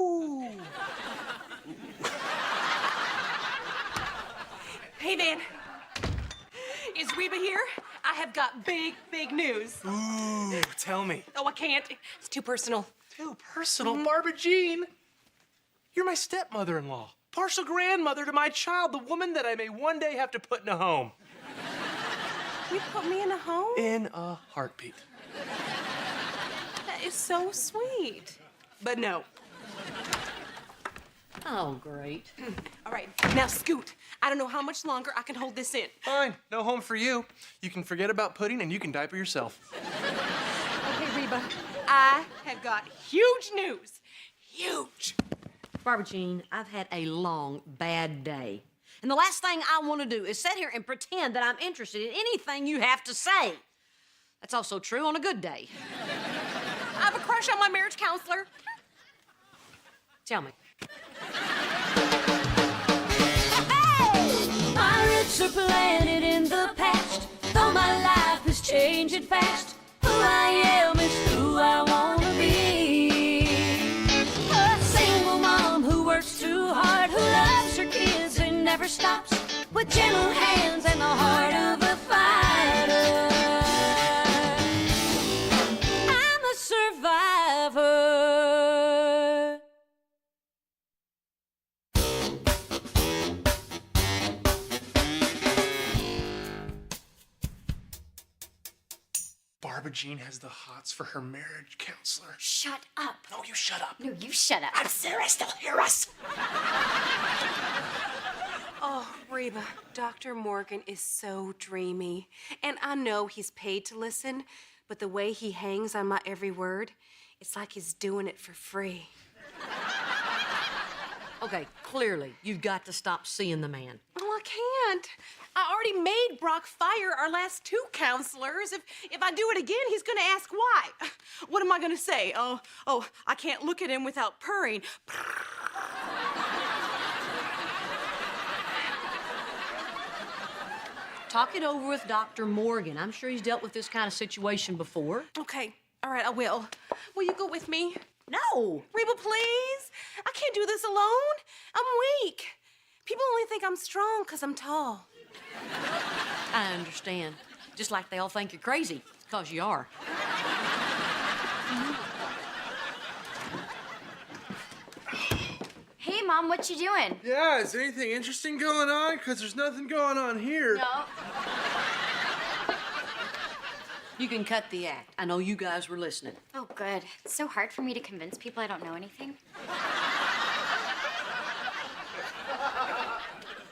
Ooh. Hey, Van. Is Reba here? I have got big, big news. Ooh, tell me. Oh, I can't. It's too personal. Too personal? Barbara Jean, you're my stepmother-in-law, partial grandmother to my child, the woman that I may one day have to put in a home. You put me in a home? In a heartbeat. That is so sweet. But no. Oh, great. All right, now scoot. I don't know how much longer I can hold this in. Fine, no home for you. You can forget about pudding and you can diaper yourself. Okay, Reba, I have got huge news. Huge. Barbara Jean, I've had a long, bad day. And the last thing I want to do is sit here and pretend that I'm interested in anything you have to say. That's also true on a good day. I have a crush on my marriage counselor. Tell me. My roots are planted in the past, though my life is changing fast. Who I am is who I want to be. A single mom who works too hard, who loves her kids and never stops, with gentle hands and the heart of a fighter. I'm a survivor. Barbara Jean has the hots for her marriage counselor. Shut up. No, you shut up. No, you shut up. I'm serious, they'll hear us. Oh, Reba, Dr. Morgan is so dreamy. And I know he's paid to listen, but the way he hangs on my every word, it's like he's doing it for free. Okay, clearly, you've got to stop seeing the man. Oh, I can't. I already made Brock fire our last two counselors. If I do it again, he's gonna ask why. What am I gonna say? Oh, I can't look at him without purring. Talk it over with Dr. Morgan. I'm sure he's dealt with this kind of situation before. Okay, all right, I will. Will you go with me? No. Reba, please. I can't do this alone. I'm weak. People only think I'm strong because I'm tall. I understand. Just like they all think you're crazy, because you are. Hey, Mom, what you doing? Yeah, is there anything interesting going on? Because there's nothing going on here. No. You can cut the act. I know you guys were listening. Oh, good. It's so hard for me to convince people I don't know anything.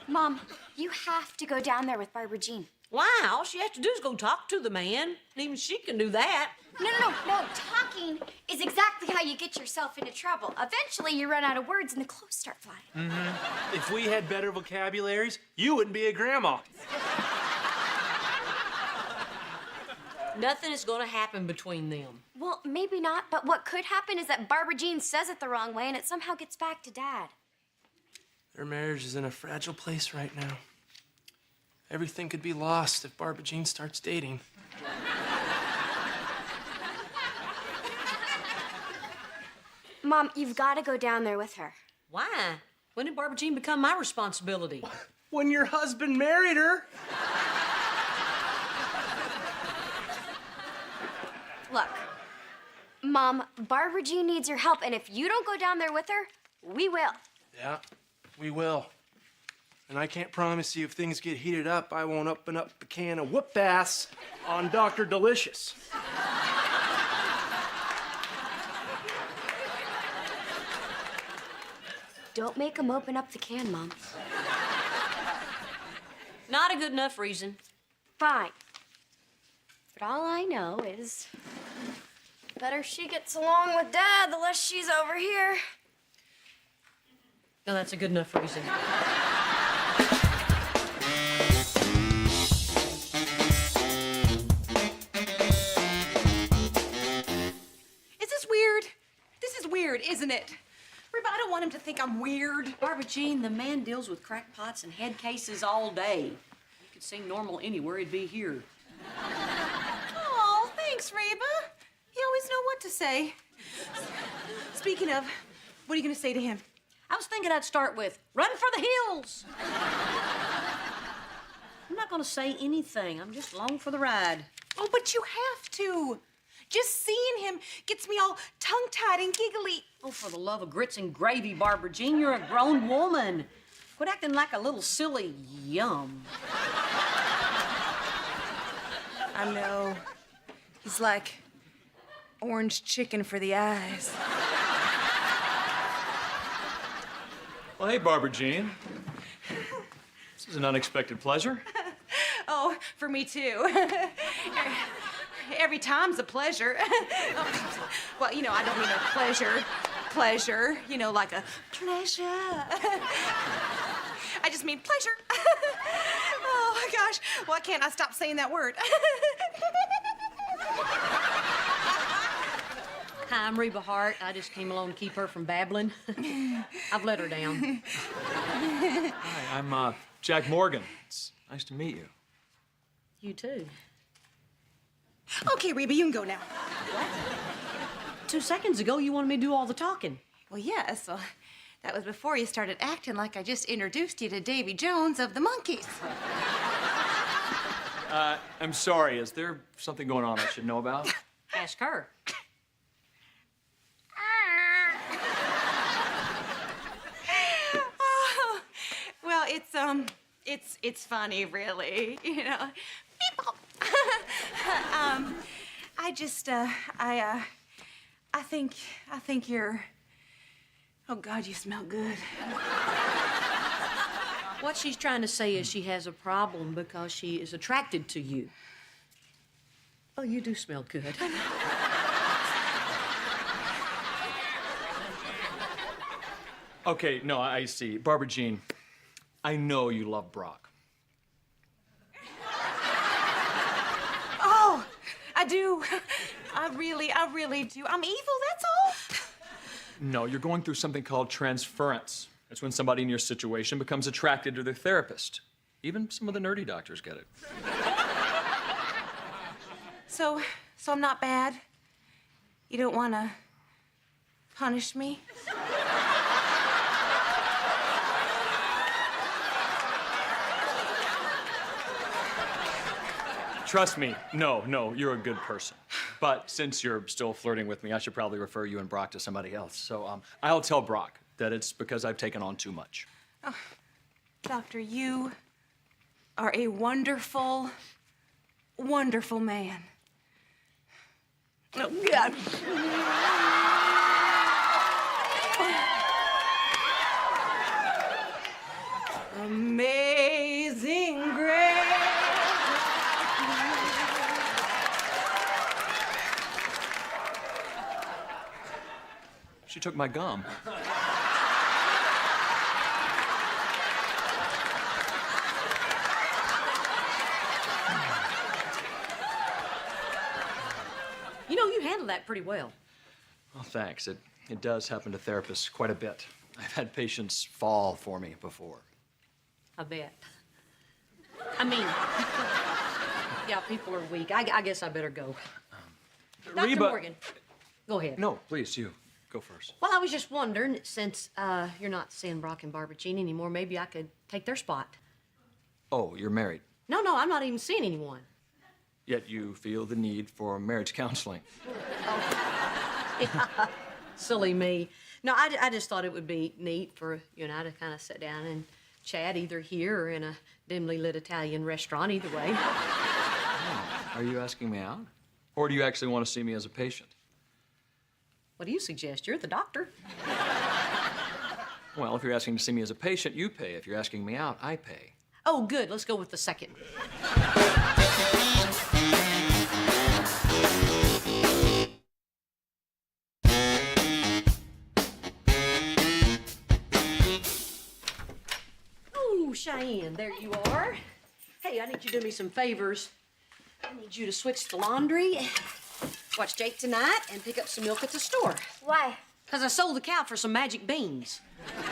Mom, you have to go down there with Barbara Jean. Why? All she has to do is go talk to the man. And even she can do that. No. Talking is exactly how you get yourself into trouble. Eventually, you run out of words and the clothes start flying. Mm-hmm. If we had better vocabularies, you wouldn't be a grandma. Nothing is going to happen between them. Well, maybe not, but what could happen is that Barbara Jean says it the wrong way and it somehow gets back to Dad. Their marriage is in a fragile place right now. Everything could be lost if Barbara Jean starts dating. Mom, you've got to go down there with her. Why? When did Barbara Jean become my responsibility? When your husband married her. Look, Mom, Barbara Jean needs your help, and if you don't go down there with her, we will. Yeah, we will. And I can't promise you if things get heated up, I won't open up a can of whoop ass on Dr. Delicious. Don't make him open up the can, Mom. Not a good enough reason. Fine. But all I know is the better she gets along with Dad, the less she's over here. No, that's a good enough reason. Is this weird? This is weird, isn't it? Reba, I don't want him to think I'm weird. Barbara Jean, the man deals with crackpots and head cases all day. You could sing normal anywhere, he'd be here. Oh, thanks, Reba. You always know what to say. Speaking of, What are you gonna say to him? I was thinking I'd start with, run for the hills. I'm not gonna say anything. I'm just along for the ride. Oh, but you have to. Just seeing him gets me all tongue-tied and giggly. Oh, for the love of grits and gravy, Barbara Jean, you're a grown woman. Quit acting like a little silly yum. I know. He's like orange chicken for the eyes. Well, hey, Barbara Jean. This is an unexpected pleasure. Oh, for me too. Every time's a pleasure. Well, you know, I don't mean a pleasure, you know, like a pleasure. I just mean pleasure. Oh, my gosh. Why can't I stop saying that word? Hi, I'm Reba Hart. I just came along to keep her from babbling. I've let her down. Hi, I'm Jack Morgan. It's nice to meet you. You too. Okay, Reba, you can go now. 2 seconds ago, you wanted me to do all the talking. Well, yes. Well, that was before you started acting like I just introduced you to Davy Jones of the Monkees. I'm sorry. Is there something going on I should know about? Ask her. Oh, well, it's funny, really. You know. Beep-bop. I think you're. Oh God, you smell good. What she's trying to say is she has a problem because she is attracted to you. Oh, you do smell good. Okay, no, I see. Barbara Jean, I know you love Brock. Oh, I do. I really do. I'm evil, that's all. No, you're going through something called transference. It's when somebody in your situation becomes attracted to their therapist. Even some of the nerdy doctors get it. So I'm not bad? You don't want to punish me? Trust me, no, you're a good person. But since you're still flirting with me, I should probably refer you and Brock to somebody else. So I'll tell Brock that it's because I've taken on too much. Oh, Doctor, you are a wonderful, wonderful man. Oh, God. Amazing grace. She took my gum. You know, you handle that pretty well. Well, thanks. It does happen to therapists quite a bit. I've had patients fall for me before. I bet. I mean, yeah, people are weak. I guess I better go. Dr. Reba... Morgan, go ahead. No, please, you. Go first. Well, I was just wondering, since you're not seeing Brock and Barbara Jean anymore, maybe I could take their spot. Oh, you're married. No, I'm not even seeing anyone. Yet you feel the need for marriage counseling. Yeah. Silly me. No, I just thought it would be neat for you and I to kind of sit down and chat either here or in a dimly lit Italian restaurant, either way. Oh, are you asking me out? Or do you actually want to see me as a patient? What do you suggest? You're the doctor. Well, if you're asking to see me as a patient, you pay. If you're asking me out, I pay. Oh, good. Let's go with the second. Oh, Cheyenne, there you are. Hey, I need you to do me some favors. I need you to switch the laundry, watch Jake tonight, and pick up some milk at the store. Why? Because I sold the cow for some magic beans. No.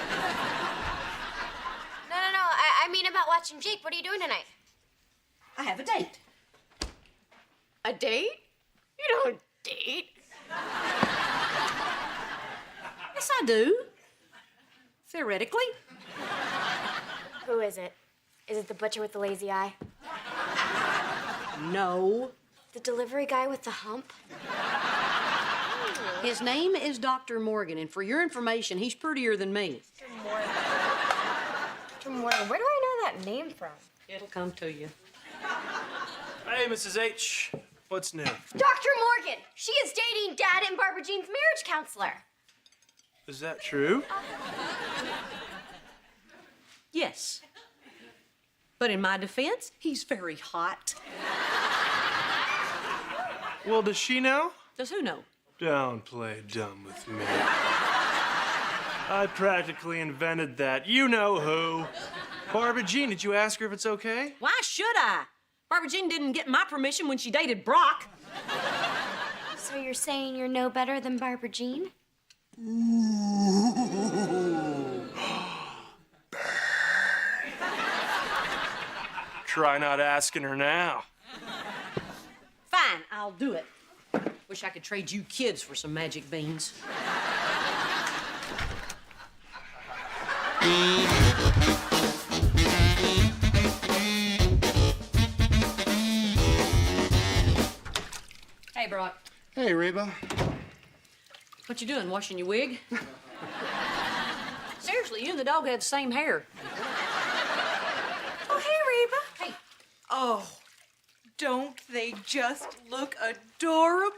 I mean about watching Jake. What are you doing tonight? I have a date. A date? You don't date. Yes, I do. Theoretically. Who is it? Is it the butcher with the lazy eye? No. The delivery guy with the hump? His name is Dr. Morgan, and for your information, he's prettier than me. Dr. Morgan. Where do I know that name from? It'll come to you. Hey, Mrs. H. What's new? Dr. Morgan! She is dating Dad and Barbara Jean's marriage counselor. Is that true? Yes. But in my defense, he's very hot. Well, does she know? Does who know? Don't play dumb with me. I practically invented that. You know who. Barbara Jean, did you ask her if it's okay? Why should I? Barbara Jean didn't get my permission when she dated Brock. So you're saying you're no better than Barbara Jean? Try not asking her now. Fine, I'll do it. Wish I could trade you kids for some magic beans. Hey, Brock. Hey, Reba. What you doing, washing your wig? Seriously, you and the dog have the same hair. Oh, hey, Reba. Hey, Oh, don't they just look adorable?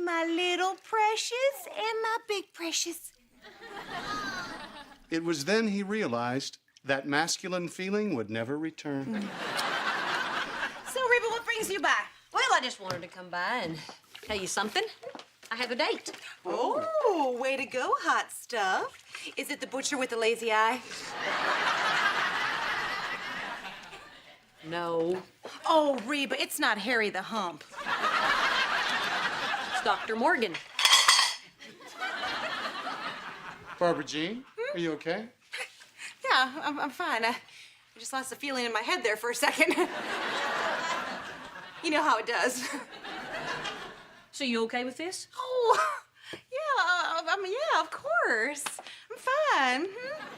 My little precious and my big precious. It was then he realized that masculine feeling would never return. So, Reba, what brings you by? well, I just wanted to come by and tell you something. I have a date. Oh, way to go, hot stuff. Is it the butcher with the lazy eye? No, Oh, Reba, it's not Harry the Hump. it's Dr. Morgan. Barbara Jean, are you okay? Yeah, I'm fine. I just lost the feeling in my head there for a second. You know how it does. So you okay with this? Oh, yeah, I mean, yeah, of course. I'm fine.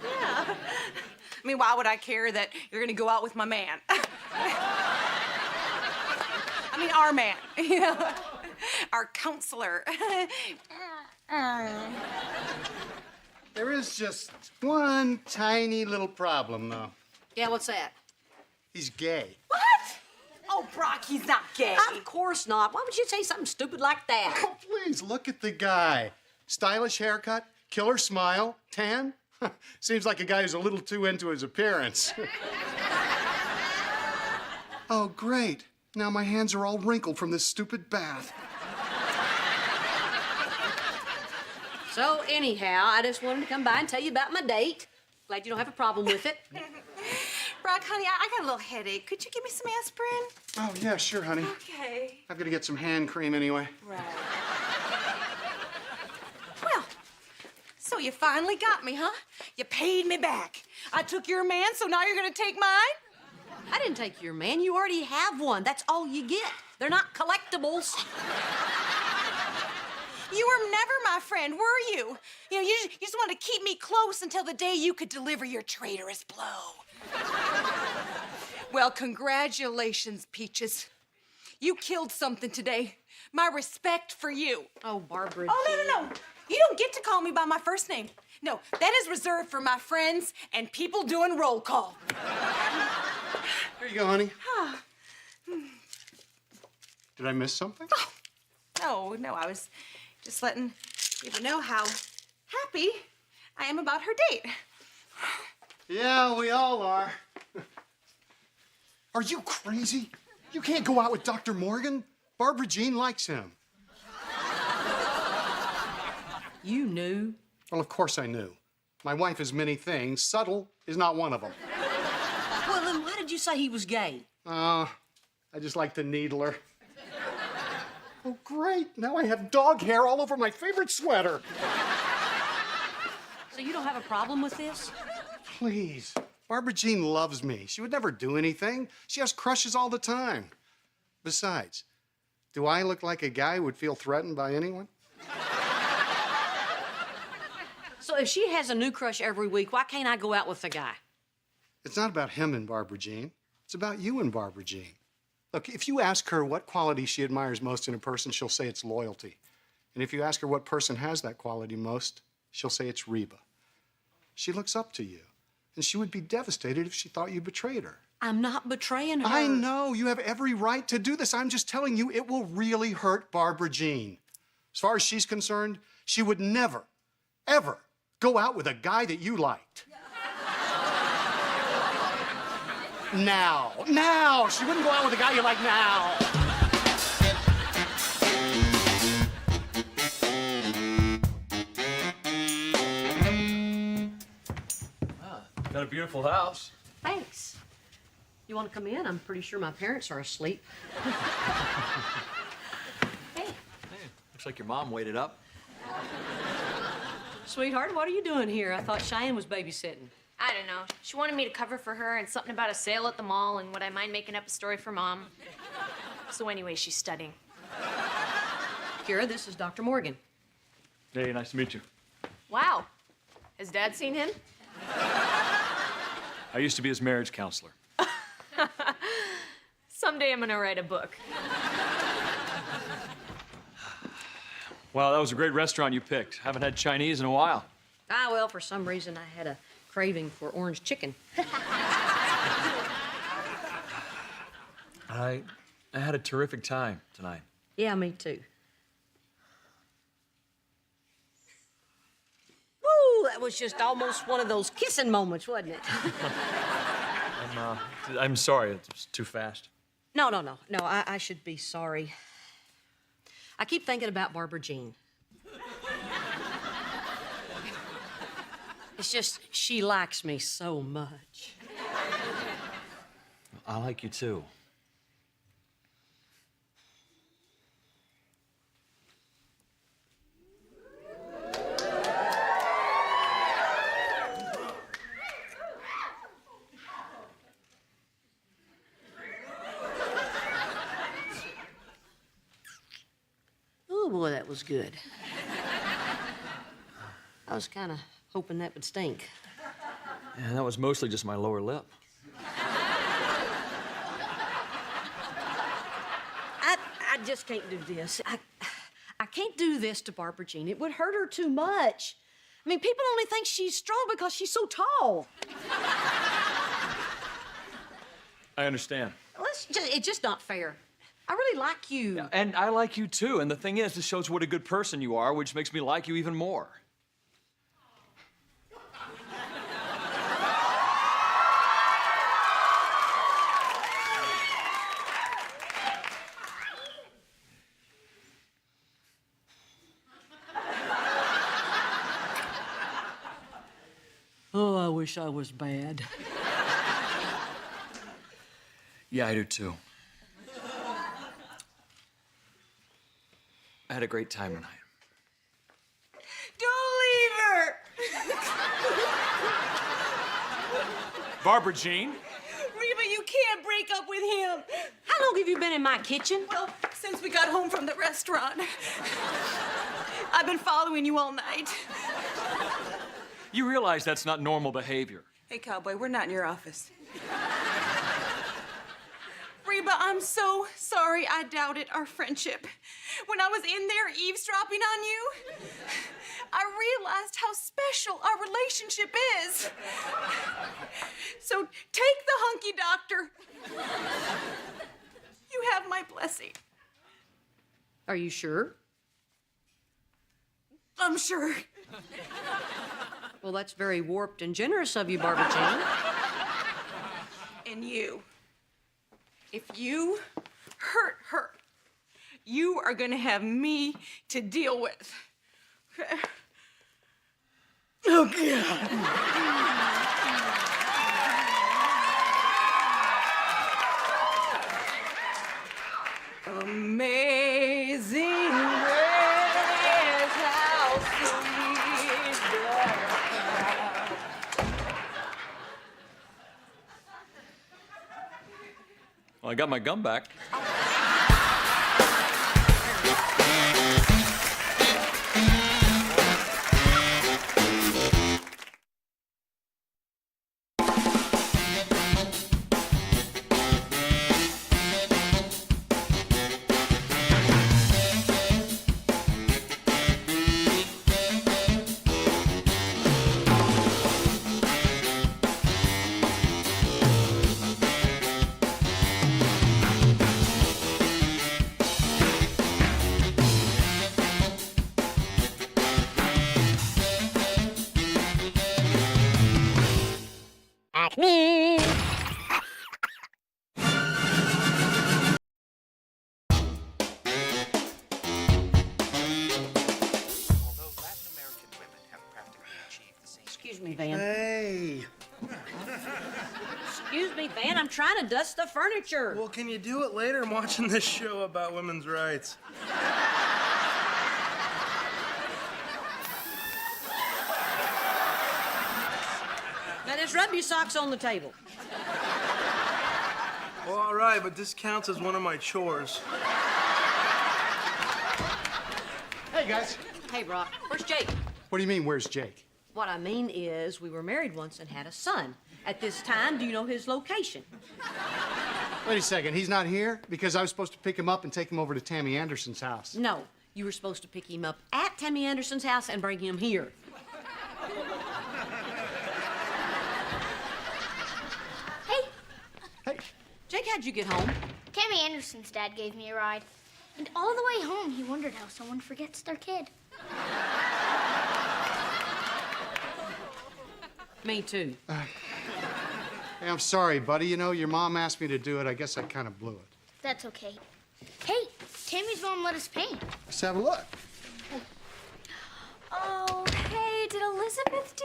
Yeah. I mean, why would I care that you're gonna go out with my man? I mean, our man, you know, our counselor. There is just one tiny little problem, though. Yeah, what's that? He's gay. What? Oh, Brock, he's not gay. Of course not. Why would you say something stupid like that? Oh, please, look at the guy. Stylish haircut, killer smile, tan. Seems like a guy who's a little too into his appearance. Oh, great. Now my hands are all wrinkled from this stupid bath. So anyhow, I just wanted to come by and tell you about my date. Glad you don't have a problem with it. Brock, honey, I got a little headache. Could you give me some aspirin? Oh, yeah, sure, honey. Okay. I've got to get some hand cream anyway. Right. Well, so you finally got me, huh? You paid me back. I took your man, so now you're gonna take mine? I didn't take your man. You already have one. That's all you get. They're not collectibles. You were never my friend, were you? You know, you just wanted to keep me close until the day you could deliver your traitorous blow. Well, congratulations, Peaches. You killed something today. My respect for you. Oh, Barbara. Oh, no. You don't get to call me by my first name. No, that is reserved for my friends and people doing roll call. Here you go, honey. Did I miss something? No, I was just letting people know how happy I am about her date. Yeah, we all are. Are you crazy? You can't go out with Dr. Morgan. Barbara Jean likes him. You knew? Well, of course I knew. My wife is many things. Subtle is not one of them. Well, then why did you say he was gay? I just like to needle her. Oh, great. Now I have dog hair all over my favorite sweater. So you don't have a problem with this? Please. Barbara Jean loves me. She would never do anything. She has crushes all the time. Besides, do I look like a guy who would feel threatened by anyone? So if she has a new crush every week, why can't I go out with the guy? It's not about him and Barbara Jean. It's about you and Barbara Jean. Look, if you ask her what quality she admires most in a person, she'll say it's loyalty. And if you ask her what person has that quality most, she'll say it's Reba. She looks up to you, and she would be devastated if she thought you betrayed her. I'm not betraying her. I know, you have every right to do this. I'm just telling you, it will really hurt Barbara Jean. As far as she's concerned, she would never, ever go out with a guy that you liked. Now. She wouldn't go out with a guy you like now. Got a beautiful house. Thanks. You want to come in? I'm pretty sure my parents are asleep. Hey. Looks like your mom waited up. Sweetheart, what are you doing here? I thought Cheyenne was babysitting. I don't know. She wanted me to cover for her and something about a sale at the mall and would I mind making up a story for Mom. So anyway, she's studying. Kira, this is Dr. Morgan. Hey, nice to meet you. Wow. Has Dad seen him? I used to be his marriage counselor. Someday I'm gonna write a book. Wow, that was a great restaurant you picked. Haven't had Chinese in a while. Ah, well, for some reason I had a craving for orange chicken. I had a terrific time tonight. Yeah, me too. Woo, that was just almost one of those kissing moments, wasn't it? I'm sorry, it was too fast. No, I should be sorry. I keep thinking about Barbara Jean. It's just, she likes me so much. I like you too. Oh, boy, that was good. I was kind of hoping that would stink. And that was mostly just my lower lip. I just can't do this. I can't do this to Barbara Jean. It would hurt her too much. I mean, people only think she's strong because she's so tall. I understand. Well, it's just not fair. I really like you. Yeah, and I like you too. And the thing is, this shows what a good person you are, which makes me like you even more. Oh, I wish I was bad. Yeah, I do too. I had a great time tonight. Don't leave her! Barbara Jean? Reba, you can't break up with him. How long have you been in my kitchen? Well, since we got home from the restaurant. I've been following you all night. You realize that's not normal behavior. Hey, cowboy, we're not in your office. Reba, I'm so sorry I doubted our friendship. When I was in there eavesdropping on you, I realized how special our relationship is. So take the hunky doctor. You have my blessing. Are you sure? I'm sure. Well, that's very warped and generous of you, Barbara Jean. And you, if you hurt her, you are gonna have me to deal with. Oh, God. Amazing grace, how sweet the sound. Well, I got my gum back. I'm trying to dust the furniture. Well, can you do it later? I'm watching this show about women's rights. Now just rub your socks on the table. Well, all right, but this counts as one of my chores. Hey, guys. Hey, Brock, where's Jake? What do you mean, where's Jake? What I mean is, we were married once and had a son. At this time, do you know his location? Wait a second, he's not here? Because I was supposed to pick him up and take him over to Tammy Anderson's house. No, you were supposed to pick him up at Tammy Anderson's house and bring him here. Hey, Jake, how'd you get home? Tammy Anderson's dad gave me a ride. And all the way home, he wondered how someone forgets their kid. Me too. hey, I'm sorry, buddy. You know, your mom asked me to do it. I guess I kind of blew it. That's okay. Hey, Tammy's mom let us paint. Let's have a look. Oh, hey, did Elizabeth do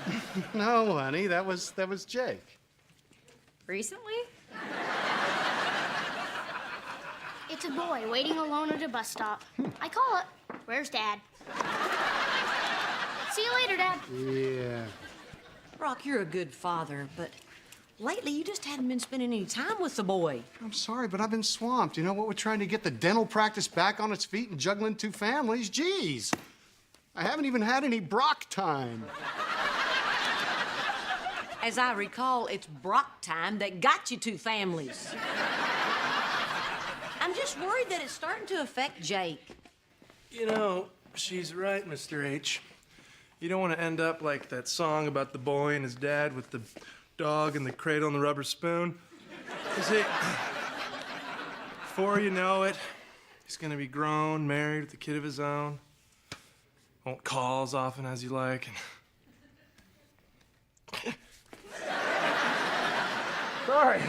that? No, honey, that was Jake. Recently? It's a boy waiting alone at a bus stop. I call it, "Where's Dad?" See you later, Dad. Yeah. Brock, you're a good father, but lately you just haven't been spending any time with the boy. I'm sorry, but I've been swamped. You know what? We're trying to get the dental practice back on its feet and juggling 2 families. Geez. I haven't even had any Brock time. As I recall, it's Brock time that got you 2 families. I'm just worried that it's starting to affect Jake. You know, she's right, Mr. H. You don't want to end up like that song about the boy and his dad with the dog and the cradle and the rubber spoon. You see, before you know it, he's gonna be grown, married with a kid of his own. Won't call as often as you like. Sorry.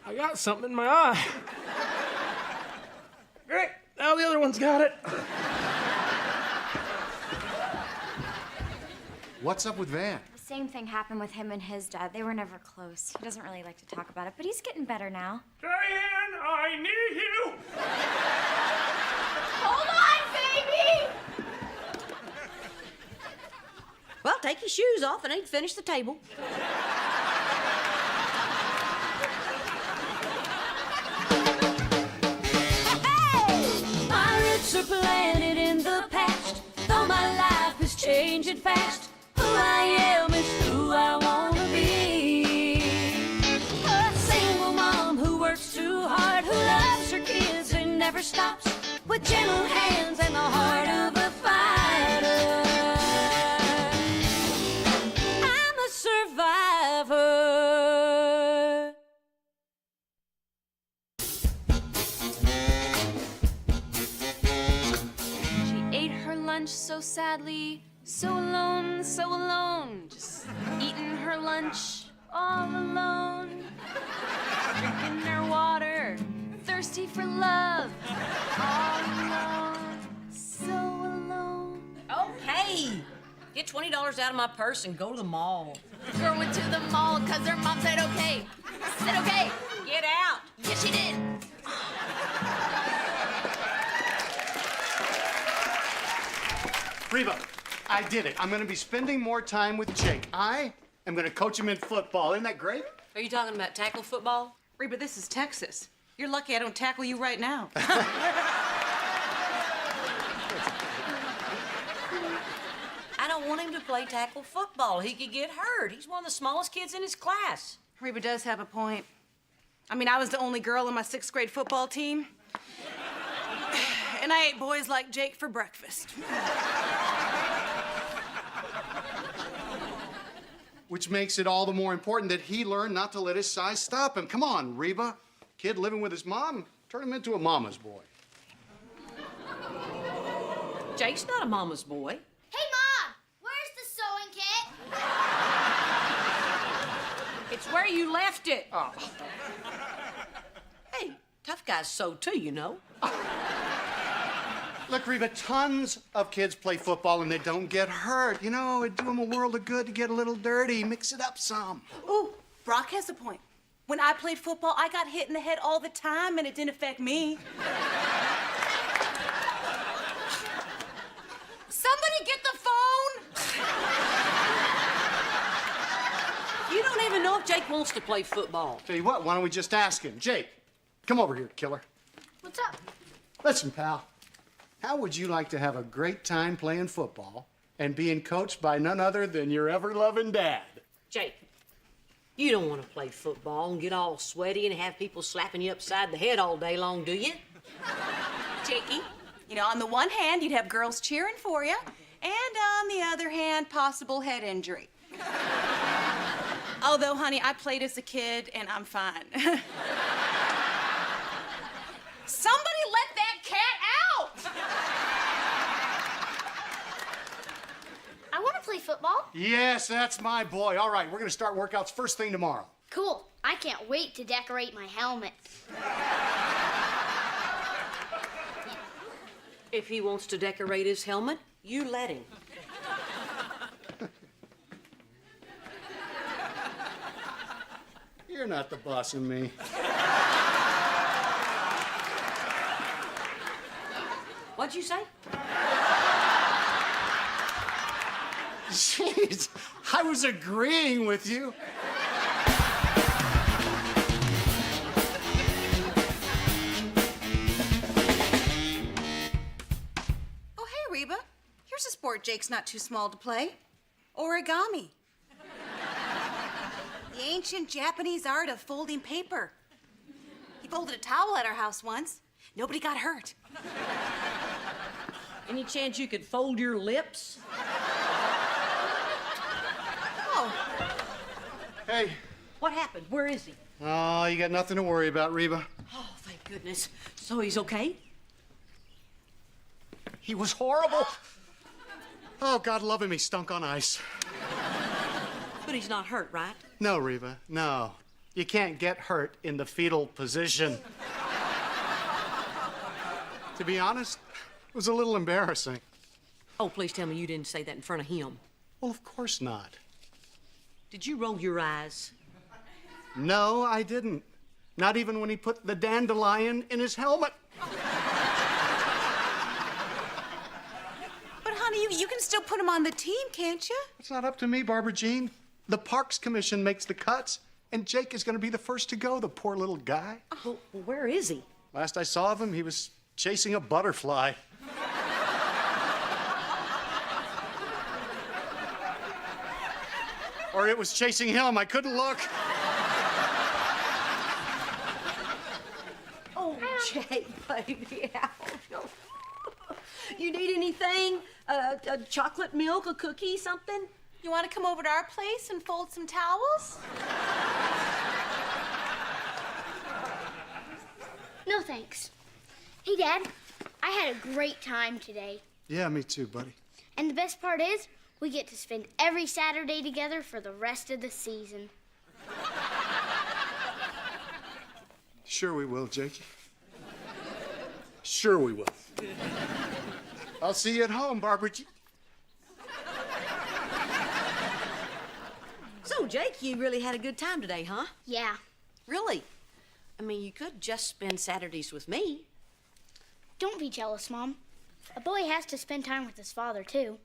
I got something in my eye. Great, now the other one's got it. What's up with Van? The same thing happened with him and his dad. They were never close. He doesn't really like to talk about it, but he's getting better now. Diane, I need you. Hold on, baby! Well, take your shoes off and ain't finish the table. My roots are planted in the past, though my life is changing fast. Who I am is who I wanna be. A single mom who works too hard, who loves her kids and never stops, with gentle hands and the heart of a fighter. I'm a survivor. She ate her lunch so sadly, so alone, just eating her lunch all alone, drinking her water, thirsty for love, all alone, so alone. Okay. Get $20 out of my purse and go to the mall. Girl went to the mall because her mom said okay. Said okay. Get out. Yeah, she did. Reba, I did it. I'm going to be spending more time with Jake. I am going to coach him in football. Isn't that great? Are you talking about tackle football? Reba, this is Texas. You're lucky I don't tackle you right now. I don't want him to play tackle football. He could get hurt. He's one of the smallest kids in his class. Reba does have a point. I mean, I was the only girl on my 6th grade football team. And I ate boys like Jake for breakfast. Which makes it all the more important that he learn not to let his size stop him. Come on, Reba. Kid living with his mom, turn him into a mama's boy. Jake's not a mama's boy. Hey, Mom! Where's the sewing kit? It's where you left it. Oh. Hey, tough guys sew too, you know. Look, Reba, tons of kids play football and they don't get hurt. You know, it'd do them a world of good to get a little dirty, mix it up some. Ooh, Brock has a point. When I played football, I got hit in the head all the time and it didn't affect me. Somebody get the phone! You don't even know if Jake wants to play football. Tell you what, why don't we just ask him? Jake, come over here, killer. What's up? Listen, pal, how would you like to have a great time playing football and being coached by none other than your ever-loving dad? Jake, you don't want to play football and get all sweaty and have people slapping you upside the head all day long, do you? Jakey, you know, on the one hand, you'd have girls cheering for you, and on the other hand, possible head injury. Although, honey, I played as a kid, and I'm fine. Somebody let that cat out! I want to play football. Yes, that's my boy. All right, we're going to start workouts first thing tomorrow. Cool. I can't wait to decorate my helmet. If he wants to decorate his helmet, you let him. You're not the boss of me. What'd you say? Jeez, I was agreeing with you. Oh, hey, Reba. Here's a sport Jake's not too small to play. Origami. The ancient Japanese art of folding paper. He folded a towel at our house once. Nobody got hurt. Any chance you could fold your lips? Oh. Hey. What happened? Where is he? Oh, you got nothing to worry about, Reba. Oh, thank goodness. So he's okay? He was horrible. Oh, God love him, he stunk on ice. But he's not hurt, right? No, Reba, no. You can't get hurt in the fetal position. To be honest, it was a little embarrassing. Oh, please tell me you didn't say that in front of him. Well, of course not. Did you roll your eyes? No, I didn't. Not even when he put the dandelion in his helmet. But, honey, you can still put him on the team, can't you? It's not up to me, Barbara Jean. The Parks Commission makes the cuts, and Jake is going to be the first to go, the poor little guy. Well, where is he? Last I saw of him, he was chasing a butterfly. Or it was chasing him. I couldn't look. Oh, Jake, baby, ouch. You need anything? Chocolate milk, a cookie, something? You want to come over to our place and fold some towels? No thanks. Hey, Dad, I had a great time today. Yeah, me too, buddy. And the best part is, we get to spend every Saturday together for the rest of the season. Sure we will, Jakey. Sure we will. I'll see you at home, Barbara Jean. So, Jake, you really had a good time today, huh? Yeah. Really? I mean, you could just spend Saturdays with me. Don't be jealous, Mom. A boy has to spend time with his father, too.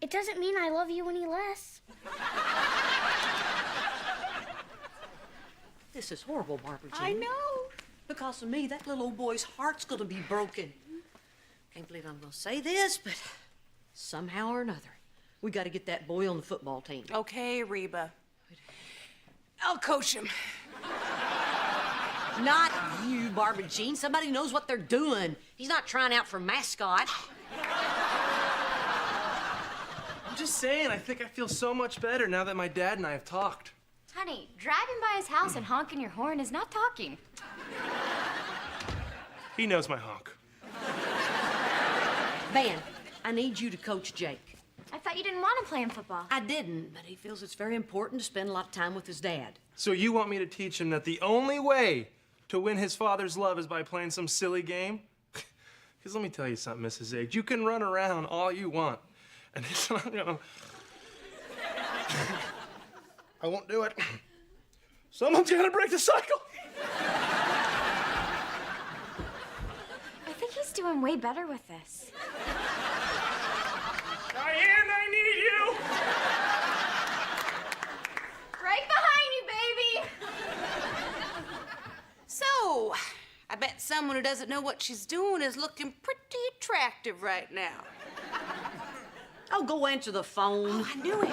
It doesn't mean I love you any less. This is horrible, Barbara Jean. I know. Because of me, that little old boy's heart's gonna be broken. Can't believe I'm gonna say this, but somehow or another, we gotta get that boy on the football team. Okay, Reba. I'll coach him. Not you, Barbara Jean. Somebody knows what they're doing. He's not trying out for mascot. I'm just saying, I think I feel so much better now that my dad and I have talked. Honey, driving by his house and honking your horn is not talking. He knows my honk. Van, I need you to coach Jake. I thought you didn't want to play in football. I didn't, but he feels it's very important to spend a lot of time with his dad. So you want me to teach him that the only way to win his father's love is by playing some silly game? Because let me tell you something, Mrs. H. You can run around all you want, and it's not gonna... I won't do it. Someone's gotta break the cycle. I think he's doing way better with this. Diane, I need you. Right behind you, baby. So, I bet someone who doesn't know what she's doing is looking pretty attractive right now. Oh, go answer the phone. Oh, I knew it.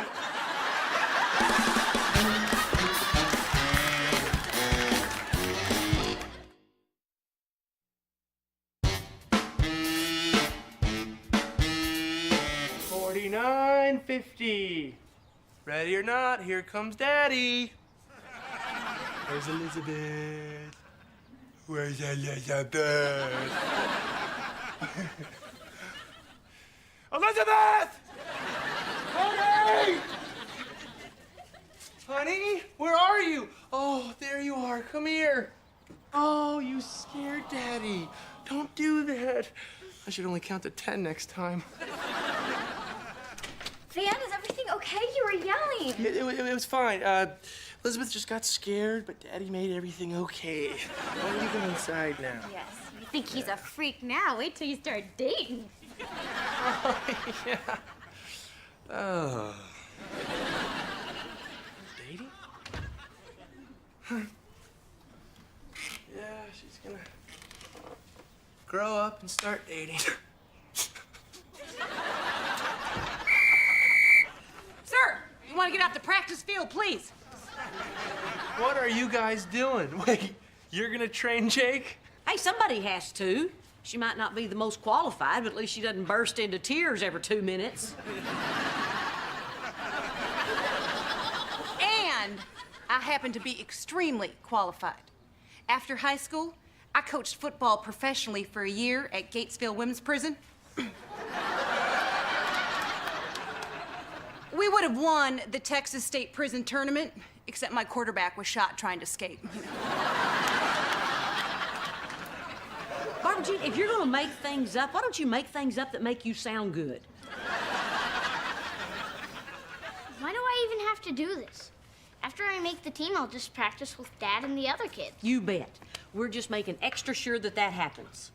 $49.50. Ready or not, here comes Daddy. Where's Elizabeth? Where's Elizabeth? Elizabeth! Honey! Honey, where are you? Oh, there you are. Come here. Oh, you scared Daddy. Don't do that. I should only count to 10 next time. Van, is everything okay? You were yelling. It was fine. Elizabeth just got scared, but Daddy made everything okay. Why don't you go inside now? Yes, you think he's a freak now. Wait till you start dating. Oh, yeah. Oh. Dating? Yeah, she's gonna grow up and start dating. Sir, you want to get out the practice field, please? What are you guys doing? Wait, you're gonna train Jake? Hey, somebody has to. She might not be the most qualified, but at least she doesn't burst into tears every 2 minutes. And I happen to be extremely qualified. After high school, I coached football professionally for a year at Gatesville Women's Prison. We would have won the Texas State Prison Tournament, except my quarterback was shot trying to escape. Barbara Jean, if you're gonna make things up, why don't you make things up that make you sound good? Why do I even have to do this? After I make the team, I'll just practice with Dad and the other kids. You bet. We're just making extra sure that that happens.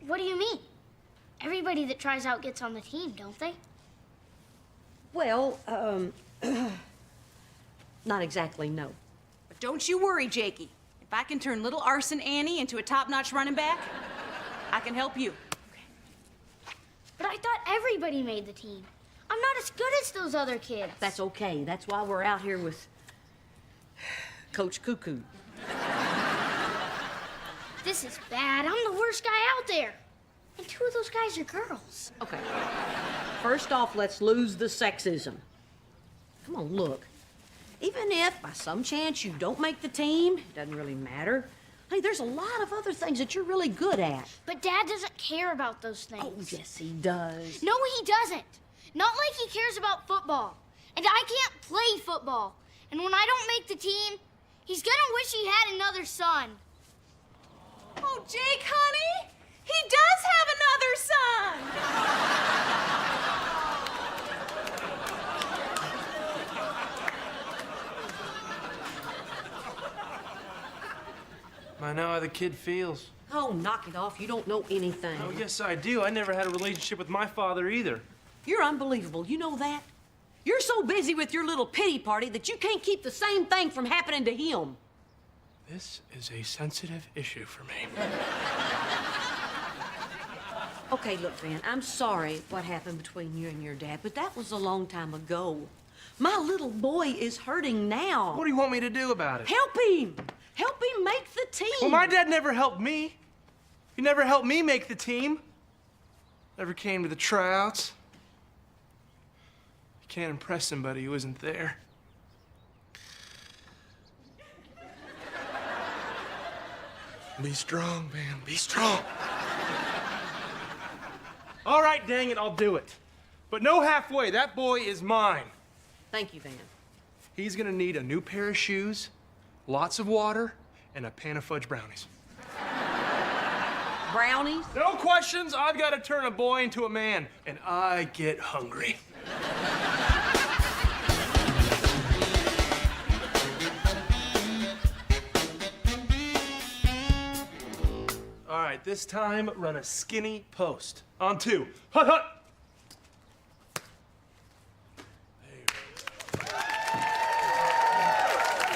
What do you mean? Everybody that tries out gets on the team, don't they? Well, not exactly, no. But don't you worry, Jakey. If I can turn little Arson Annie into a top-notch running back, I can help you. But I thought everybody made the team. I'm not as good as those other kids. That's okay. That's why we're out here with Coach Cuckoo. This is bad. I'm the worst guy out there. And 2 of those guys are girls. Okay. First off, let's lose the sexism. Come on, look. Even if by some chance you don't make the team, it doesn't really matter. Hey, there's a lot of other things that you're really good at. But Dad doesn't care about those things. Oh, yes, he does. No, he doesn't. Not like he cares about football. And I can't play football. And when I don't make the team, he's gonna wish he had another son. Oh, Jake, honey, he does have another son. I know how the kid feels. Oh, knock it off. You don't know anything. Oh, yes, I do. I never had a relationship with my father either. You're unbelievable. You know that? You're so busy with your little pity party that you can't keep the same thing from happening to him. This is a sensitive issue for me. Okay, look, Van, I'm sorry what happened between you and your dad, but that was a long time ago. My little boy is hurting now. What do you want me to do about it? Help him! Help him make the team! Well, my dad never helped me. He never helped me make the team. Never came to the tryouts. You can't impress somebody who isn't there. Be strong, man. Be strong. All right, dang it, I'll do it. But no halfway. That boy is mine. Thank you, Van. He's gonna need a new pair of shoes, lots of water, and a pan of fudge brownies. Brownies? No questions. I've got to turn a boy into a man, and I get hungry. All right, this time run a skinny post. On 2. Hut, hut.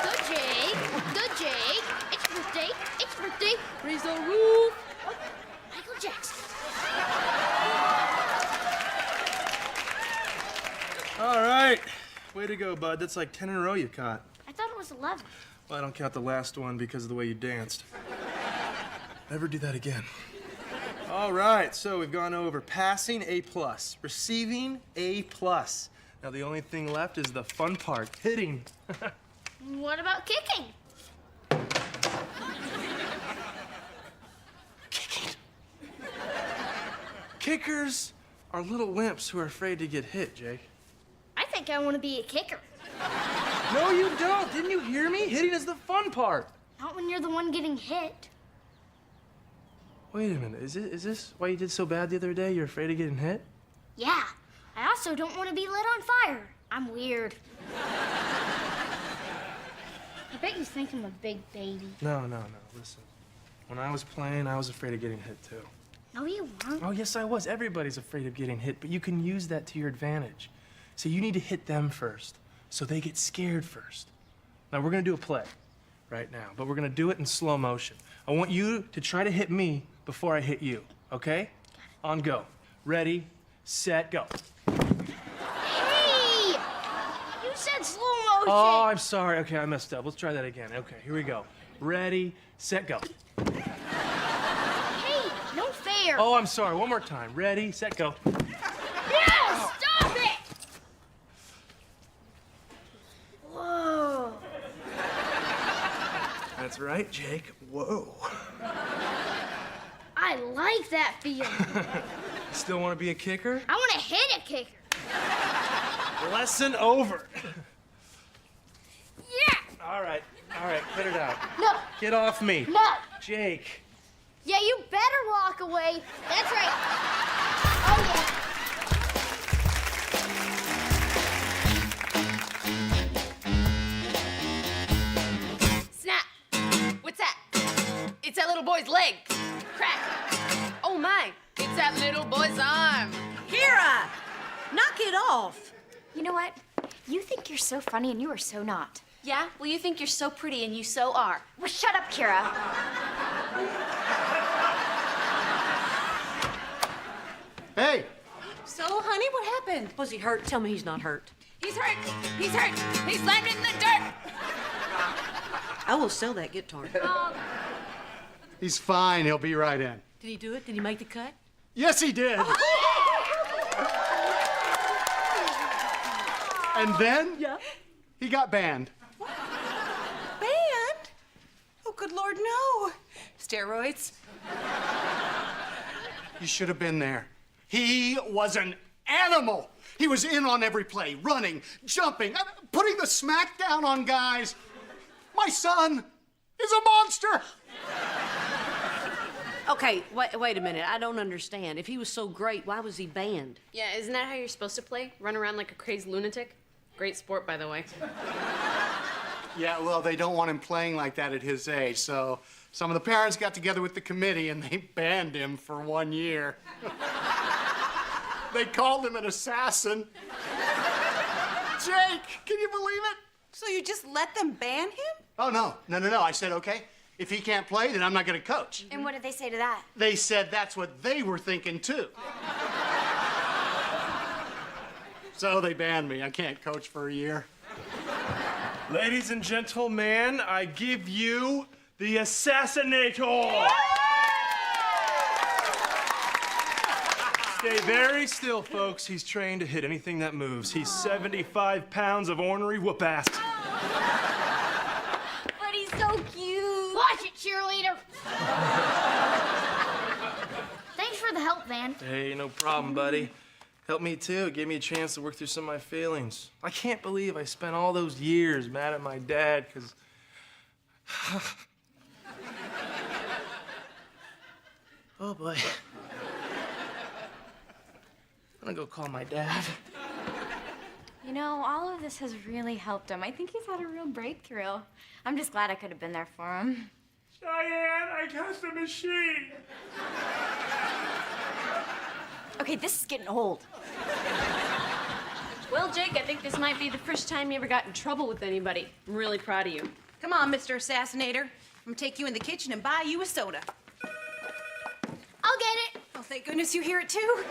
Good Jake. Good Jake. It's birthday. It's birthday. Raise the roof. Oh, Michael Jackson. All right. Way to go, bud. That's like 10 in a row you caught. I thought it was 11. Well, I don't count the last one because of the way you danced. Never do that again. All right, so we've gone over passing, A+, receiving, A+. Now the only thing left is the fun part, hitting. What about kicking? Kickers are little wimps who are afraid to get hit, Jake. I think I want to be a kicker. No, you don't. Didn't you hear me? Hitting is the fun part. Not when you're the one getting hit. Wait a minute. Is this why you did so bad the other day? You're afraid of getting hit? Yeah. I also don't want to be lit on fire. I'm weird. I bet you think I'm a big baby. No. Listen. When I was playing, I was afraid of getting hit, too. No, you weren't. Oh, yes, I was. Everybody's afraid of getting hit, but you can use that to your advantage. So you need to hit them first, so they get scared first. Now, we're going to do a play right now, but we're going to do it in slow motion. I want you to try to hit me before I hit you, okay? On go. Ready, set, go. Hey! You said slow motion. Oh, I'm sorry. Okay, I messed up. Let's try that again. Okay, here we go. Ready, set, go. Hey, no fair. Oh, I'm sorry. One more time. Ready, set, go. Yeah, stop it! Whoa. That's right, Jake. Whoa. I like that feeling. Still want to be a kicker? I want to hit a kicker. Lesson over. Yeah. All right, cut it out. No. Get off me. No. Jake. Yeah, you better walk away. That's right. Oh, yeah. Snap. What's that? It's that little boy's leg. Crack. Oh my, it's that little boy's arm. Kira! Knock it off. You know what? You think you're so funny and you are so not. Yeah? Well, you think you're so pretty and you so are. Well, shut up, Kira. Hey, So, honey, what happened? Was he hurt? Tell me he's not hurt. He's hurt. He's hurt. He's landed in the dirt. I will sell that guitar. he's fine. He'll be right in. Did he do it? Did he make the cut? Yes, he did. And then he got banned. Banned? Oh, good Lord, no. Steroids? You should have been there. He was an animal. He was in on every play, running, jumping, putting the smack down on guys. My son is a monster. Okay, wait a minute. I don't understand. If he was so great, why was he banned? Yeah, isn't that how you're supposed to play? Run around like a crazed lunatic? Great sport, by the way. Yeah, well, they don't want him playing like that at his age, so some of the parents got together with the committee and they banned him for 1 year. They called him an assassin. Jake, can you believe it? So you just let them ban him? Oh, no. I said, okay, if he can't play, then I'm not going to coach. And what did they say to that? They said that's what they were thinking, too. So they banned me. I can't coach for a year. Ladies and gentlemen, I give you the Assassinator. Stay very still, folks. He's trained to hit anything that moves. He's 75 pounds of ornery whoop-ass. But he's so cute. Watch it, cheerleader. Thanks for the help, Van. Hey, no problem, buddy. Helped me too. It gave me a chance to work through some of my feelings. I can't believe I spent all those years mad at my dad because Oh, boy. I'm gonna go call my dad. You know, all of this has really helped him. I think he's had a real breakthrough. I'm just glad I could have been there for him. Diane, I got the machine. Okay, this is getting old. Well, Jake, I think this might be the first time you ever got in trouble with anybody. I'm really proud of you. Come on, Mr. Assassinator. I'm gonna take you in the kitchen and buy you a soda. I'll get it. Oh, thank goodness you hear it too.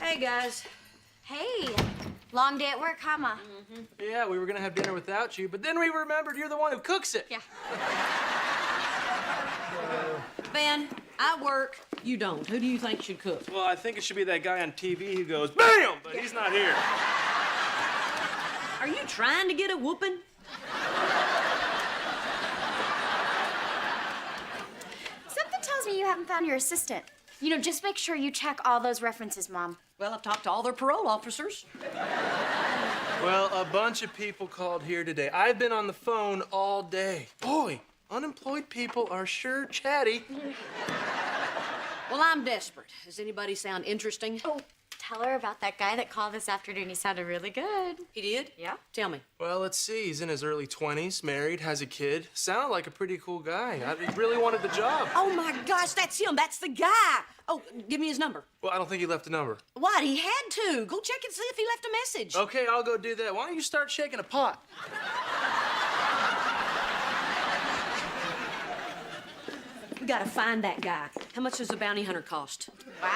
Hey, guys. Hey, long day at work, huh, Ma? Yeah, we were gonna have dinner without you, but then we remembered you're the one who cooks it. Yeah. Van, I work, you don't. Who do you think should cook? Well, I think it should be that guy on TV who goes, BAM! But he's not here. Are you trying to get a whooping? Something tells me you haven't found your assistant. You know, just make sure you check all those references, Mom. Well, I've talked to all their parole officers. Well, a bunch of people called here today. I've been on the phone all day. Boy, unemployed people are sure chatty. Well, I'm desperate. Does anybody sound interesting? Oh, tell her about that guy that called this afternoon. He sounded really good. He did? Yeah. Tell me. Well, let's see. He's in his early 20s, married, has a kid. Sounded like a pretty cool guy. He really wanted the job. Oh, my gosh, that's him. That's the guy. Oh, give me his number. Well, I don't think he left a number. What? He had to. Go check and see if he left a message. Okay, I'll go do that. Why don't you start shaking a pot? We gotta find that guy. How much does a bounty hunter cost? Wow.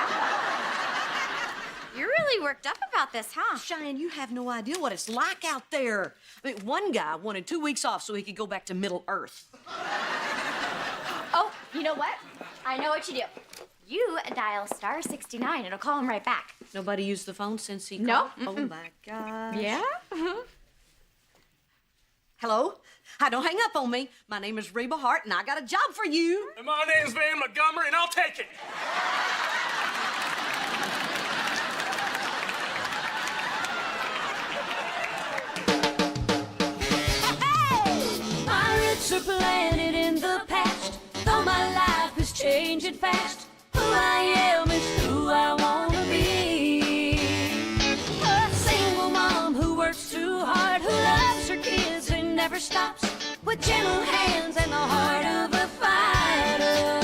You're really worked up about this, huh? Cheyenne, you have no idea what it's like out there. I mean, one guy wanted 2 weeks off so he could go back to Middle Earth. Oh, you know what? I know what you do. You dial star 69. It'll call him right back. Nobody used the phone since he No. called? Oh, my gosh. Yeah? Hello? Hi, don't hang up on me. My name is Reba Hart, and I got a job for you. And my name's Van Montgomery, and I'll take it. Pirates are planted in the past, though my life is changing fast. Who I am is who I wanna be. A single mom who works too hard, who loves her kids and never stops, with gentle hands and the heart of a fighter.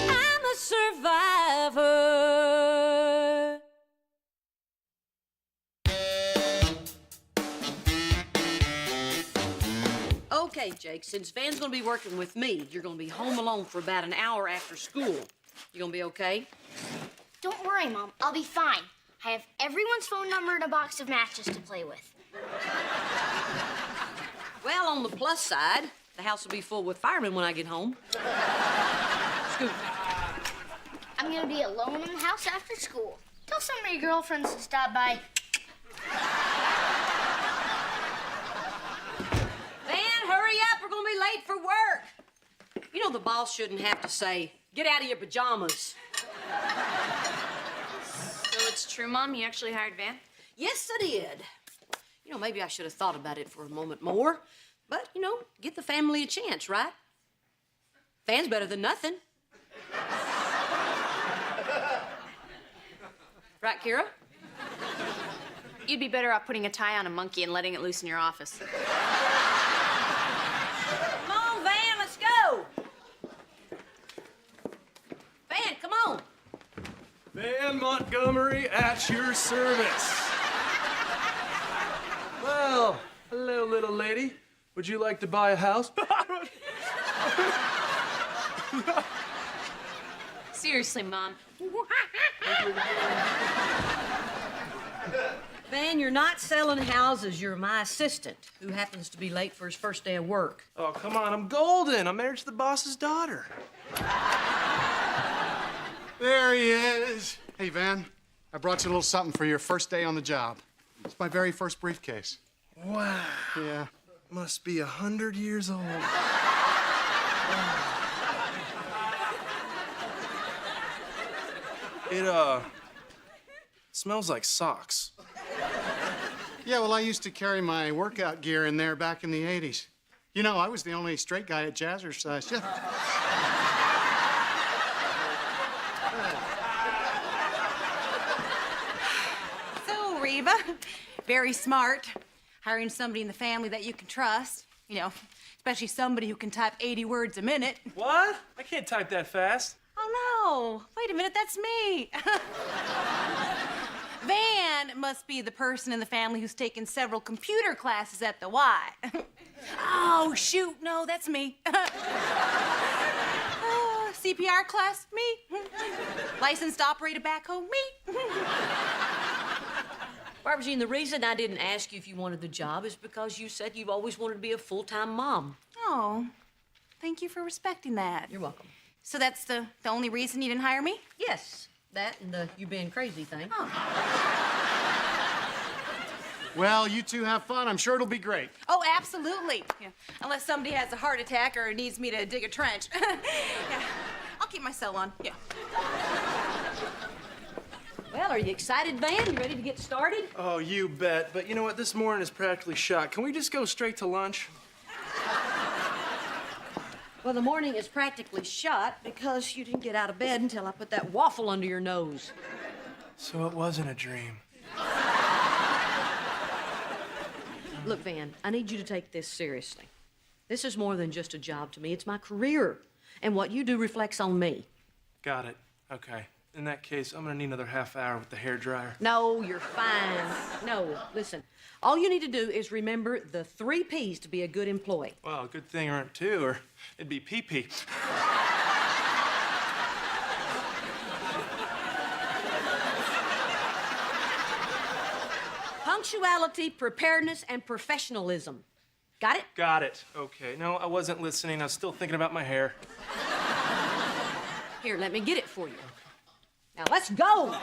I'm a survivor. Okay, Jake, since Van's gonna be working with me, you're gonna be home alone for about an hour after school. You gonna be okay? Don't worry, Mom. I'll be fine. I have everyone's phone number and a box of matches to play with. Well, on the plus side, the house will be full with firemen when I get home. Scoot. I'm gonna be alone in the house after school. Tell some of your girlfriends to stop by. Van, hurry up. We're gonna be late for work. You know the boss shouldn't have to say, get out of your pajamas. So it's true, Mom? You actually hired Van? Yes, I did. You know, maybe I should have thought about it for a moment more. But, you know, get the family a chance, right? Van's better than nothing. Right, Kira? You'd be better off putting a tie on a monkey and letting it loose in your office. Come on, Van, let's go. Van, come on. Van Montgomery at your service. Well, Hello, little lady. Would you like to buy a house? Seriously, Mom. Van, you're not selling houses. You're my assistant, who happens to be late for his first day of work. Oh, come on, I'm golden. I'm married to the boss's daughter. There he is. Hey, Van, I brought you a little something for your first day on the job. It's my very first briefcase. Wow. Yeah. Must be 100 years old. It smells like socks. Yeah, well, I used to carry my workout gear in there back in the 80s. You know, I was the only straight guy at Jazzercise. So, Reba, very smart. Hiring somebody in the family that you can trust. You know, especially somebody who can type 80 words a minute. What? I can't type that fast. Oh, no. Wait a minute, that's me. Van must be the person in the family who's taken several computer classes at the Y. Oh, shoot, no, that's me. CPR class, me. Licensed operator back home, me. Barbara Jean, the reason I didn't ask you if you wanted the job is because you said you've always wanted to be a full-time mom. Oh, thank you for respecting that. You're welcome. So that's the only reason you didn't hire me? Yes, that and the you being crazy thing. Well, you two have fun. I'm sure it'll be great. Oh, absolutely. Yeah. Unless somebody has a heart attack or needs me to dig a trench. Yeah. I'll keep my cell on. Yeah. Well, are you excited, Van? You ready to get started? Oh, you bet. But you know what? This morning is practically shot. Can we just go straight to lunch? Well, the morning is practically shot because you didn't get out of bed until I put that waffle under your nose. So it wasn't a dream. Look, Van, I need you to take this seriously. This is more than just a job to me. It's my career. And what you do reflects on me. Got it. Okay. In that case, I'm gonna need another half hour with the hairdryer. No, you're fine. No, listen. All you need to do is remember the 3 P's to be a good employee. Well, good thing there aren't 2, or it'd be pee-pee. Punctuality, preparedness, and professionalism. Got it? Got it. Okay. No, I wasn't listening. I was still thinking about my hair. Here, let me get it for you. Now, let's go!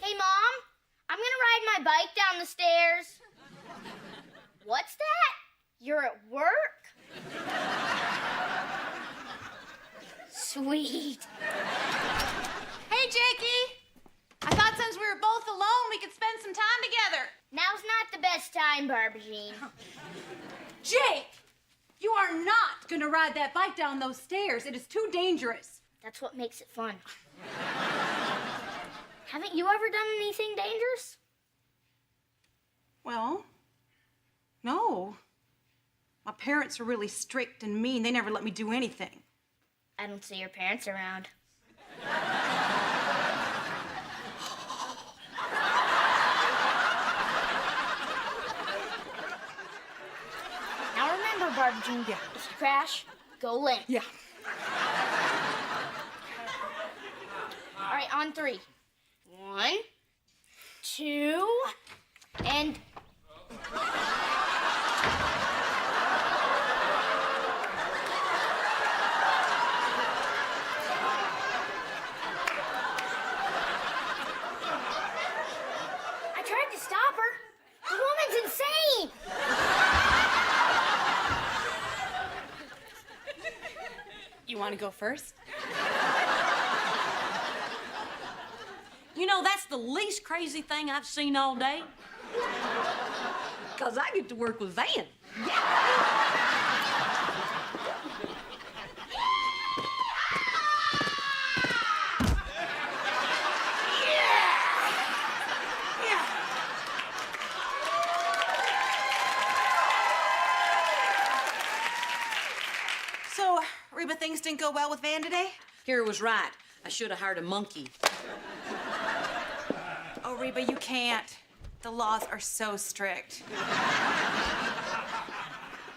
Hey, Mom, I'm gonna ride my bike down the stairs. What's that? You're at work? Sweet. Hey, Jakey. I thought since we were both alone, we could spend some time together. Now's not the best time, Barbara Jean. Jake, you are not gonna ride that bike down those stairs. It is too dangerous. That's what makes it fun. Haven't you ever done anything dangerous? Well, no. My parents are really strict and mean. They never let me do anything. I don't see your parents around. Now remember, Barbara Jean, if you crash, go limp. Yeah. All right, on 3. 1, 2, and... I tried to stop her. The woman's insane. You want to go first? You know, that's the least crazy thing I've seen all day. Because I get to work with Van. didn't go well with Van today? Kira was right. I should have hired a monkey. Oh, Reba, you can't. The laws are so strict.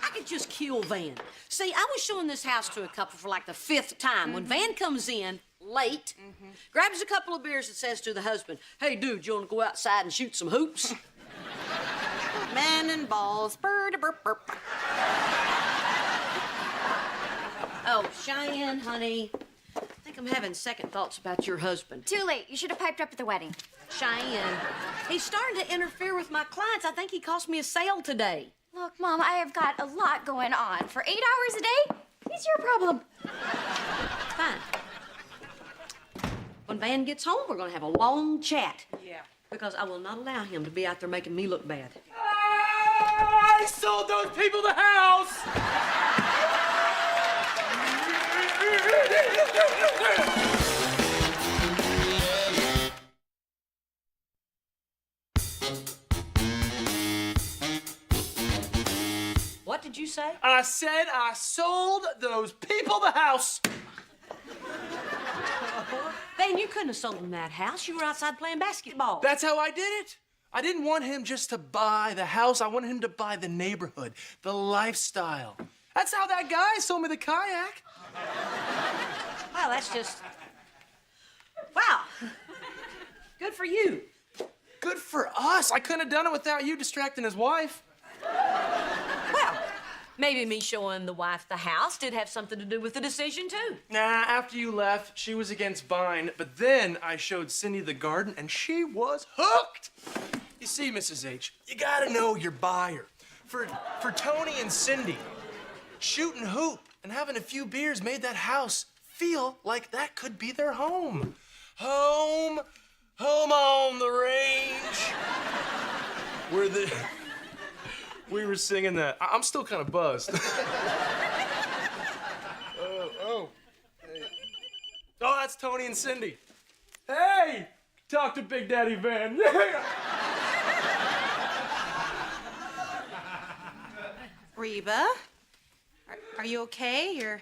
I could just kill Van. See, I was showing this house to a couple for like the 5th time. When Van comes in late, grabs a couple of beers and says to the husband, "Hey, dude, you want to go outside and shoot some hoops?" Men and balls. Burr, burp, burp. Oh, Cheyenne, honey, I think I'm having second thoughts about your husband. Too late. You should have piped up at the wedding. Cheyenne, he's starting to interfere with my clients. I think he cost me a sale today. Look, Mom, I have got a lot going on. For 8 hours a day, it's your problem. Fine. When Van gets home, we're gonna have a long chat. Yeah. Because I will not allow him to be out there making me look bad. I sold those people the house! What did you say? I said I sold those people the house. Van, you couldn't have sold him that house. You were outside playing basketball. That's how I did it. I didn't want him just to buy the house. I wanted him to buy the neighborhood, the lifestyle. That's how that guy sold me the kayak. Well, that's just... Wow. Good for you. Good for us. I couldn't have done it without you distracting his wife. Well, maybe me showing the wife the house did have something to do with the decision, too. Nah, after you left, she was against buying, but then I showed Cindy the garden, and she was hooked. You see, Mrs. H, you gotta know your buyer. For Tony and Cindy, shooting hoop and having a few beers made that house feel like that could be their home. Home on the range. We were singing that. I'm still kind of buzzed. Oh, that's Tony and Cindy. Hey, talk to Big Daddy Van. Yeah. Reba, are you okay? Your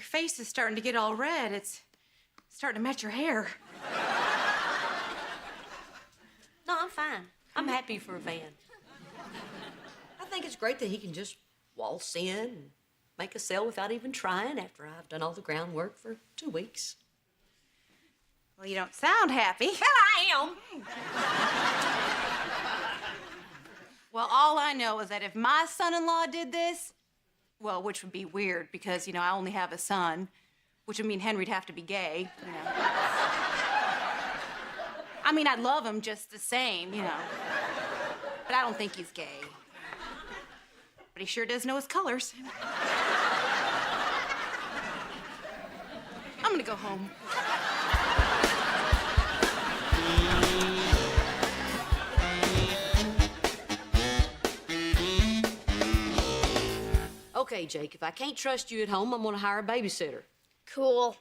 face is starting to get all red. It's starting to match your hair. No, I'm fine. I'm happy for Van. I think it's great that he can just waltz in and make a sale without even trying after I've done all the groundwork for 2 weeks. Well, you don't sound happy. Hell, I am. Well, all I know is that if my son-in-law did this, well, which would be weird because, I only have a son, which would mean Henry'd have to be gay, I mean, I'd love him just the same, But I don't think he's gay. But he sure does know his colors. I'm gonna go home. Okay, Jake, if I can't trust you at home, I'm gonna hire a babysitter. Cool.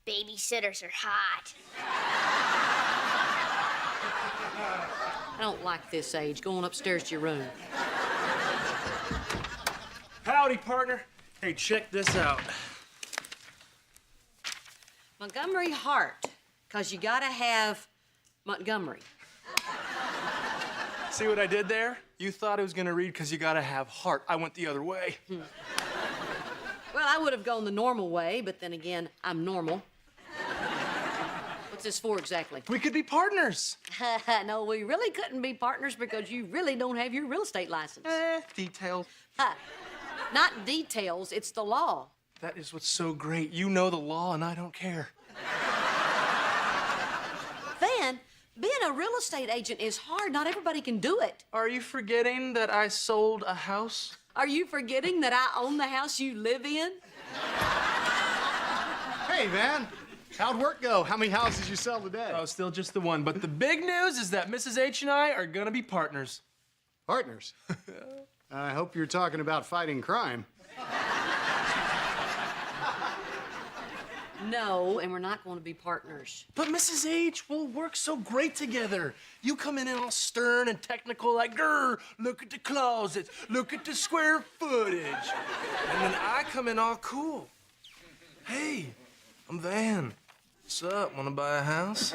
Babysitters are hot. I don't like this age. Going upstairs to your room. Howdy, partner. Hey, check this out. Montgomery Hart, because you gotta have Montgomery. See what I did there? You thought it was gonna read because you gotta have heart. I went the other way. Well, I would have gone the normal way, but then again, I'm normal. What's this for exactly? We could be partners. No, we really couldn't be partners because you really don't have your real estate license. Details. Not details, it's the law. That is what's so great. You know the law and I don't care. Van, being a real estate agent is hard. Not everybody can do it. Are you forgetting that I sold a house? Are you forgetting that I own the house you live in? Hey, Van. How'd work go? How many houses did you sell today? Oh, still just the one. But the big news is that Mrs. H and I are gonna be partners. Partners? I hope you're talking about fighting crime. No, and we're not going to be partners. But Mrs. H, we'll work so great together. You come in all stern and technical, like, grr, look at the closets, look at the square footage. And then I come in all cool. Hey, I'm Van. What's up? Want to buy a house?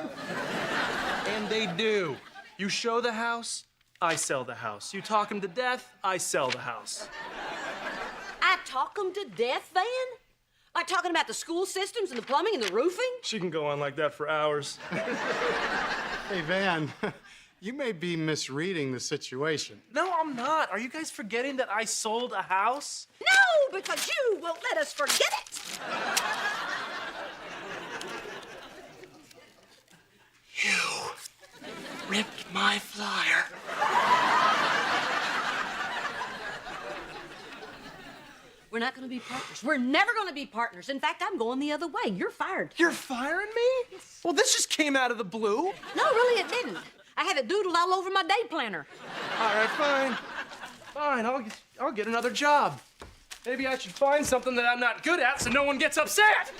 And they do. You show the house, I sell the house. You talk them to death, I sell the house. I talk them to death, Van? Like talking about the school systems and the plumbing and the roofing? She can go on like that for hours. Hey, Van, you may be misreading the situation. No, I'm not. Are you guys forgetting that I sold a house? No, because you won't let us forget it. You ripped my flyer. We're not going to be partners. We're never going to be partners. In fact, I'm going the other way. You're fired. You're firing me? Well, this just came out of the blue. No, really, it didn't. I have it doodled all over my day planner. All right, fine. Fine, I'll get another job. Maybe I should find something that I'm not good at so no one gets upset.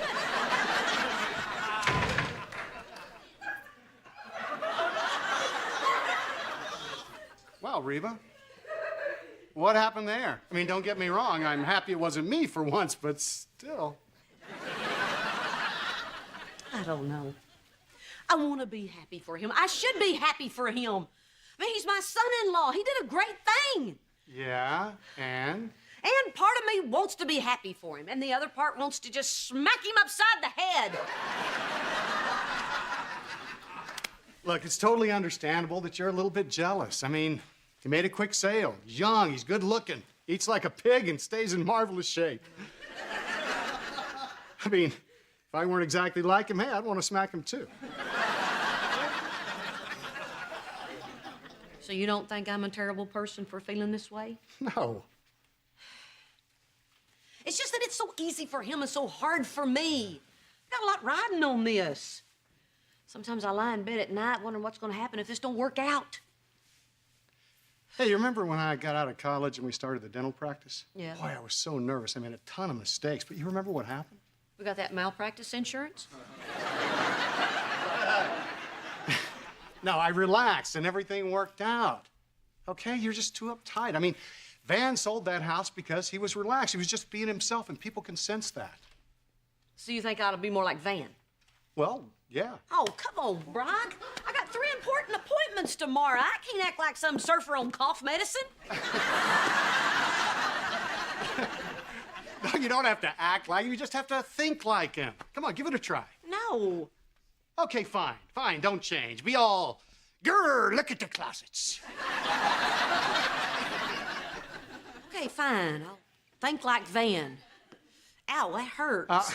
Wow, Reba. What happened there? I mean, don't get me wrong. I'm happy it wasn't me for once, but still. I don't know. I want to be happy for him. I should be happy for him. I mean, he's my son-in-law. He did a great thing. Yeah, and? And part of me wants to be happy for him, and the other part wants to just smack him upside the head. Look, it's totally understandable that you're a little bit jealous. I mean, he made a quick sale. He's young, he's good looking, eats like a pig, and stays in marvelous shape. I mean, if I weren't exactly like him, hey, I'd want to smack him too. So you don't think I'm a terrible person for feeling this way? No. It's just that it's so easy for him and so hard for me. I've got a lot riding on this. Sometimes I lie in bed at night wondering what's going to happen if this don't work out. Hey, you remember when I got out of college and we started the dental practice? Yeah. Boy, I was so nervous. I made a ton of mistakes, but you remember what happened? We got that malpractice insurance? No, I relaxed and everything worked out. Okay, you're just too uptight. I mean, Van sold that house because he was relaxed. He was just being himself, and people can sense that. So you think I ought to be more like Van? Well, yeah. Oh, come on, Brock. I got 3 important appointments tomorrow. I can't act like some surfer on cough medicine. No, you don't have to act like him. You just have to think like him. Come on, give it a try. No. Okay, fine, fine, don't change. Be all, grrr, look at the closets. Okay, fine. I'll think like Van. Ow, that hurts.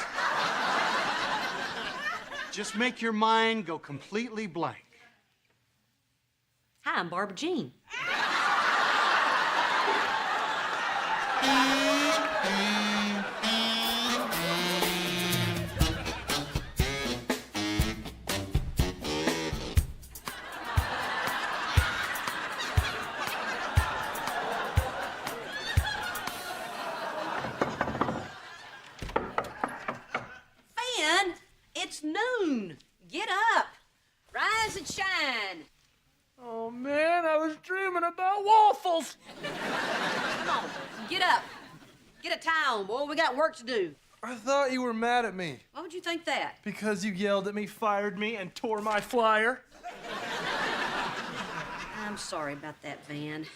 Just make your mind go completely blank. Hi, I'm Barbara Jean. Van, it's noon. Get up. Rise and shine. Oh, man, I was dreaming about waffles. Come on, get up. Get a towel, boy. We got work to do. I thought you were mad at me. Why would you think that? Because you yelled at me, fired me, and tore my flyer. I'm sorry about that, Van.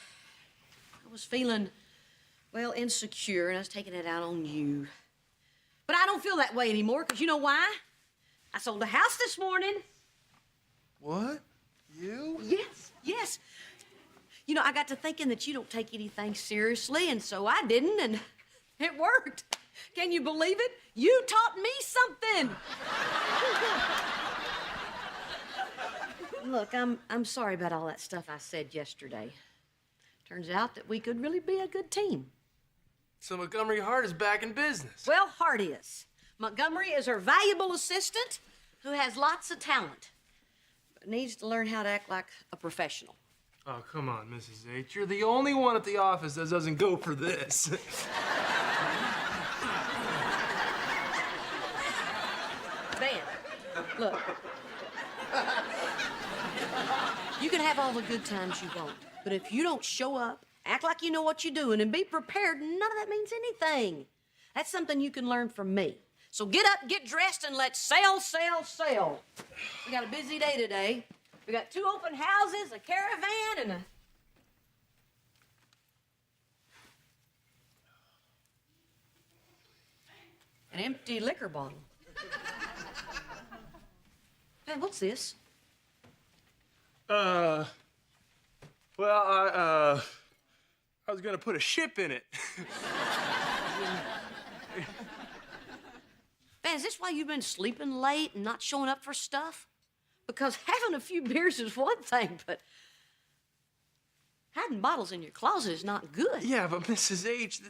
I was feeling, well, insecure, and I was taking it out on you. But I don't feel that way anymore, because you know why? I sold a house this morning. What? You? Yes, yes. You know, I got to thinking that you don't take anything seriously, and so I didn't, and it worked. Can you believe it? You taught me something. Look, I'm sorry about all that stuff I said yesterday. Turns out that we could really be a good team. So Montgomery Hart is back in business. Well, Hart is. Montgomery is her valuable assistant who has lots of talent, but needs to learn how to act like a professional. Oh, come on, Mrs. H. You're the only one at the office that doesn't go for this. Van, look. You can have all the good times you want, but if you don't show up, act like you know what you're doing, and be prepared, none of that means anything. That's something you can learn from me. So get up, get dressed, and let's sail, sail, sail. We got a busy day today. We got 2 open houses, a caravan, and an empty liquor bottle. Man, what's this? Well, I was gonna put a ship in it. Man, is this why you've been sleeping late and not showing up for stuff? Because having a few beers is one thing, but hiding bottles in your closet is not good. Yeah, but Mrs. H.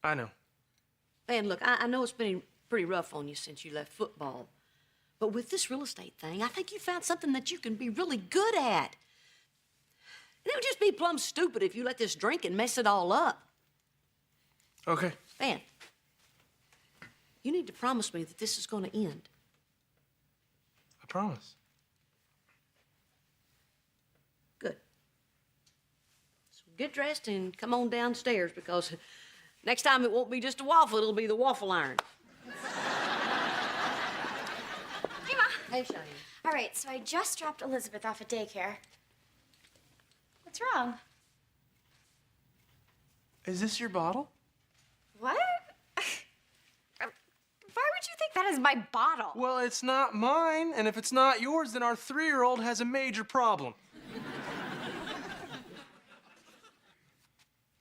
I know. Man, look, I know it's been pretty rough on you since you left football. But with this real estate thing, I think you found something that you can be really good at. And it would just be plumb stupid if you let this drinking mess it all up. Okay. Man, you need to promise me that this is going to end. I promise. Good. So get dressed and come on downstairs because next time it won't be just a waffle, it'll be the waffle iron. Hey, Ma. Hey, Cheyenne. All right, so I just dropped Elizabeth off at daycare. What's wrong? Is this your bottle? What? Why would you think that is my bottle? Well, it's not mine, and if it's not yours, then our 3-year-old has a major problem.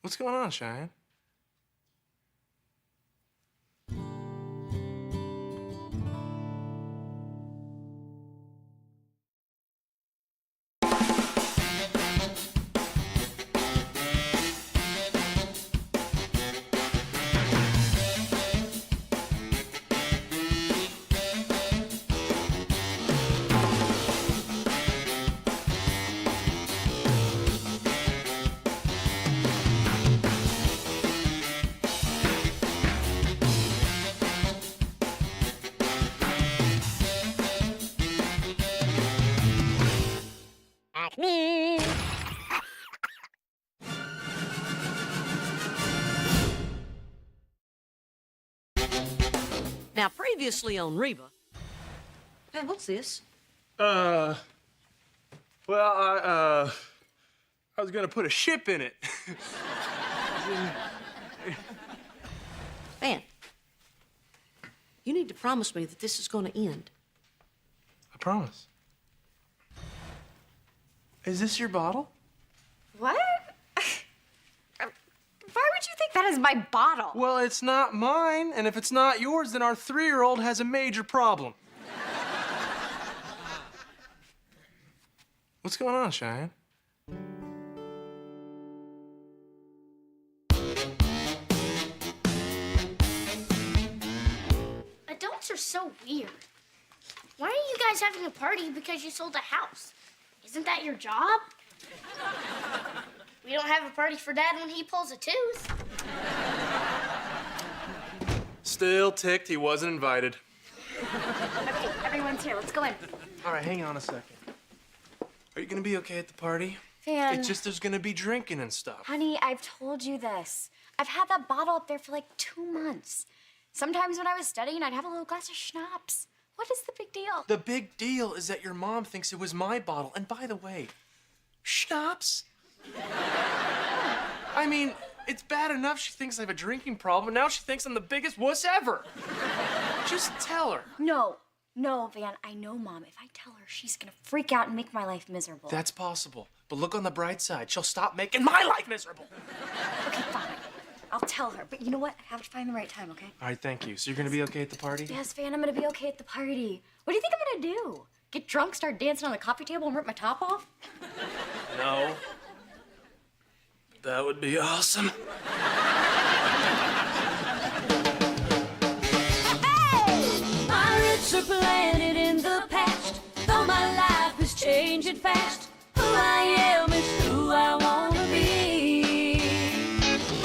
What's going on, Cheyenne? Now, previously on Reba. Man, what's this? Well, I was gonna put a ship in it. Man, you need to promise me that this is going to end. I promise. Is this your bottle? What? Why would you think that is my bottle? Well, it's not mine, and if it's not yours, then our 3-year-old has a major problem. What's going on, Cheyenne? Adults are so weird. Why are you guys having a party because you sold a house? Isn't that your job? We don't have a party for Dad when he pulls a tooth. Still ticked he wasn't invited. Okay, everyone's here. Let's go in. All right, hang on a second. Are you gonna be okay at the party? Van. It's just there's gonna be drinking and stuff. Honey, I've told you this. I've had that bottle up there for like 2 months. Sometimes when I was studying, I'd have a little glass of schnapps. What is the big deal? The big deal is that your mom thinks it was my bottle. And by the way, schnapps? I mean, it's bad enough she thinks I have a drinking problem. Now she thinks I'm the biggest wuss ever. Just tell her. No, Van, I know Mom. If I tell her, she's gonna freak out and make my life miserable. That's possible. But look on the bright side. She'll stop making my life miserable. Okay, fine. I'll tell her. But you know what? I have to find the right time, okay? All right, thank you. So you're gonna be okay at the party? Yes, Van, I'm gonna be okay at the party. What do you think I'm gonna do? Get drunk, start dancing on the coffee table, and rip my top off? No. That would be awesome. My roots are planted in the past, though my life is changing fast. Who I am is who I wanna be.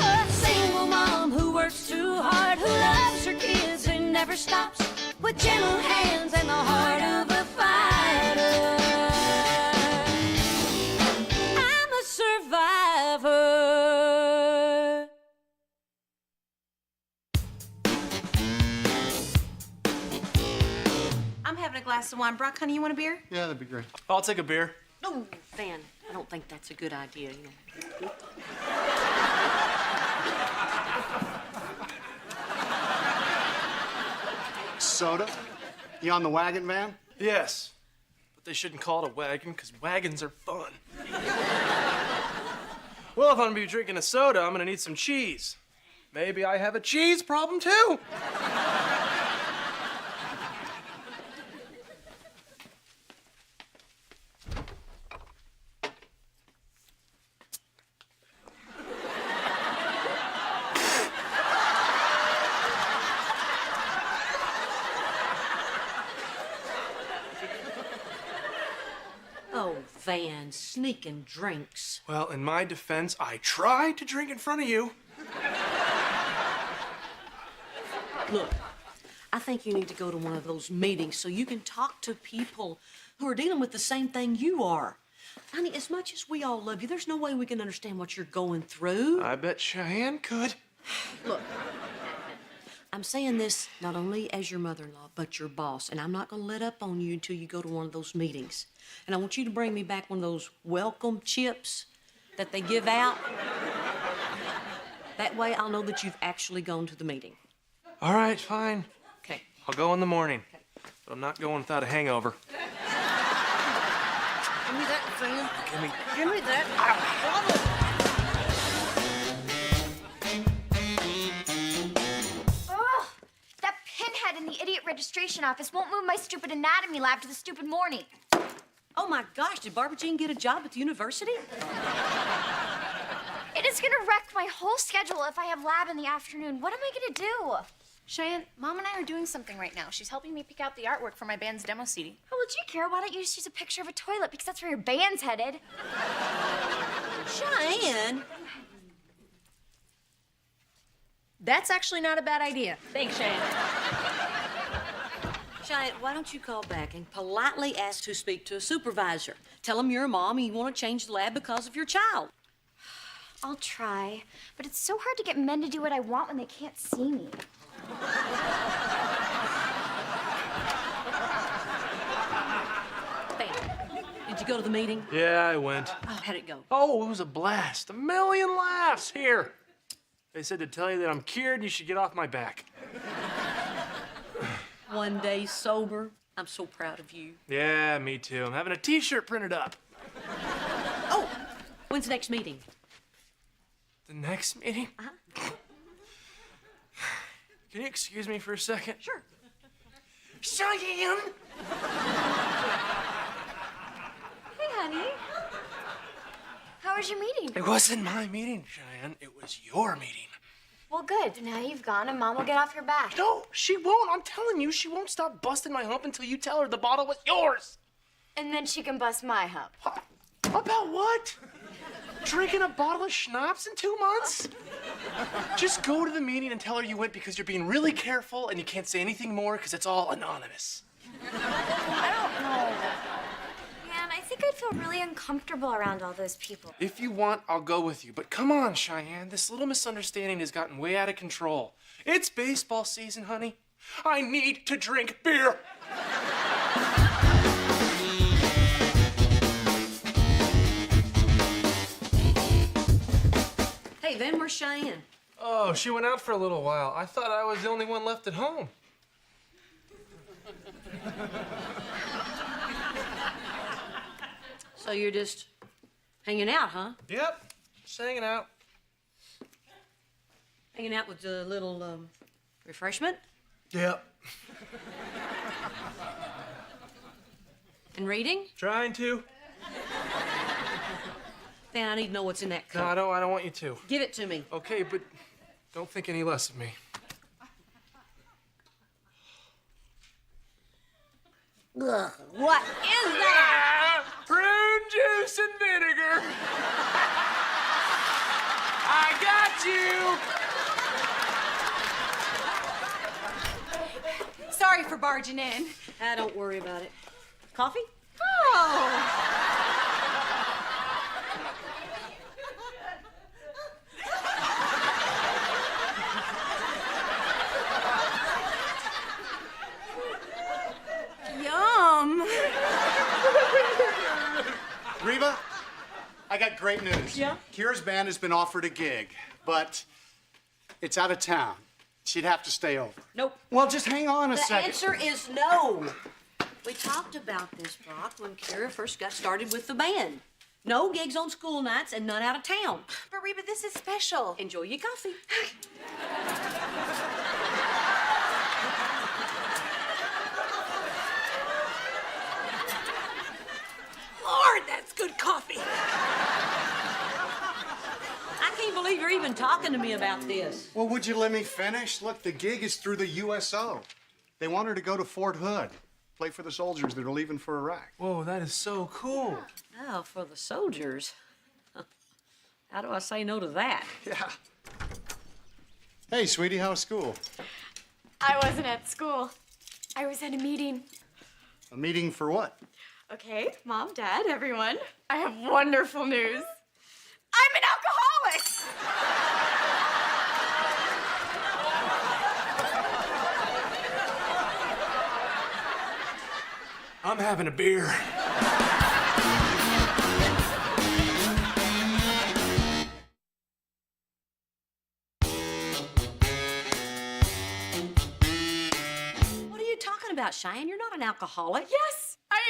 A single mom who works too hard, who loves her kids and never stops, with gentle hands and the heart of a fighter. I'm a survivor. glass of wine. Brock, honey, you want a beer? Yeah, that'd be great. I'll take a beer. No, Van, I don't think that's a good idea, you know. Soda? You on the wagon van? Yes, but they shouldn't call it a wagon because wagons are fun. Well, if I'm gonna be drinking a soda, I'm gonna need some cheese. Maybe I have a cheese problem too. Oh, Van, sneaking drinks. Well, in my defense, I tried to drink in front of you. Look, I think you need to go to one of those meetings so you can talk to people who are dealing with the same thing you are. Honey, as much as we all love you, there's no way we can understand what you're going through. I bet Cheyenne could. Look, I'm saying this not only as your mother-in-law, but your boss, and I'm not gonna let up on you until you go to one of those meetings. And I want you to bring me back one of those welcome chips that they give out. That way I'll know that you've actually gone to the meeting. All right, fine. Okay. I'll go in the morning. But I'm not going without a hangover. Give me that, Van. Give me that. Ugh! That pinhead in the idiot registration office won't move my stupid anatomy lab to the stupid morning. Oh my gosh, did Barbara Jean get a job at the university? It is gonna wreck my whole schedule if I have lab in the afternoon. What am I gonna do? Cheyenne, Mom and I are doing something right now. She's helping me pick out the artwork for my band's demo CD. Oh, would you care? Why don't you just use a picture of a toilet because that's where your band's headed? Cheyenne. That's actually not a bad idea. Thanks, Cheyenne. Cheyenne, why don't you call back and politely ask to speak to a supervisor? Tell them you're a mom and you want to change the lab because of your child. I'll try, but it's so hard to get men to do what I want when they can't see me. Bam. Did you go to the meeting? Yeah, I went. Oh, how'd it go? Oh, it was a blast. 1,000,000 laughs here. They said to tell you that I'm cured and you should get off my back. One day sober. I'm so proud of you. Yeah, me too. I'm having a t-shirt printed up. Oh, when's the next meeting? The next meeting? Can you excuse me for a second? Sure. Cheyenne! Hey, honey. How was your meeting? It wasn't my meeting, Cheyenne. It was your meeting. Well, good. Now you've gone and Mom will get off your back. No, she won't. I'm telling you, she won't stop busting my hump until you tell her the bottle was yours. And then she can bust my hump. About what? Drinking a bottle of schnapps in 2 months? Just go to the meeting and tell her you went because you're being really careful and you can't say anything more because it's all anonymous. I don't know. Man, I think I'd feel really uncomfortable around all those people. If you want, I'll go with you. But come on, Cheyenne. This little misunderstanding has gotten way out of control. It's baseball season, honey. I need to drink beer. Hey, Van, where's Cheyenne? Oh, she went out for a little while. I thought I was the only one left at home. So you're just hanging out, huh? Yep, just hanging out. Hanging out with a little refreshment Yep. and reading? Trying to. Van, I need to know what's in that No, cup. I don't want you to. Give it to me. Okay, but don't think any less of me. Ugh, what is that? Prune juice and vinegar. I got you. Sorry for barging in. Don't worry about it. Coffee? Oh. Yum. I got great news. Yeah? Kira's band has been offered a gig, but it's out of town. She'd have to stay over. Nope. Well, just hang on a The second. answer is no. We talked about this, Brock, when Kira first got started with the band. No gigs on school nights and none out of town. But Reba, this is special. Enjoy your coffee. Lord, that's good coffee. I can't believe you're even talking to me about this. Well, would you let me finish? Look, the gig is through the USO. They want her to go to Fort Hood, play for the soldiers that are leaving for Iraq. Whoa, that is so cool. Oh, for the soldiers. How do I say no to that? Yeah. Hey, sweetie, how's school? I wasn't at school. I was at a meeting. A meeting for what? Okay, Mom, Dad, everyone. I have wonderful news. I'm an alcoholic! I'm having a beer. What are you talking about, Cheyenne? You're not an alcoholic. Yes, I am.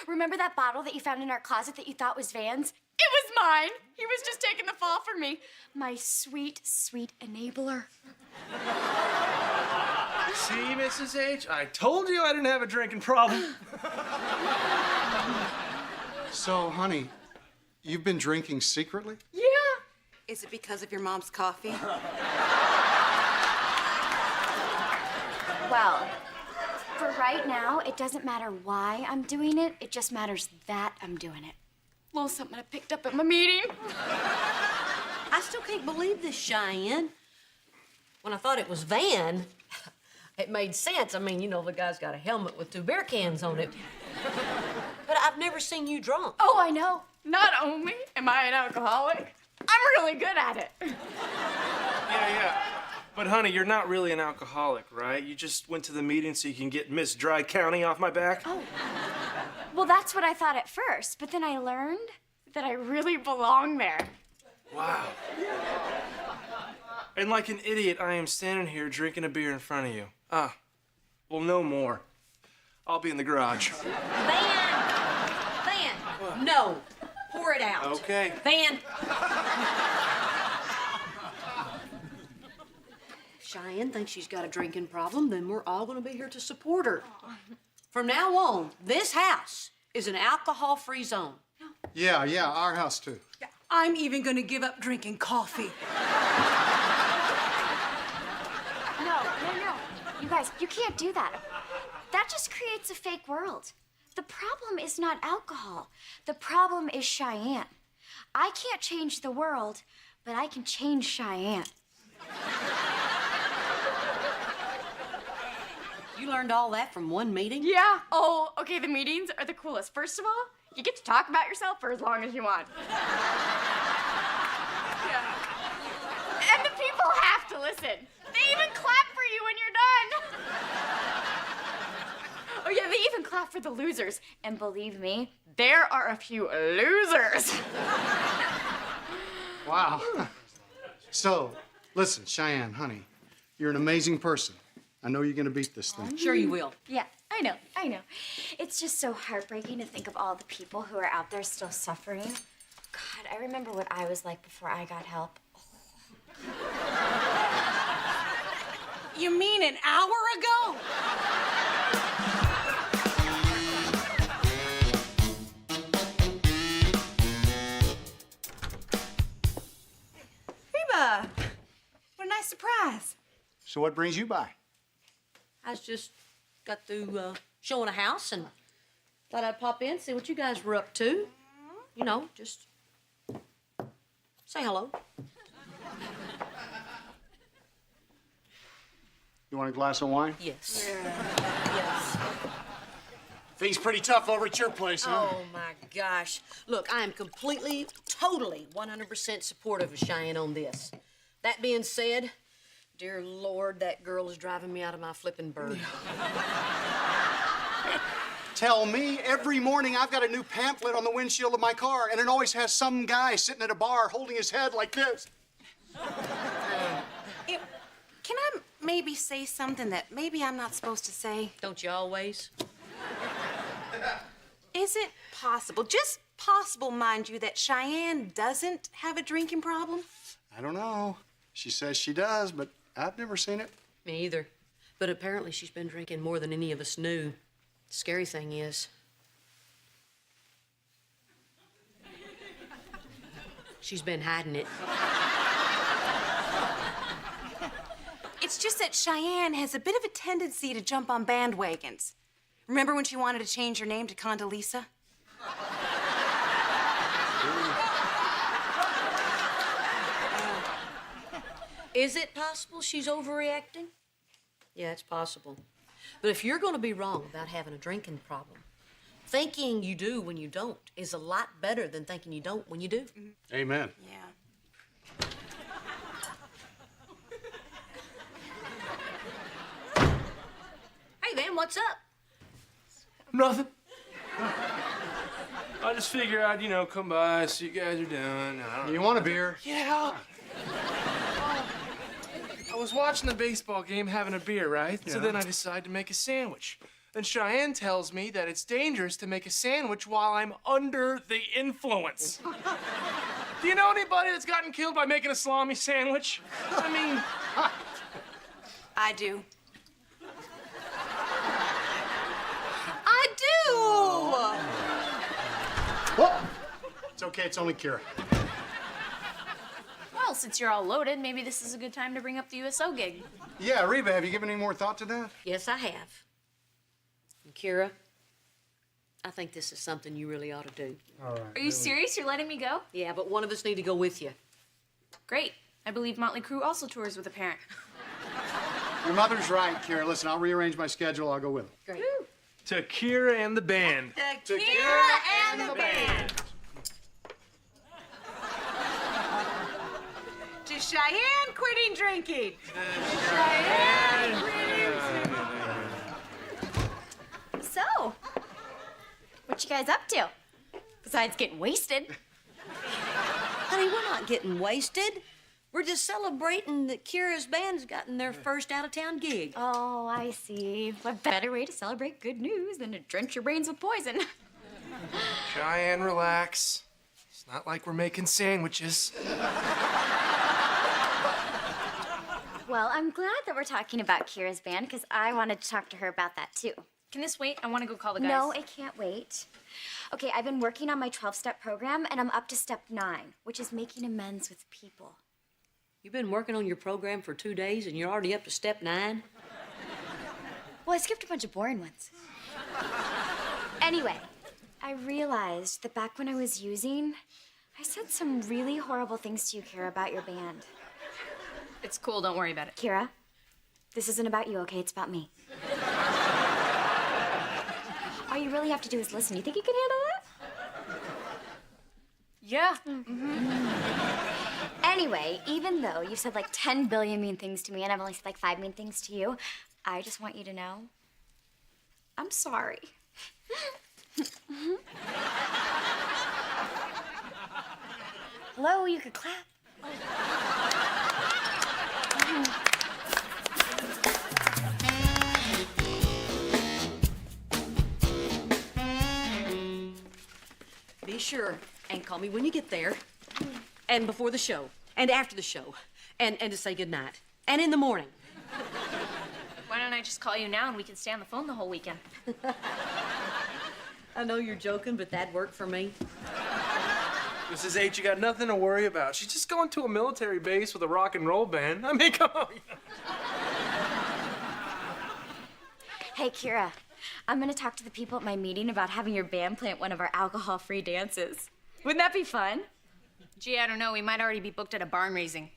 Remember that bottle that you found in our closet that you thought was Van's? It was mine. He was just taking the fall for me. My sweet, sweet enabler. See, Mrs. H, I told you I didn't have a drinking problem. So, honey, you've been drinking secretly? Yeah. Is it because of your mom's coffee? Well, for right now, it doesn't matter why I'm doing it. It just matters that I'm doing it. Little something I picked up at my meeting. I still can't believe this, Cheyenne. When I thought it was Van, it made sense. I mean, you know, the guy's got a helmet with 2 beer cans on it. But I've never seen you drunk. Oh, I know. Not only am I an alcoholic, I'm really good at it. Yeah. But honey, you're not really an alcoholic, right? You just went to the meeting so you can get Miss Dry County off my back? Oh. Well, that's what I thought at first, but then I learned that I really belong there. Wow. And like an idiot, I am standing here drinking a beer in front of you. Ah, well, no more. I'll be in the garage. Van! No. Pour it out. Okay. Van! Cheyenne thinks she's got a drinking problem, then we're all gonna be here to support her. From now on, this house is an alcohol-free zone. Yeah, our house too. I'm even gonna give up drinking coffee. No. You guys, you can't do that. That just creates a fake world. The problem is not alcohol. The problem is Cheyenne. I can't change the world, but I can change Cheyenne. You learned all that from one meeting? Yeah. Oh, okay, the meetings are the coolest. First of all, you get to talk about yourself for as long as you want. Yeah. And the people have to listen. They even clap for you when you're done. Oh, yeah, they even clap for the losers. And believe me, there are a few losers. Wow. So, listen, Cheyenne, honey, you're an amazing person. I know you're gonna beat this thing. Sure you will. Yeah, I know. It's just so heartbreaking to think of all the people who are out there still suffering. God, I remember what I was like before I got help. You mean an hour ago? Reba, what a nice surprise. So what brings you by? I was just got through showing a house and thought I'd pop in, see what you guys were up to. You know, just say hello. You want a glass of wine? Yes. Yes. Things pretty tough over at your place, huh? Oh, my gosh. Look, I am completely, totally, 100% supportive of Cheyenne on this. That being said, dear Lord, that girl is driving me out of my flipping bird. tell me every morning I've got a new pamphlet on the windshield of my car, and it always has some guy sitting at a bar holding his head like this. Can I maybe say something that maybe I'm not supposed to say? Don't you always? Is it possible, just possible, mind you, that Cheyenne doesn't have a drinking problem? I don't know. She says she does, but I've never seen it. Me either. But apparently she's been drinking more than any of us knew. The scary thing is, she's been hiding it. It's just that Cheyenne has a bit of a tendency to jump on bandwagons. Remember when she wanted to change her name to Condoleezza? Is it possible she's overreacting? Yeah, it's possible. But if you're going to be wrong about having a drinking problem, thinking you do when you don't is a lot better than thinking you don't when you do. Amen. Yeah. Hey, man, what's up? Nothing. I just figure I'd, come by, see you guys are doing. I don't know. You want a beer? Yeah. I was watching the baseball game, having a beer, right? So then I decide to make a sandwich. Then Cheyenne tells me that it's dangerous to make a sandwich while I'm under the influence. Do you know anybody that's gotten killed by making a salami sandwich? I mean... I do. I do! Oh, it's okay. It's only Kira. Well, since you're all loaded, maybe this is a good time to bring up the USO gig. Yeah, Reba, have you given any more thought to that? Yes, I have. And Kira, I think this is something you really ought to do. All right. Are you serious? You're letting me go? Yeah, but one of us need to go with you. Great. I believe Motley Crue also tours with a parent. Your mother's right, Kira. Listen, I'll rearrange my schedule. I'll go with her. Great. To Kira and the band. Kira and the band. To Cheyenne quitting drinking. Cheyenne quitting drinking. So, what you guys up to? Besides getting wasted. Honey, we're not getting wasted. We're just celebrating that Kira's band's gotten their first out-of-town gig. Oh, I see. What better way to celebrate good news than to drench your brains with poison? Cheyenne, relax. It's not like we're making sandwiches. Well, I'm glad that we're talking about Kira's band because I wanted to talk to her about that too. Can this wait? I want to go call the guys. No, it can't wait. Okay, I've been working on my 12-step program and I'm up to step 9, which is making amends with people. You've been working on your program for 2 days and you're already up to step 9? Well, I skipped a bunch of boring ones. Anyway, I realized that back when I was using, I said some really horrible things to you, Kira, about your band. It's cool. Don't worry about it. Kira, this isn't about you, okay? It's about me. All you really have to do is listen. You think you can handle that? Yeah. Anyway, even though you've said like 10 billion mean things to me and I've only said like 5 mean things to you, I just want you to know I'm sorry. Hello, you could clap. Be sure and call me when you get there, and before the show, and after the show, and to say goodnight, and in the morning. Why don't I just call you now and we can stay on the phone the whole weekend? I know you're joking, but that'd work for me. Mrs. H, you got nothing to worry about. She's just going to a military base with a rock and roll band. I mean, come on. Hey, Kira, I'm gonna talk to the people at my meeting about having your band play at one of our alcohol-free dances. Wouldn't that be fun? Gee, I don't know. We might already be booked at a barn raising.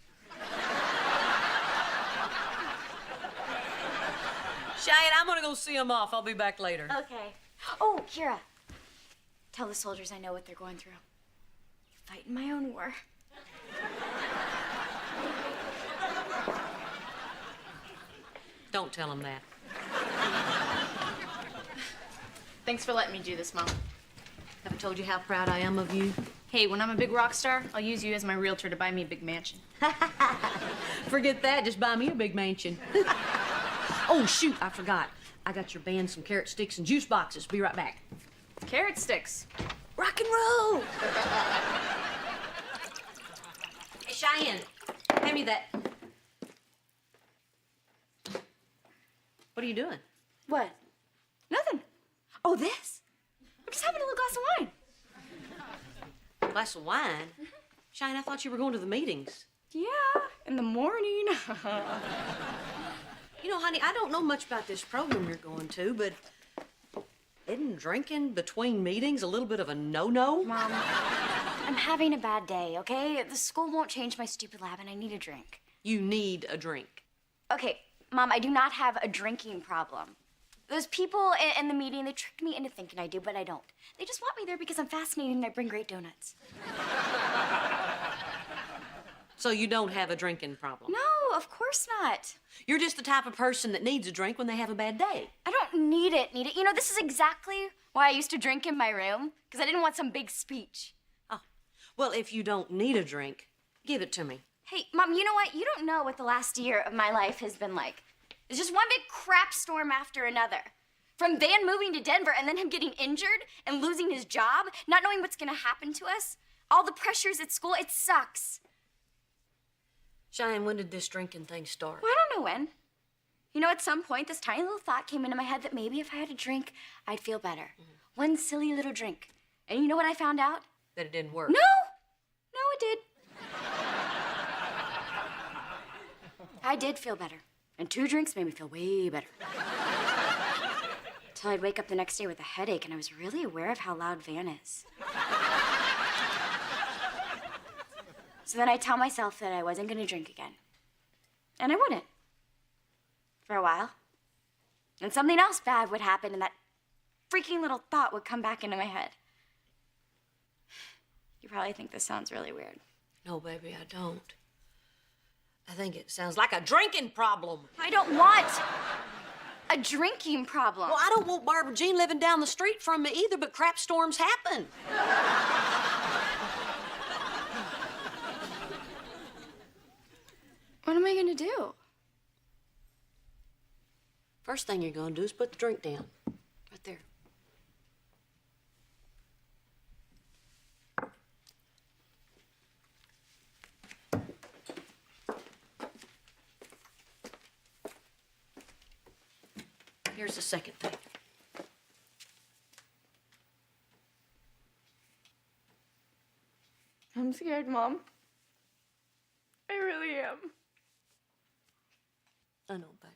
Cheyenne, I'm gonna go see them off. I'll be back later. Okay. Oh, Kira, tell the soldiers I know what they're going through. Fighting my own war. Don't tell them that. Thanks for letting me do this, Mom. Have I told you how proud I am of you? Hey, when I'm a big rock star, I'll use you as my realtor to buy me a big mansion. Forget that, just buy me a big mansion. Oh, shoot, I forgot. I got your band some carrot sticks and juice boxes. Be right back. Carrot sticks. Rock and roll! Hey, Cheyenne, hand me that. What are you doing? What? Nothing. Oh, this? I'm just having a little glass of wine. Glass of wine? Cheyenne, I thought you were going to the meetings. Yeah, in the morning. You know, honey, I don't know much about this program you're going to, but isn't drinking between meetings a little bit of a no-no? Mom, I'm having a bad day, okay? The school won't change my stupid lab and I need a drink. You need a drink. Okay, Mom, I do not have a drinking problem. Those people in the meeting, they tricked me into thinking I do, but I don't. They just want me there because I'm fascinating and I bring great donuts. So you don't have a drinking problem? No, of course not. You're just the type of person that needs a drink when they have a bad day. I don't need it. You know, this is exactly why I used to drink in my room, because I didn't want some big speech. Oh, well, if you don't need a drink, give it to me. Hey, Mom, you know what? You don't know what the last year of my life has been like. It's just one big crap storm after another. From Van moving to Denver and then him getting injured and losing his job, not knowing what's gonna happen to us, all the pressures at school, it sucks. Cheyenne, when did this drinking thing start? Well, I don't know when. You know, at some point, this tiny little thought came into my head that maybe if I had a drink, I'd feel better. One silly little drink. And you know what I found out? That it didn't work. No! No, it did. I did feel better. And 2 drinks made me feel way better. Till I'd wake up the next day with a headache, and I was really aware of how loud Van is. So then I tell myself that I wasn't gonna drink again. And I wouldn't. For a while. And something else bad would happen, and that freaking little thought would come back into my head. You probably think this sounds really weird. No, baby, I don't. I think it sounds like a drinking problem. I don't want a drinking problem. Well, I don't want Barbara Jean living down the street from me either, but crap storms happen. What am I gonna do? First thing you're gonna do is put the drink down. Right there. Here's the second thing. I'm scared, Mom. I really am. I know, babe.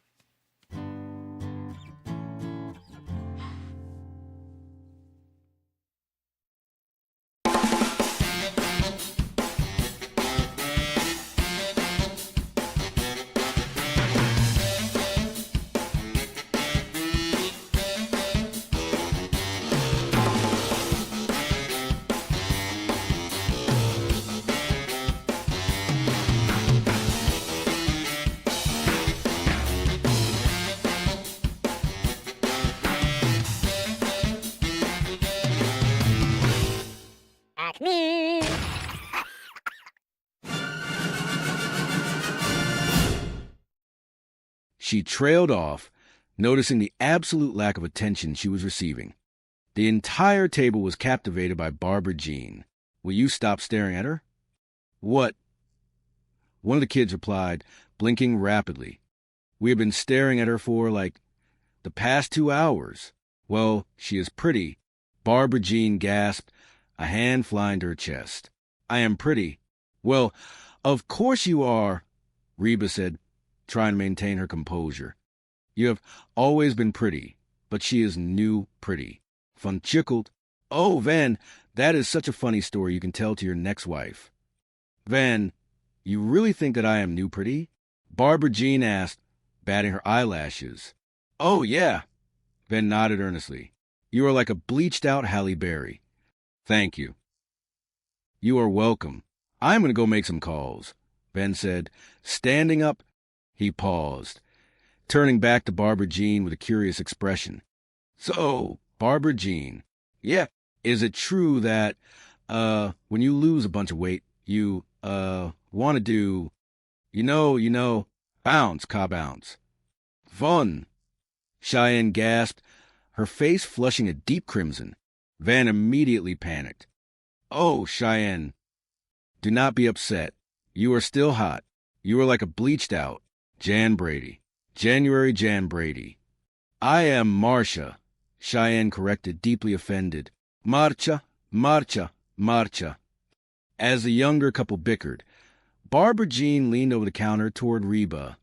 She trailed off, noticing the absolute lack of attention she was receiving. The entire table was captivated by Barbara Jean. Will you stop staring at her? What? One of the kids replied, blinking rapidly. We have been staring at her for, the past 2 hours. Well, she is pretty. Barbara Jean gasped, a hand flying to her chest. I am pretty. Well, of course you are, Reba said, trying to maintain her composure. You have always been pretty, but she is new pretty. Van chuckled. Oh, Van, that is such a funny story you can tell to your next wife. Van, you really think that I am new pretty? Barbara Jean asked, batting her eyelashes. Oh, yeah. Van nodded earnestly. You are like a bleached-out Halle Berry. Thank you. You are welcome. I'm going to go make some calls, Van said. Standing up, he paused, turning back to Barbara Jean with a curious expression. So, Barbara Jean. Yeah, is it true that, when you lose a bunch of weight, you, want to do, bounce, ka bounce. Fun. Cheyenne gasped, her face flushing a deep crimson. Van immediately panicked. Oh, Cheyenne, do not be upset. You are still hot. You are like a bleached out Jan Brady. January Jan Brady. I am Marcia, Cheyenne corrected, deeply offended. Marcia, Marcia, Marcia. As the younger couple bickered, Barbara Jean leaned over the counter toward Reba,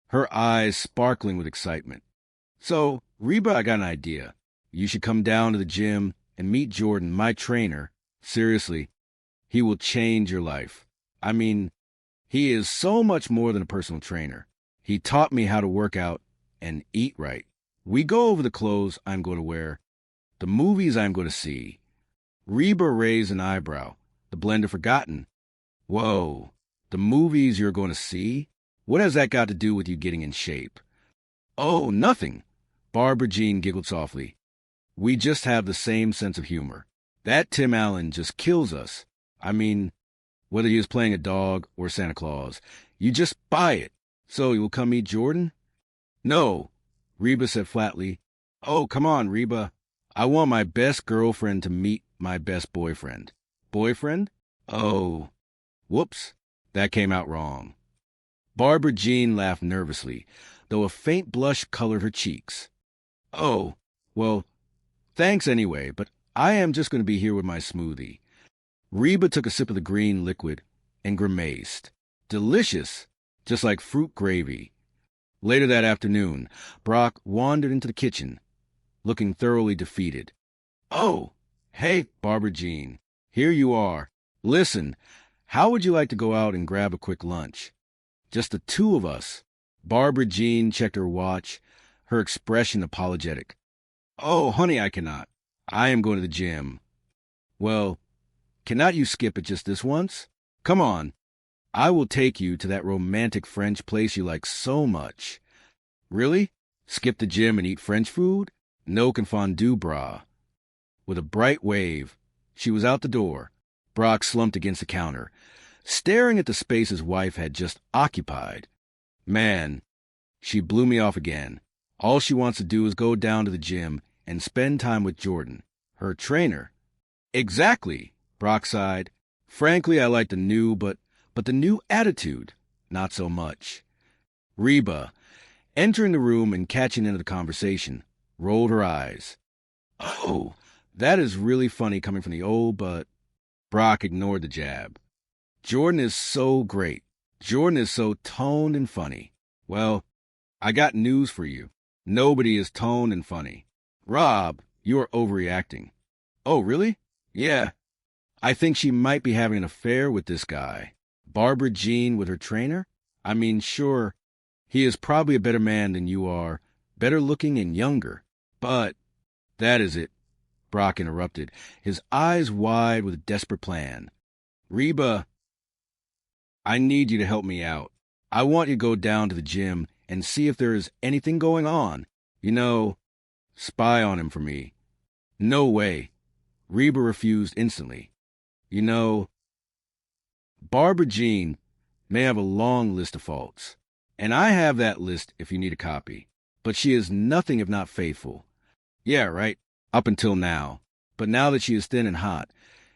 her eyes sparkling with excitement. So, Reba, I got an idea. You should come down to the gym and meet Jordan, my trainer. Seriously, he will change your life. I mean, he is so much more than a personal trainer. He taught me how to work out and eat right. We go over the clothes I'm going to wear, the movies I'm going to see. Reba raised an eyebrow, the blender forgotten. Whoa, the movies you're going to see? What has that got to do with you getting in shape? Oh, nothing. Barbara Jean giggled softly. We just have the same sense of humor. That Tim Allen just kills us. I mean, whether he is playing a dog or Santa Claus, you just buy it. So you will come meet Jordan? No, Reba said flatly. Oh, come on, Reba. I want my best girlfriend to meet my best boyfriend. Boyfriend? Oh, whoops, that came out wrong. Barbara Jean laughed nervously, though a faint blush colored her cheeks. Oh, well, thanks anyway, but I am just going to be here with my smoothie. Reba took a sip of the green liquid and grimaced. Delicious, just like fruit gravy. Later that afternoon, Brock wandered into the kitchen, looking thoroughly defeated. Oh, hey, Barbara Jean, here you are. Listen, how would you like to go out and grab a quick lunch? Just the two of us. Barbara Jean checked her watch, her expression apologetic. Oh, honey, I cannot. I am going to the gym. Well, cannot you skip it just this once? Come on. I will take you to that romantic French place you like so much. Really? Skip the gym and eat French food? No confondu, brah. With a bright wave, she was out the door. Brock slumped against the counter, staring at the space his wife had just occupied. Man, she blew me off again. All she wants to do is go down to the gym and spend time with Jordan, her trainer. Exactly, Brock sighed. Frankly, I like the new, but the new attitude, not so much. Reba, entering the room and catching into the conversation, rolled her eyes. Oh, that is really funny coming from the old, but Brock ignored the jab. Jordan is so great. Jordan is so toned and funny. Well, I got news for you. Nobody is toned and funny. Rob, you are overreacting. Oh, really? Yeah. I think she might be having an affair with this guy. Barbara Jean with her trainer? I mean, sure, he is probably a better man than you are, better looking and younger. But that is it, Brock interrupted, his eyes wide with a desperate plan. Reba, I need you to help me out. I want you to go down to the gym and see if there is anything going on. You know, spy on him for me. No way. Reba refused instantly. You know, Barbara Jean may have a long list of faults, and I have that list if you need a copy, but she is nothing if not faithful. Yeah, right, up until now. But now that she is thin and hot,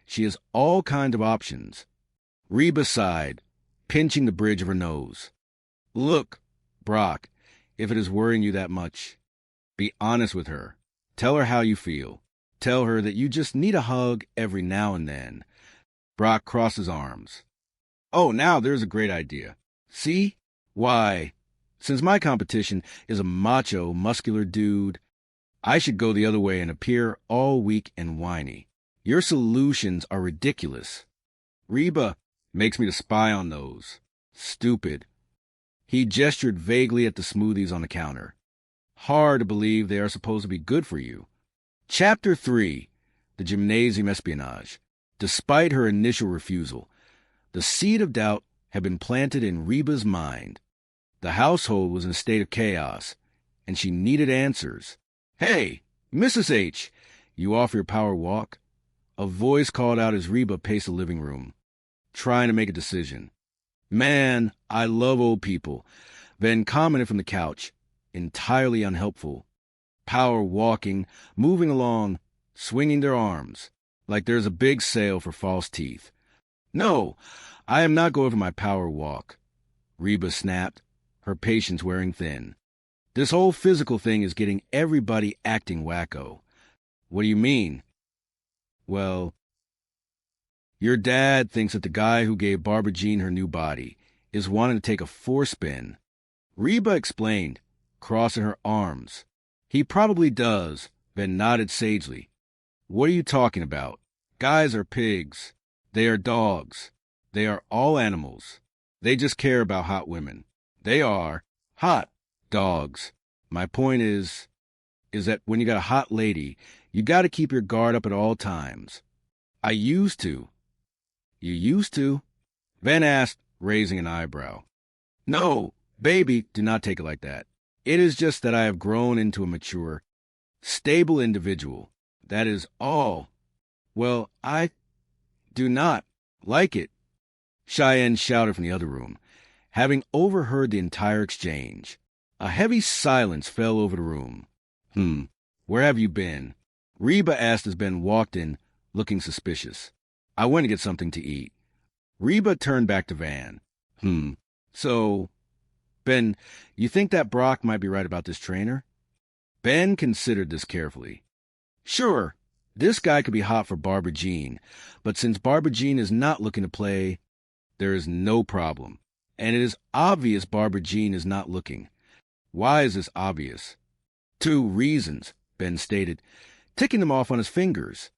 she has all kinds of options. Reba sighed, pinching the bridge of her nose. Look, Brock, if it is worrying you that much, be honest with her. Tell her how you feel. Tell her that you just need a hug every now and then. Brock crossed his arms. Oh, now there's a great idea. See? Why, since my competition is a macho, muscular dude, I should go the other way and appear all weak and whiny. Your solutions are ridiculous. Reba makes me to spy on those. Stupid. He gestured vaguely at the smoothies on the counter. Hard to believe they are supposed to be good for you. Chapter 3, The Gymnasium Espionage. Despite her initial refusal, the seed of doubt had been planted in Reba's mind. The household was in a state of chaos, and she needed answers. Hey, Mrs. H, You off your power walk? A voice called out as Reba paced the living room, trying to make a decision. Man, I love old people. Van commented from the couch, entirely unhelpful. Power walking, moving along, swinging their arms, like there's a big sale for false teeth. No, I am not going for my power walk. Reba snapped, her patience wearing thin. This whole physical thing is getting everybody acting wacko. What do you mean? Well, your dad thinks that the guy who gave Barbara Jean her new body is wanting to take a forespin. Reba explained, crossing her arms. He probably does, Ben nodded sagely. What are you talking about? Guys are pigs. They are dogs. They are all animals. They just care about hot women. They are hot dogs. My point is that when you got a hot lady, you got to keep your guard up at all times. I used to. You used to? Van asked, raising an eyebrow. No, baby, do not take it like that. It is just that I have grown into a mature, stable individual. That is all. Well, I do not like it, Cheyenne shouted from the other room, having overheard the entire exchange. A heavy silence fell over the room. Where have you been? Reba asked as Ben walked in, looking suspicious. I went to get something to eat. Reba turned back to Van. So, Ben, you think that Brock might be right about this trainer? Ben considered this carefully. Sure, this guy could be hot for Barbara Jean, but since Barbara Jean is not looking to play, there is no problem. And it is obvious Barbara Jean is not looking. Why is this obvious? 2 reasons, Ben stated, ticking them off on his fingers.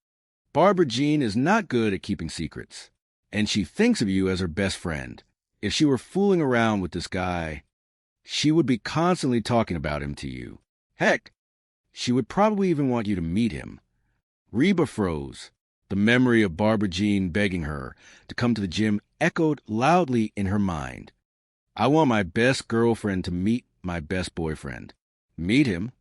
Barbara Jean is not good at keeping secrets, and she thinks of you as her best friend. If she were fooling around with this guy, she would be constantly talking about him to you. Heck, she would probably even want you to meet him. Reba froze. The memory of Barbara Jean begging her to come to the gym echoed loudly in her mind. I want my best girlfriend to meet my best boyfriend. Meet him?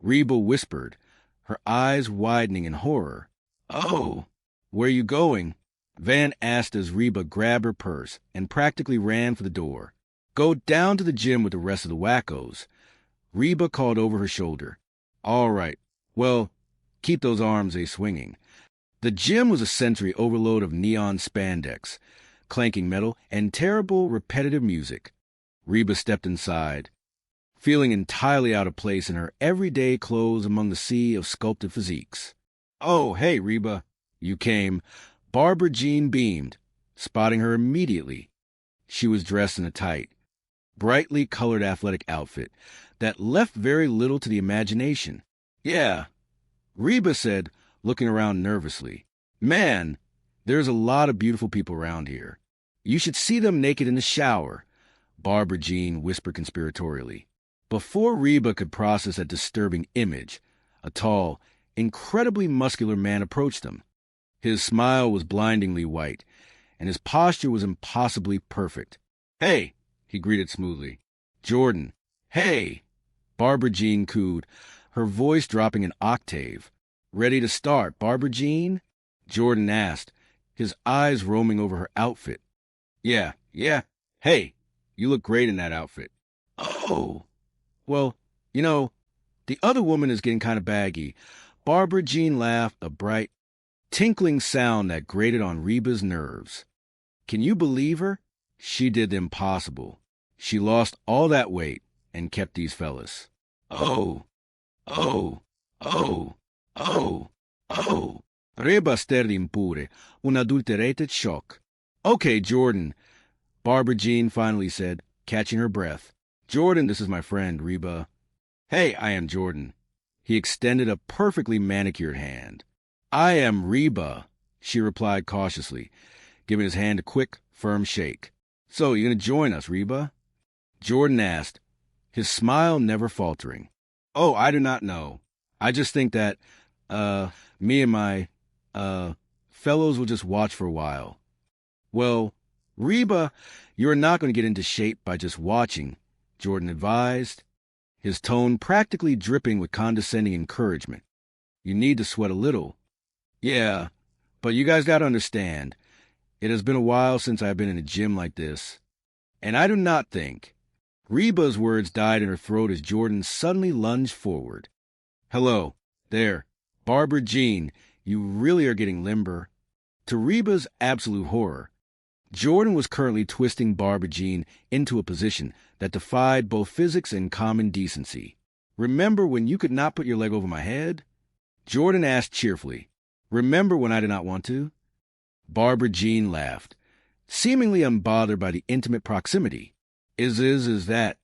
Reba whispered, her eyes widening in horror. Oh, where are you going? Van asked as Reba grabbed her purse and practically ran for the door. Go down to the gym with the rest of the wackos. Reba called over her shoulder. All right, well, keep those arms a-swinging. The gym was a sensory overload of neon spandex, clanking metal, and terrible, repetitive music. Reba stepped inside, feeling entirely out of place in her everyday clothes among the sea of sculpted physiques. Oh, hey, Reba. You came. Barbara Jean beamed, spotting her immediately. She was dressed in a tight, brightly colored athletic outfit that left very little to the imagination. Yeah, Reba said, looking around nervously. Man, there's a lot of beautiful people around here. You should see them naked in the shower, Barbara Jean whispered conspiratorially. Before Reba could process that disturbing image, a tall, incredibly muscular man approached them. His smile was blindingly white, and his posture was impossibly perfect. Hey, he greeted smoothly. Jordan. Hey, Barbara Jean cooed, her voice dropping an octave. Ready to start, Barbara Jean? Jordan asked, his eyes roaming over her outfit. Yeah. Hey, you look great in that outfit. Oh. Well, you know, the other woman is getting kind of baggy. Barbara Jean laughed, a bright, tinkling sound that grated on Reba's nerves. Can you believe her? She did the impossible. She lost all that weight and kept these fellas. Oh. Reba stared impure, un adulterated shock. Okay, Jordan, Barbara Jean finally said, catching her breath. Jordan, this is my friend, Reba. Hey, I am Jordan. He extended a perfectly manicured hand. I am Reba, she replied cautiously, giving his hand a quick, firm shake. So, you gonna join us, Reba? Jordan asked, his smile never faltering. Oh, I do not know. I just think that, me and my, fellows will just watch for a while. Well, Reba, you're not going to get into shape by just watching, Jordan advised, his tone practically dripping with condescending encouragement. You need to sweat a little. Yeah, but you guys gotta understand, it has been a while since I've been in a gym like this. And I do not think. Reba's words died in her throat as Jordan suddenly lunged forward. Hello, there, Barbara Jean, you really are getting limber. To Reba's absolute horror, Jordan was currently twisting Barbara Jean into a position that defied both physics and common decency. Remember when you could not put your leg over my head? Jordan asked cheerfully. Remember when I did not want to? Barbara Jean laughed, seemingly unbothered by the intimate proximity. Is that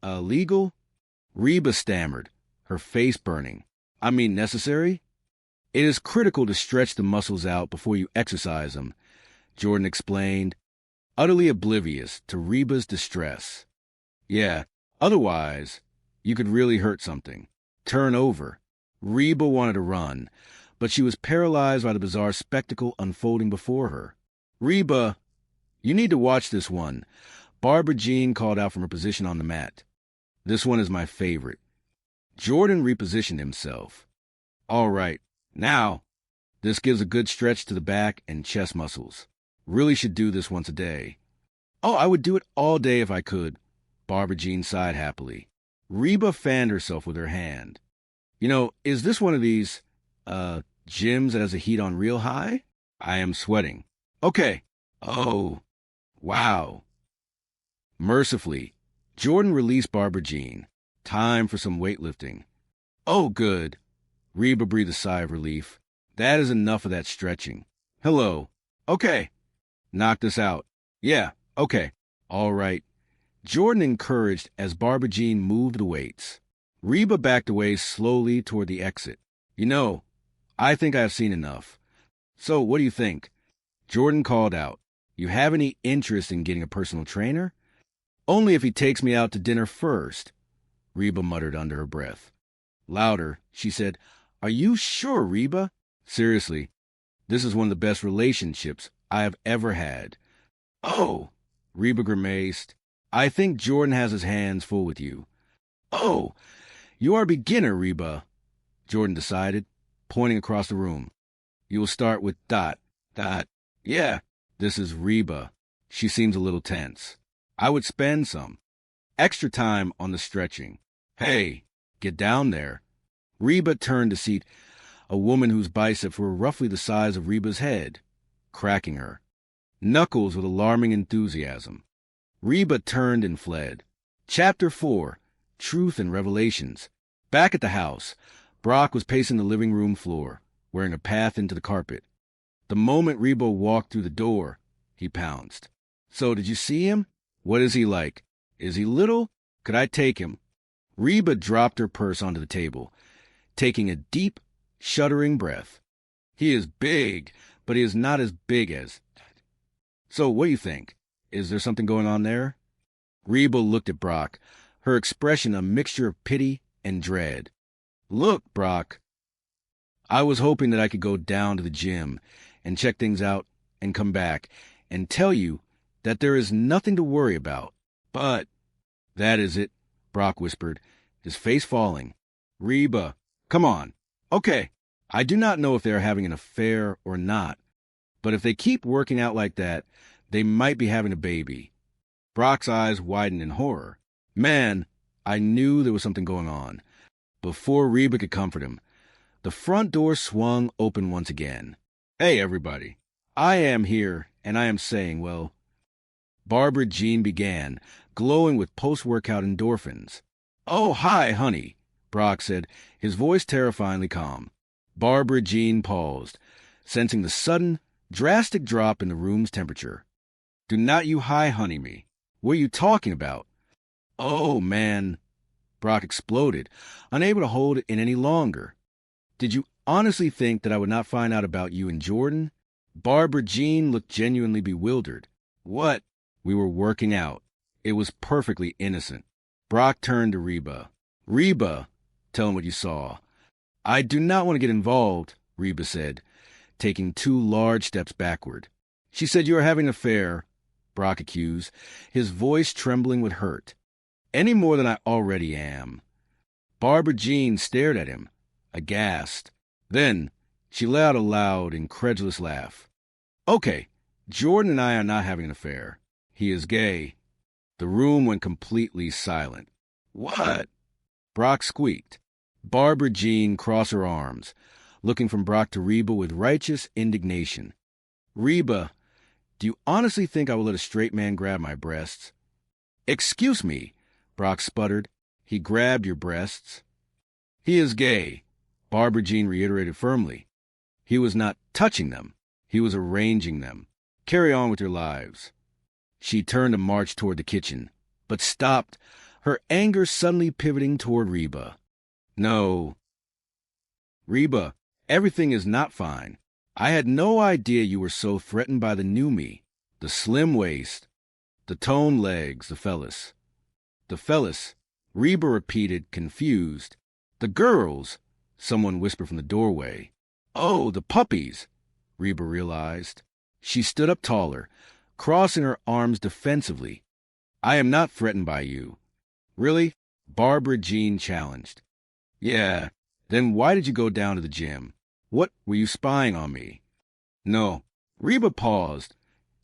illegal? Reba stammered, her face burning. I mean necessary? It is critical to stretch the muscles out before you exercise them, Jordan explained, utterly oblivious to Reba's distress. Yeah, otherwise, you could really hurt something. Turn over. Reba wanted to run, but she was paralyzed by the bizarre spectacle unfolding before her. Reba, you need to watch this one, Barbara Jean called out from her position on the mat. This one is my favorite. Jordan repositioned himself. All right, now, this gives a good stretch to the back and chest muscles. Really should do this once a day. Oh, I would do it all day if I could, Barbara Jean sighed happily. Reba fanned herself with her hand. You know, is this one of these, gyms that has the heat on real high? I am sweating. Okay. Oh, wow. Mercifully, Jordan released Barbara Jean. Time for some weightlifting. Oh, good. Reba breathed a sigh of relief. That is enough of that stretching. Hello. Okay. Knock this out. Yeah, okay. All right. Jordan encouraged as Barbara Jean moved the weights. Reba backed away slowly toward the exit. You know, I think I have seen enough. So, what do you think? Jordan called out. You have any interest in getting a personal trainer? Only if he takes me out to dinner first, Reba muttered under her breath. Louder, she said, Are you sure, Reba? Seriously, this is one of the best relationships I have ever had. Oh, Reba grimaced. I think Jordan has his hands full with you. Oh, you are a beginner, Reba, Jordan decided, pointing across the room. You will start with Dot. Yeah, this is Reba. She seems a little tense. I would spend some extra time on the stretching. Hey, get down there. Reba turned to seat a woman whose biceps were roughly the size of Reba's head, cracking her. Knuckles with alarming enthusiasm. Reba turned and fled. Chapter 4, Truth and Revelations. Back at the house, Brock was pacing the living room floor, wearing a path into the carpet. The moment Reba walked through the door, he pounced. So, did you see him? What is he like? Is he little? Could I take him? Reba dropped her purse onto the table, taking a deep, shuddering breath. He is big, but he is not as big as... So, what do you think? Is there something going on there? Reba looked at Brock, her expression a mixture of pity and dread. Look, Brock. I was hoping that I could go down to the gym and check things out and come back and tell you that there is nothing to worry about. But that is it, Brock whispered, his face falling. Reba, come on. Okay, I do not know if they are having an affair or not, but if they keep working out like that, they might be having a baby. Brock's eyes widened in horror. Man, I knew there was something going on. Before Reba could comfort him, the front door swung open once again. Hey, everybody. I am here, and I am saying, well... Barbara Jean began, glowing with post-workout endorphins. Oh, hi, honey, Brock said, his voice terrifyingly calm. Barbara Jean paused, sensing the sudden, drastic drop in the room's temperature. Do not you hi, honey me. What are you talking about? Oh, man, Brock exploded, unable to hold it in any longer. Did you honestly think that I would not find out about you and Jordan? Barbara Jean looked genuinely bewildered. What? We were working out. It was perfectly innocent. Brock turned to Reba. Reba, tell him what you saw. I do not want to get involved, Reba said, taking 2 large steps backward. She said you are having an affair, Brock accused, his voice trembling with hurt. Any more than I already am. Barbara Jean stared at him, aghast. Then she let out a loud, incredulous laugh. Okay, Jordan and I are not having an affair. He is gay. The room went completely silent. What? Brock squeaked. Barbara Jean crossed her arms, looking from Brock to Reba with righteous indignation. Reba, do you honestly think I will let a straight man grab my breasts? Excuse me, Brock sputtered. He grabbed your breasts. He is gay, Barbara Jean reiterated firmly. He was not touching them. He was arranging them. Carry on with your lives. She turned to march toward the kitchen, but stopped, her anger suddenly pivoting toward Reba. No. Reba, everything is not fine. I had no idea you were so threatened by the new me. The slim waist, the toned legs, the fellas. The fellas, Reba repeated, confused. The girls, someone whispered from the doorway. Oh, the puppies, Reba realized. She stood up taller, crossing her arms defensively. I am not threatened by you. Really? Barbara Jean challenged. Yeah, then why did you go down to the gym? What, were you spying on me? No. Reba paused,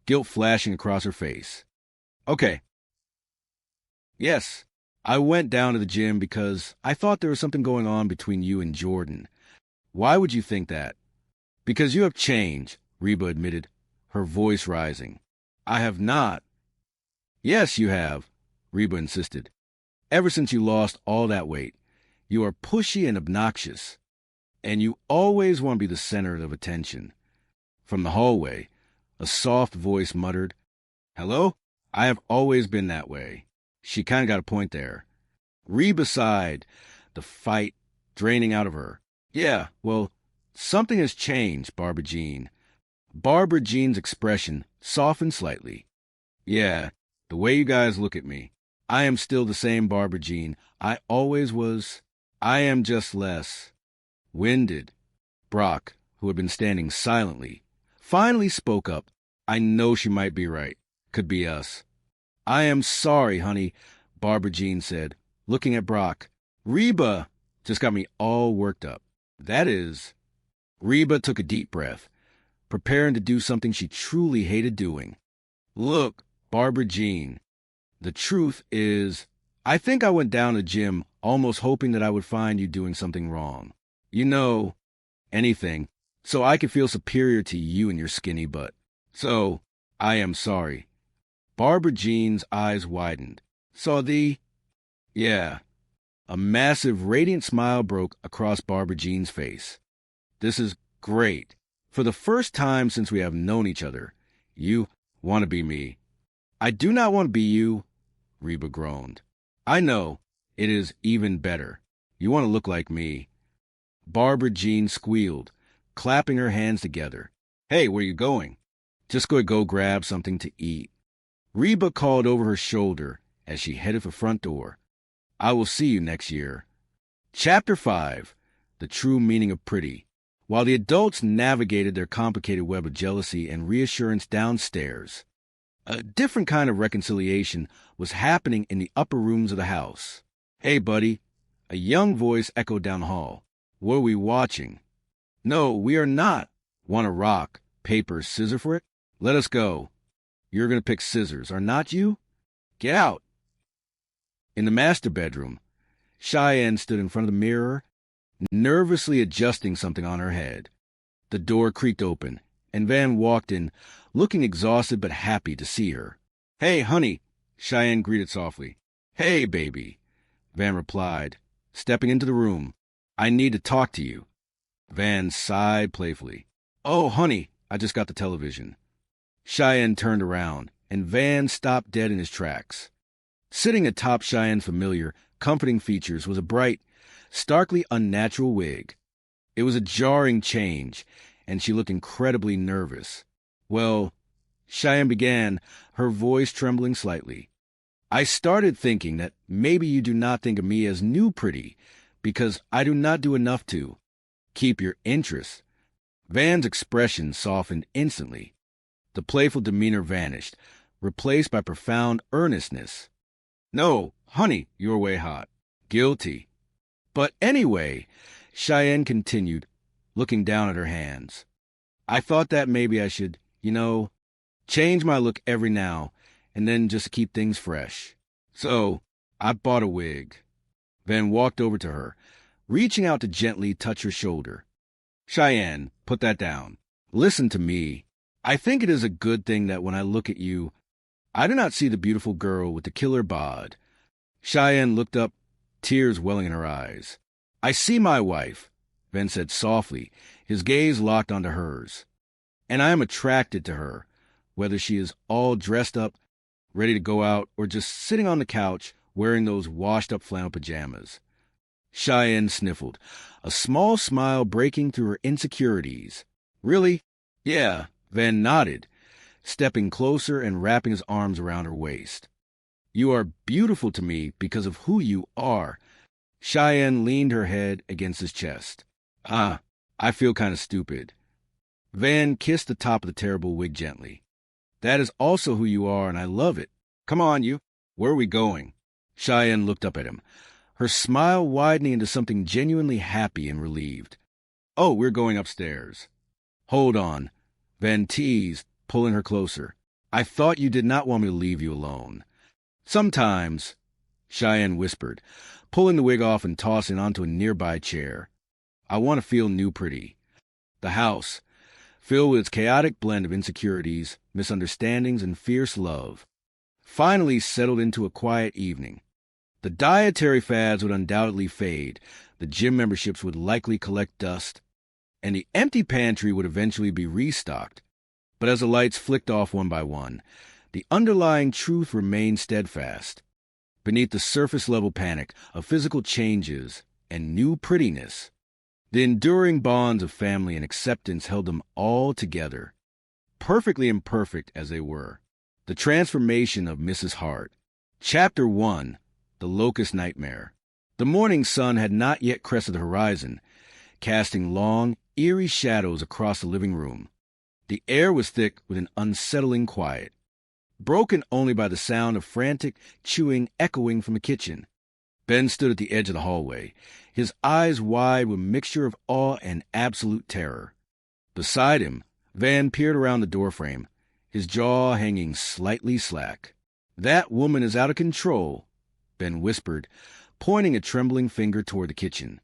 guilt flashing across her face. Okay. Yes, I went down to the gym because I thought there was something going on between you and Jordan. Why would you think that? Because you have changed, Reba admitted, her voice rising. I have not. Yes, you have, Reba insisted. Ever since you lost all that weight, you are pushy and obnoxious, and you always want to be the center of attention. From the hallway, a soft voice muttered, Hello? I have always been that way. She kind of got a point there. Reba sighed, the fight draining out of her. Yeah, well, something has changed, Barbara Jean. Barbara Jean's expression softened slightly. Yeah, the way you guys look at me. I am still the same Barbara Jean I always was. I am just less winded. Brock, who had been standing silently, finally spoke up. I know she might be right. Could be us. I am sorry, honey, Barbara Jean said, looking at Brock. Reba just got me all worked up. That is... Reba took a deep breath, preparing to do something she truly hated doing. Look, Barbara Jean, the truth is, I think I went down to the gym almost hoping that I would find you doing something wrong. You know, anything, so I could feel superior to you and your skinny butt. So, I am sorry. Barbara Jean's eyes widened. Saw the... Yeah. A massive, radiant smile broke across Barbara Jean's face. This is great. For the first time since we have known each other, you want to be me. I do not want to be you, Reba groaned. I know. It is even better. You want to look like me. Barbara Jean squealed, clapping her hands together. Hey, where you going? Just go grab something to eat. Reba called over her shoulder as she headed for the front door. I will see you next year. Chapter 5, The True Meaning of Pretty. While the adults navigated their complicated web of jealousy and reassurance downstairs, a different kind of reconciliation was happening in the upper rooms of the house. Hey, buddy, a young voice echoed down the hall. What are we watching? No, we are not. Want a rock, paper, scissor for it? Let us go. You're going to pick scissors, are not you? Get out. In the master bedroom, Cheyenne stood in front of the mirror, nervously adjusting something on her head. The door creaked open, and Van walked in, looking exhausted but happy to see her. Hey, honey, Cheyenne greeted softly. Hey, baby, Van replied, stepping into the room. I need to talk to you. Van sighed playfully. Oh, honey, I just got the television. Cheyenne turned around, and Van stopped dead in his tracks. Sitting atop Cheyenne's familiar, comforting features was a bright, starkly unnatural wig. It was a jarring change, and she looked incredibly nervous. Well, Cheyenne began, her voice trembling slightly. I started thinking that maybe you do not think of me as new pretty, because I do not do enough to keep your interest. Van's expression softened instantly. The playful demeanor vanished, replaced by profound earnestness. No, honey, you're way hot. Guilty. But anyway, Cheyenne continued, looking down at her hands. I thought that maybe I should, change my look every now and then just to keep things fresh. So, I bought a wig. Van walked over to her, reaching out to gently touch her shoulder. Cheyenne, put that down. Listen to me. I think it is a good thing that when I look at you, I do not see the beautiful girl with the killer bod. Cheyenne looked up, tears welling in her eyes. I see my wife, Ben said softly, his gaze locked onto hers. And I am attracted to her, whether she is all dressed up, ready to go out, or just sitting on the couch wearing those washed-up flannel pajamas. Cheyenne sniffled, a small smile breaking through her insecurities. Really? Yeah, Van nodded, stepping closer and wrapping his arms around her waist. You are beautiful to me because of who you are. Cheyenne leaned her head against his chest. I feel kind of stupid. Van kissed the top of the terrible wig gently. That is also who you are, and I love it. Come on, you. Where are we going? Cheyenne looked up at him, her smile widening into something genuinely happy and relieved. Oh, we're going upstairs. Hold on. Van teased, pulling her closer. I thought you did not want me to leave you alone. Sometimes, Cheyenne whispered, pulling the wig off and tossing onto a nearby chair. I want to feel new pretty. The house, filled with its chaotic blend of insecurities, misunderstandings, and fierce love, finally settled into a quiet evening. The dietary fads would undoubtedly fade, the gym memberships would likely collect dust, and the empty pantry would eventually be restocked. But as the lights flicked off one by one, the underlying truth remained steadfast. Beneath the surface-level panic of physical changes and new prettiness, the enduring bonds of family and acceptance held them all together, perfectly imperfect as they were. The transformation of Mrs. Hart. Chapter 1. The Locust Nightmare. The morning sun had not yet crested the horizon, casting long, eerie shadows across the living room. The air was thick with an unsettling quiet, broken only by the sound of frantic chewing echoing from the kitchen. Ben stood at the edge of the hallway, his eyes wide with a mixture of awe and absolute terror. Beside him, Van peered around the doorframe, his jaw hanging slightly slack. That woman is out of control, Ben whispered, pointing a trembling finger toward the kitchen.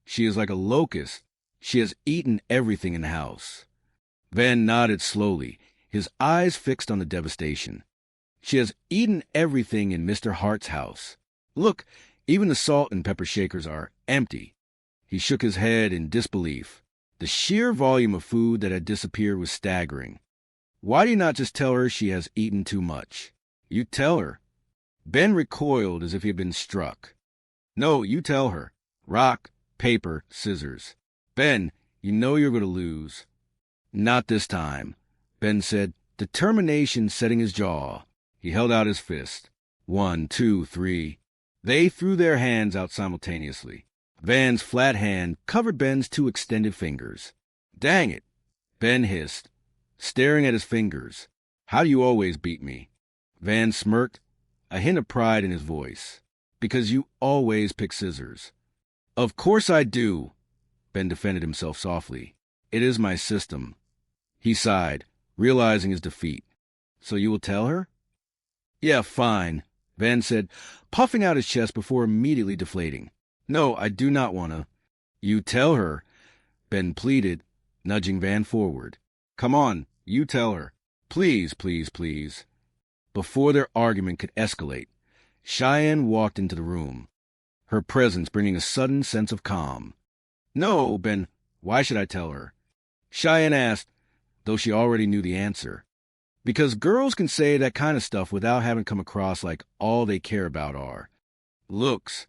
She is like a locust. She has eaten everything in the house. Van nodded slowly, his eyes fixed on the devastation. She has eaten everything in Mr. Hart's house. Look, even the salt and pepper shakers are empty. He shook his head in disbelief. The sheer volume of food that had disappeared was staggering. Why do you not just tell her she has eaten too much? You tell her. Ben recoiled as if he had been struck. No, you tell her. Rock, paper, scissors. Ben, you know you're going to lose. Not this time, Ben said, determination setting his jaw. He held out his fist. 1, 2, 3. They threw their hands out simultaneously. Van's flat hand covered Ben's 2 extended fingers. Dang it, Ben hissed, staring at his fingers. How do you always beat me? Van smirked, a hint of pride in his voice. Because you always pick scissors. Of course I do, Ben defended himself softly. It is my system. He sighed, realizing his defeat. So you will tell her? Yeah, fine, Van said, puffing out his chest before immediately deflating. No, I do not want to. You tell her, Ben pleaded, nudging Van forward. Come on, you tell her. Please, please, please. Before their argument could escalate, Cheyenne walked into the room, her presence bringing a sudden sense of calm. No, Ben, why should I tell her? Cheyenne asked, though she already knew the answer. Because girls can say that kind of stuff without having come across like all they care about are looks.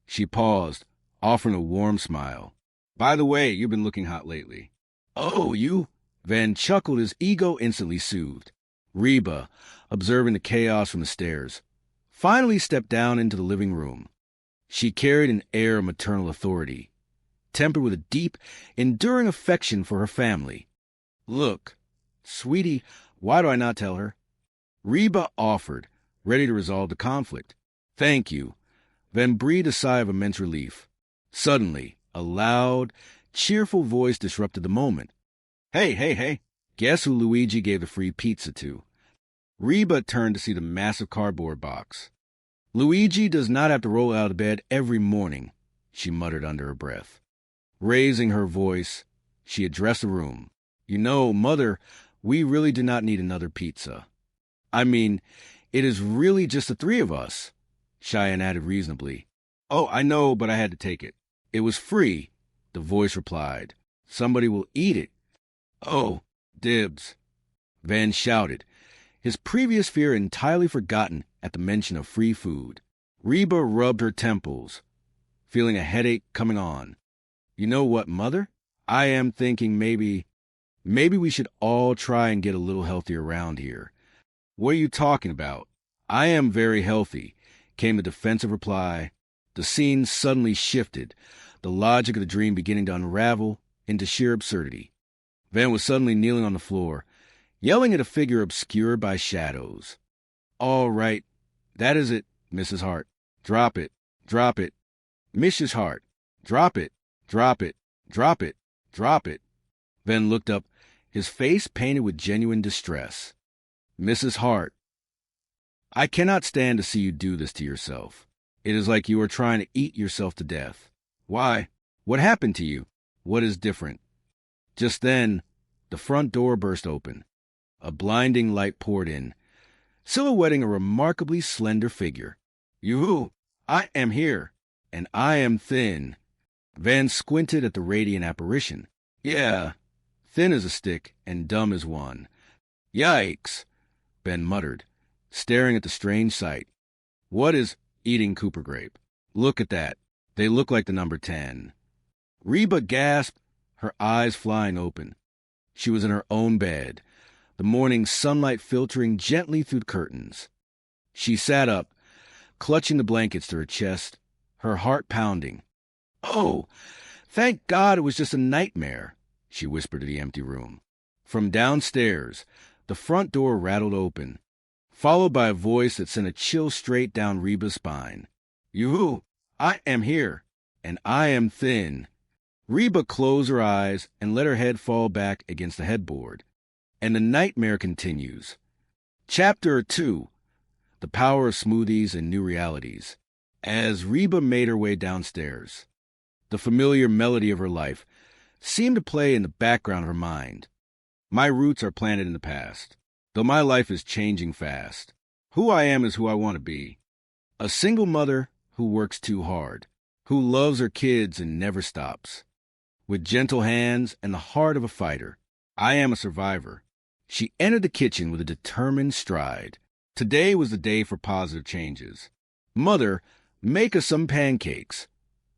She paused, offering a warm smile. By the way, you've been looking hot lately. Oh, you? Van chuckled, his ego instantly soothed. Reba, observing the chaos from the stairs, finally stepped down into the living room. She carried an air of maternal authority, tempered with a deep, enduring affection for her family. Look, sweetie, why do I not tell her? Reba offered, ready to resolve the conflict. Thank you. Van breathed a sigh of immense relief. Suddenly, a loud, cheerful voice disrupted the moment. Hey, hey, hey, guess who Luigi gave the free pizza to? Reba turned to see the massive cardboard box. Luigi does not have to roll out of bed every morning, she muttered under her breath. Raising her voice, she addressed the room. You know, Mother, we really do not need another pizza. I mean, it is really just the three of us, Cheyenne added reasonably. Oh, I know, but I had to take it. It was free, the voice replied. Somebody will eat it. Oh, dibs, Van shouted, his previous fear entirely forgotten at the mention of free food. Reba rubbed her temples, feeling a headache coming on. You know what, Mother? I am thinking maybe we should all try and get a little healthier around here. What are you talking about? I am very healthy, came the defensive reply. The scene suddenly shifted, the logic of the dream beginning to unravel into sheer absurdity. Van was suddenly kneeling on the floor, yelling at a figure obscured by shadows. All right, that is it, Mrs. Hart. Drop it, drop it. Mrs. Hart, drop it, drop it, drop it, drop it. Van looked up, his face painted with genuine distress. Mrs. Hart, I cannot stand to see you do this to yourself. It is like you are trying to eat yourself to death. Why? What happened to you? What is different? Just then, the front door burst open. A blinding light poured in, silhouetting a remarkably slender figure. Yoo-hoo! I am here, and I am thin. Van squinted at the radiant apparition. Yeah, thin as a stick and dumb as one. Yikes, Ben muttered, staring at the strange sight. What is eating Cooper grape? Look at that. They look like the number 10. Reba gasped, her eyes flying open. She was in her own bed, the morning sunlight filtering gently through the curtains. She sat up, clutching the blankets to her chest, her heart pounding. Oh, thank God it was just a nightmare, she whispered to the empty room. From downstairs, the front door rattled open, followed by a voice that sent a chill straight down Reba's spine. Yoo-hoo! I am here, and I am thin. Reba closed her eyes and let her head fall back against the headboard. And the nightmare continues. Chapter 2. The Power of Smoothies and New Realities. As Reba made her way downstairs, the familiar melody of her life seemed to play in the background of her mind. My roots are planted in the past, though my life is changing fast. Who I am is who I want to be. A single mother who works too hard, who loves her kids and never stops. With gentle hands and the heart of a fighter, I am a survivor. She entered the kitchen with a determined stride. Today was the day for positive changes. Mother, make us some pancakes,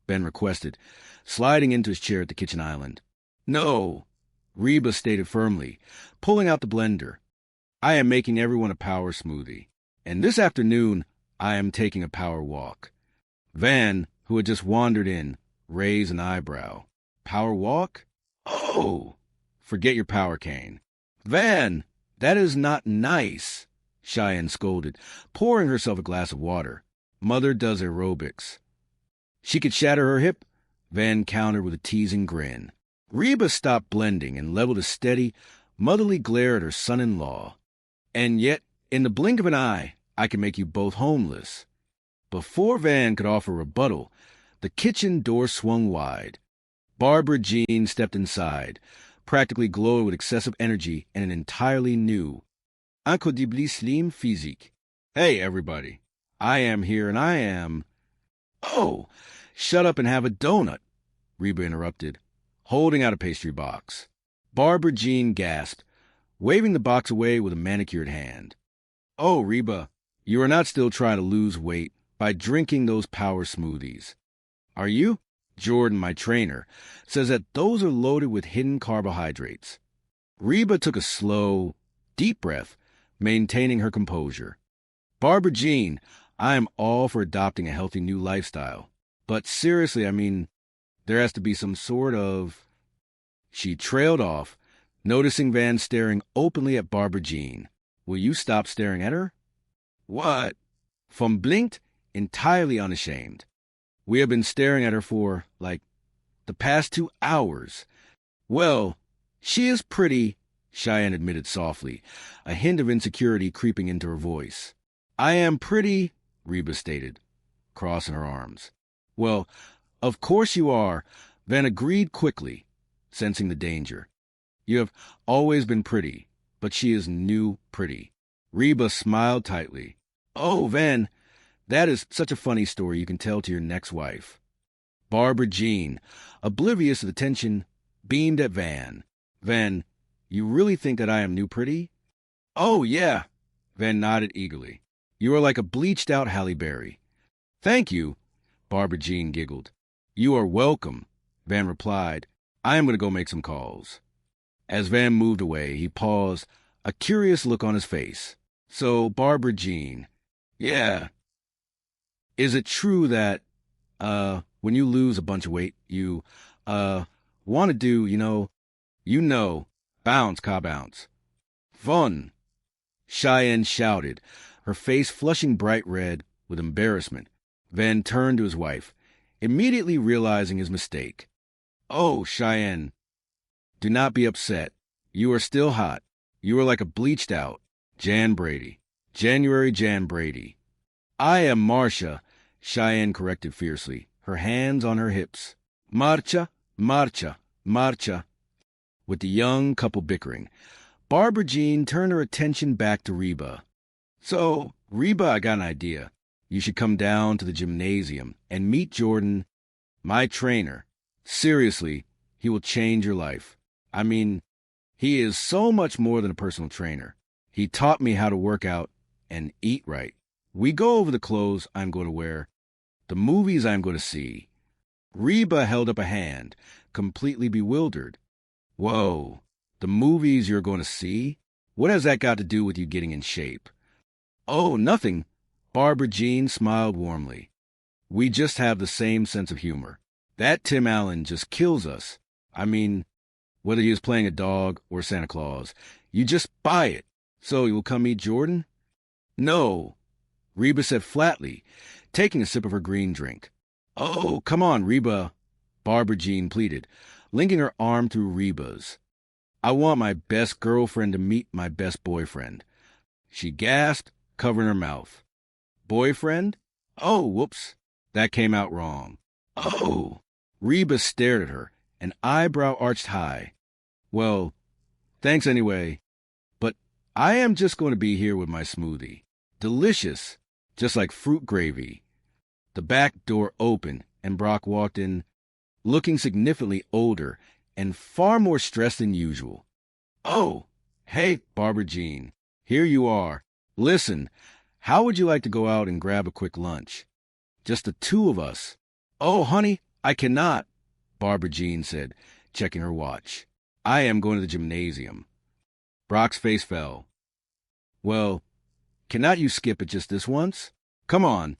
Ben requested, sliding into his chair at the kitchen island. No, Reba stated firmly, pulling out the blender. I am making everyone a power smoothie, and this afternoon I am taking a power walk. Van, who had just wandered in, raised an eyebrow. Power walk? Oh, forget your power cane. Van, that is not nice, Cheyenne scolded, pouring herself a glass of water. Mother does aerobics. She could shatter her hip, Van countered with a teasing grin. Reba stopped blending and leveled a steady, motherly glare at her son-in-law. And yet, in the blink of an eye, I can make you both homeless. Before Van could offer rebuttal, the kitchen door swung wide. Barbara Jean stepped inside, practically glowing with excessive energy and an entirely new, incredibly slim physique. Hey, everybody. I am here and I am... Oh, shut up and have a donut, Reba interrupted, holding out a pastry box. Barbara Jean gasped, waving the box away with a manicured hand. Oh, Reba, you are not still trying to lose weight by drinking those power smoothies, are you? Jordan, my trainer, says that those are loaded with hidden carbohydrates. Reba took a slow, deep breath, maintaining her composure. Barbara Jean, I am all for adopting a healthy new lifestyle. But seriously, I mean, there has to be some sort of... She trailed off, noticing Van staring openly at Barbara Jean. Will you stop staring at her? What? From blinked, entirely unashamed. We have been staring at her for, like, the past 2 hours. Well, she is pretty, Cheyenne admitted softly, a hint of insecurity creeping into her voice. I am pretty, Reba stated, crossing her arms. Well, of course you are, Van agreed quickly, sensing the danger. You have always been pretty, but she is new pretty. Reba smiled tightly. Oh, Van, that is such a funny story you can tell to your next wife. Barbara Jean, oblivious of the tension, beamed at Van. Van, you really think that I am new pretty? Oh, yeah. Van nodded eagerly. You are like a bleached-out Halle Berry. Thank you, Barbara Jean giggled. You are welcome, Van replied. I am going to go make some calls. As Van moved away, he paused, a curious look on his face. So, Barbara Jean, yeah. Is it true that, when you lose a bunch of weight, you, want to do, bounce, ka bounce. Fun. Cheyenne shouted, her face flushing bright red with embarrassment. Van turned to his wife, immediately realizing his mistake. Oh, Cheyenne, do not be upset. You are still hot. You are like a bleached-out Jan Brady. January Jan Brady. I am Marcia, Cheyenne corrected fiercely, her hands on her hips. Marcia, Marcia, Marcia. With the young couple bickering, Barbara Jean turned her attention back to Reba. So, Reba, I got an idea. You should come down to the gymnasium and meet Jordan, my trainer. Seriously, he will change your life. I mean, he is so much more than a personal trainer. He taught me how to work out and eat right. We go over the clothes I'm going to wear, the movies I'm going to see. Reba held up a hand, completely bewildered. Whoa, the movies you're going to see? What has that got to do with you getting in shape? Oh, nothing. Barbara Jean smiled warmly. We just have the same sense of humor. That Tim Allen just kills us. I mean, whether he is playing a dog or Santa Claus, you just buy it. So you will come meet Jordan? No, Reba said flatly, taking a sip of her green drink. Oh, come on, Reba, Barbara Jean pleaded, linking her arm through Reba's. I want my best girlfriend to meet my best boyfriend. She gasped, covering her mouth. Boyfriend? Oh, whoops. That came out wrong. Oh. Reba stared at her, an eyebrow arched high. Well, thanks anyway. But I am just going to be here with my smoothie. Delicious, just like fruit gravy. The back door opened, and Brock walked in, looking significantly older and far more stressed than usual. Oh, hey, Barbara Jean. Here you are. Listen, how would you like to go out and grab a quick lunch? Just the two of us. Oh, honey, I cannot, Barbara Jean said, checking her watch. I am going to the gymnasium. Brock's face fell. Well, cannot you skip it just this once? Come on.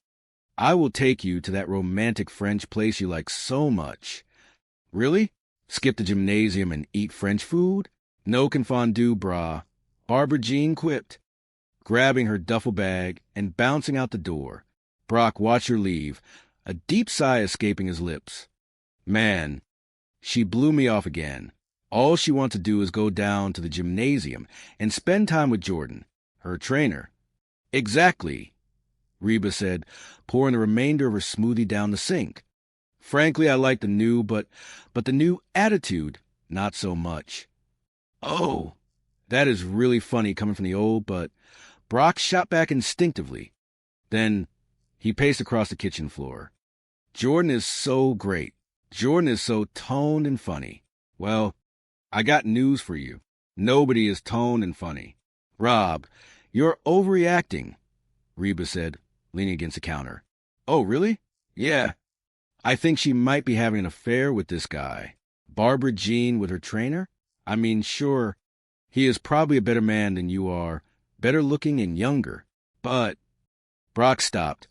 I will take you to that romantic French place you like so much. Really? Skip the gymnasium and eat French food? No confondu, brah. Barbara Jean quipped, grabbing her duffel bag and bouncing out the door. Brock watched her leave, a deep sigh escaping his lips. Man, she blew me off again. All she wants to do is go down to the gymnasium and spend time with Jordan, her trainer. Exactly, Reba said, pouring the remainder of her smoothie down the sink. Frankly, I like the new, but the new attitude, not so much. Oh, that is really funny coming from the old, but Brock shot back instinctively. Then he paced across the kitchen floor. Jordan is so great. Jordan is so toned and funny. Well, I got news for you. Nobody is toned and funny. Rob, you're overreacting, Reba said, leaning against the counter. Oh, really? Yeah. I think she might be having an affair with this guy. Barbara Jean with her trainer? I mean, sure, he is probably a better man than you are, better looking and younger. But Brock stopped,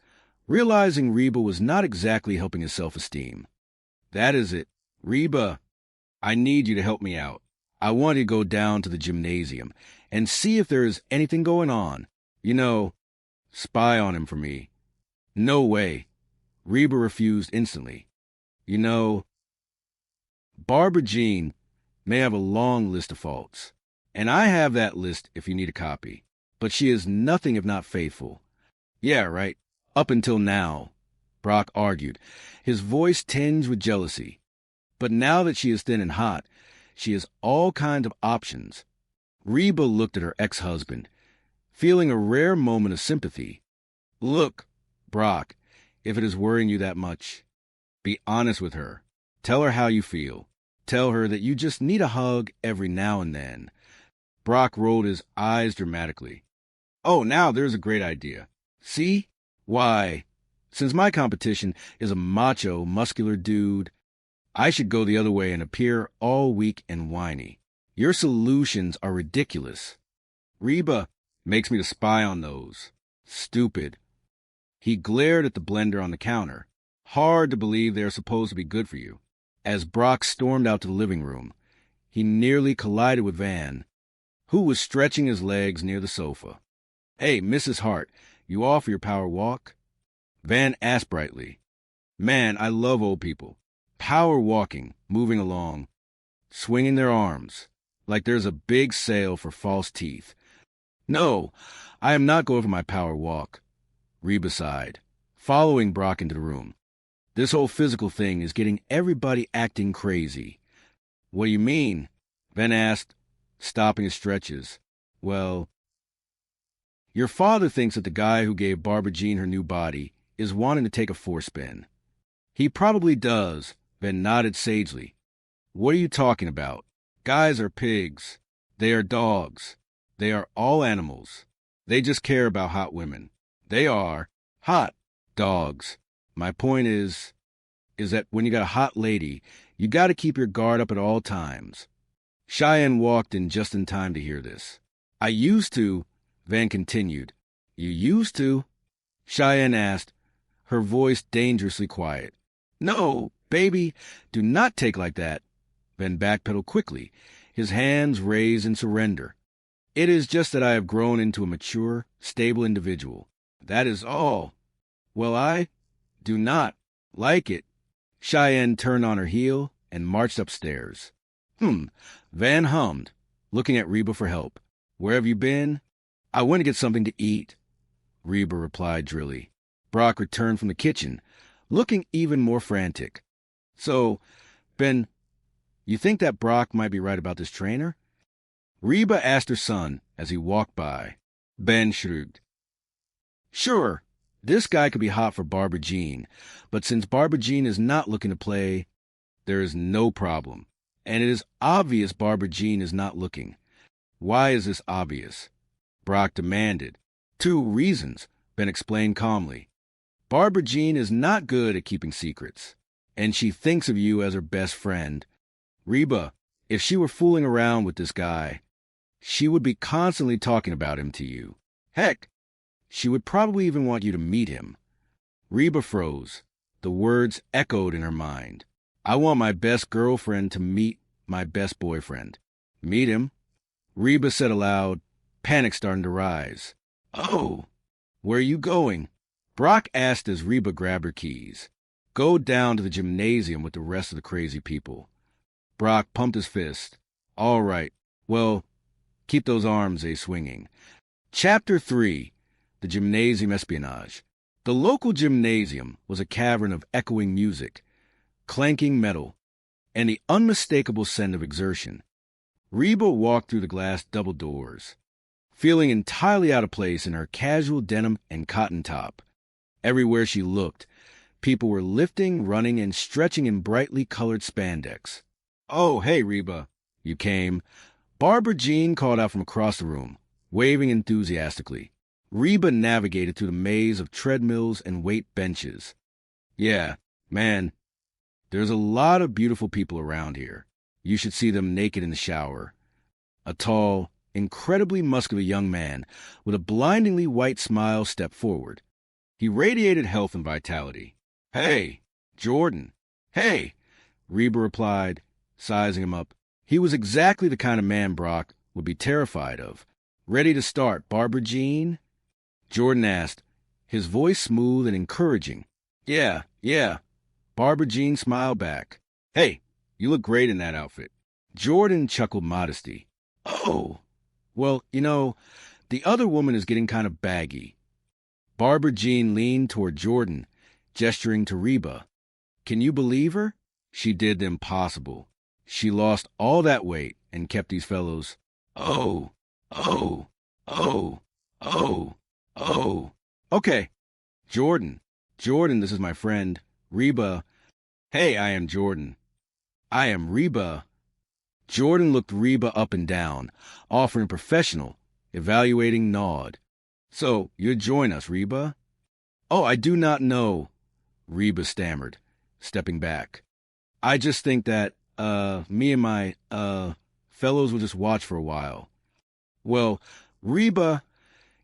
realizing Reba was not exactly helping his self-esteem. That is it. Reba, I need you to help me out. I want you to go down to the gymnasium and see if there is anything going on. You know, spy on him for me. No way, Reba refused instantly. You know, Barbara Jean may have a long list of faults, and I have that list if you need a copy, but she is nothing if not faithful. Yeah, right. Up until now, Brock argued, his voice tinged with jealousy. But now that she is thin and hot, she has all kinds of options. Reba looked at her ex-husband, feeling a rare moment of sympathy. Look, Brock, if it is worrying you that much, be honest with her. Tell her how you feel. Tell her that you just need a hug every now and then. Brock rolled his eyes dramatically. Oh, now there's a great idea. See? Why, since my competition is a macho, muscular dude, I should go the other way and appear all weak and whiny. Your solutions are ridiculous. Reba makes me to spy on those. Stupid. He glared at the blender on the counter. Hard to believe they are supposed to be good for you. As Brock stormed out to the living room, he nearly collided with Van, who was stretching his legs near the sofa. Hey, Mrs. Hart, you off for your power walk? Van asked brightly. Man, I love old people. Power walking, moving along, swinging their arms, like there's a big sale for false teeth. No, I am not going for my power walk. Reba sighed, following Brock into the room. This whole physical thing is getting everybody acting crazy. What do you mean? Van asked, stopping his stretches. Well, your father thinks that the guy who gave Barbara Jean her new body is wanting to take a forespin. He probably does, Van nodded sagely. What are you talking about? Guys are pigs. They are dogs. They are all animals. They just care about hot women. They are hot dogs. My point is that when you got a hot lady, you got to keep your guard up at all times. Cheyenne walked in just in time to hear this. I used to, Van continued. You used to? Cheyenne asked, her voice dangerously quiet. No, baby, do not take like that. Van backpedaled quickly, his hands raised in surrender. It is just that I have grown into a mature, stable individual. That is all. Well, I do not like it. Cheyenne turned on her heel and marched upstairs. Van hummed, looking at Reba for help. Where have you been? I went to get something to eat, Reba replied drily. Brock returned from the kitchen, looking even more frantic. So, Ben, you think that Brock might be right about this trainer? Reba asked her son as he walked by. Ben shrugged. Sure, this guy could be hot for Barbara Jean, but since Barbara Jean is not looking to play, there is no problem. And it is obvious Barbara Jean is not looking. Why is this obvious? Brock demanded. 2 reasons, Ben explained calmly. Barbara Jean is not good at keeping secrets, and she thinks of you as her best friend. Reba, if she were fooling around with this guy, she would be constantly talking about him to you. Heck, she would probably even want you to meet him. Reba froze. The words echoed in her mind. I want my best girlfriend to meet my best boyfriend. Meet him? Reba said aloud, panic starting to rise. Oh, where are you going? Brock asked as Reba grabbed her keys. Go down to the gymnasium with the rest of the crazy people. Brock pumped his fist. All right. Well, keep those arms a-swinging. Chapter 3, The Gymnasium Espionage. The local gymnasium was a cavern of echoing music, clanking metal, and the unmistakable scent of exertion. Reba walked through the glass double doors, feeling entirely out of place in her casual denim and cotton top. Everywhere she looked, people were lifting, running, and stretching in brightly colored spandex. Oh, hey, Reba. You came. Barbara Jean called out from across the room, waving enthusiastically. Reba navigated through the maze of treadmills and weight benches. Yeah, man, there's a lot of beautiful people around here. You should see them naked in the shower. A tall, incredibly muscular young man with a blindingly white smile stepped forward. He radiated health and vitality. Hey, Jordan. Hey, Reba replied, sizing him up. He was exactly the kind of man Brock would be terrified of. Ready to start, Barbara Jean? Jordan asked, his voice smooth and encouraging. Yeah, Yeah. Barbara Jean smiled back. Hey, you look great in that outfit. Jordan chuckled modesty. Oh, well, the other woman is getting kind of baggy. Barbara Jean leaned toward Jordan, gesturing to Reba. Can you believe her? She did the impossible. She lost all that weight and kept these fellows, oh. Okay, Jordan, this is my friend, Reba. Hey, I am Jordan. I am Reba. Jordan looked Reba up and down, offering professional, evaluating nod. So, you'd join us, Reba? Oh, I do not know, Reba stammered, stepping back. I just think that, me and my, fellows will just watch for a while. Well, Reba,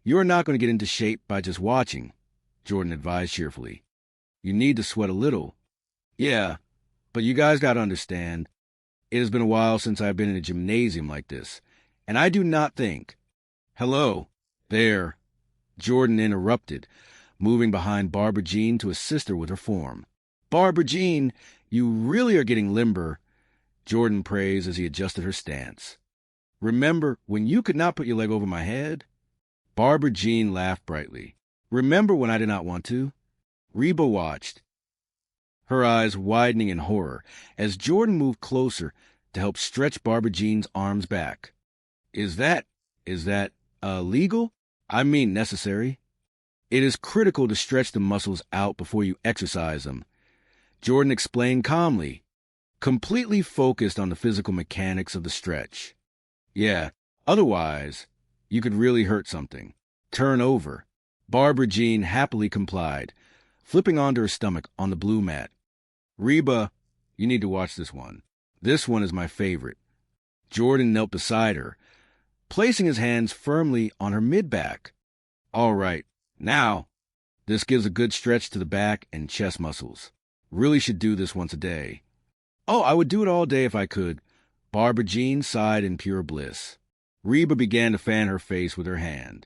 you're not going to get into shape by just watching, Jordan advised cheerfully. You need to sweat a little. Yeah, but you guys got to understand, it has been a while since I've been in a gymnasium like this, and I do not think... Hello, there, Jordan interrupted, moving behind Barbara Jean to assist her with her form. Barbara Jean, you really are getting limber, Jordan praised as he adjusted her stance. Remember when you could not put your leg over my head? Barbara Jean laughed brightly. Remember when I did not want to? Reba watched, her eyes widening in horror as Jordan moved closer to help stretch Barbara Jean's arms back. Is that legal? I mean necessary. It is critical to stretch the muscles out before you exercise them, Jordan explained calmly, completely focused on the physical mechanics of the stretch. Yeah, otherwise, you could really hurt something. Turn over. Barbara Jean happily complied, flipping onto her stomach on the blue mat. Reba, you need to watch this one. This one is my favorite. Jordan knelt beside her, placing his hands firmly on her mid-back. All right, now, this gives a good stretch to the back and chest muscles. Really should do this once a day. Oh, I would do it all day if I could. Barbara Jean sighed in pure bliss. Reba began to fan her face with her hand.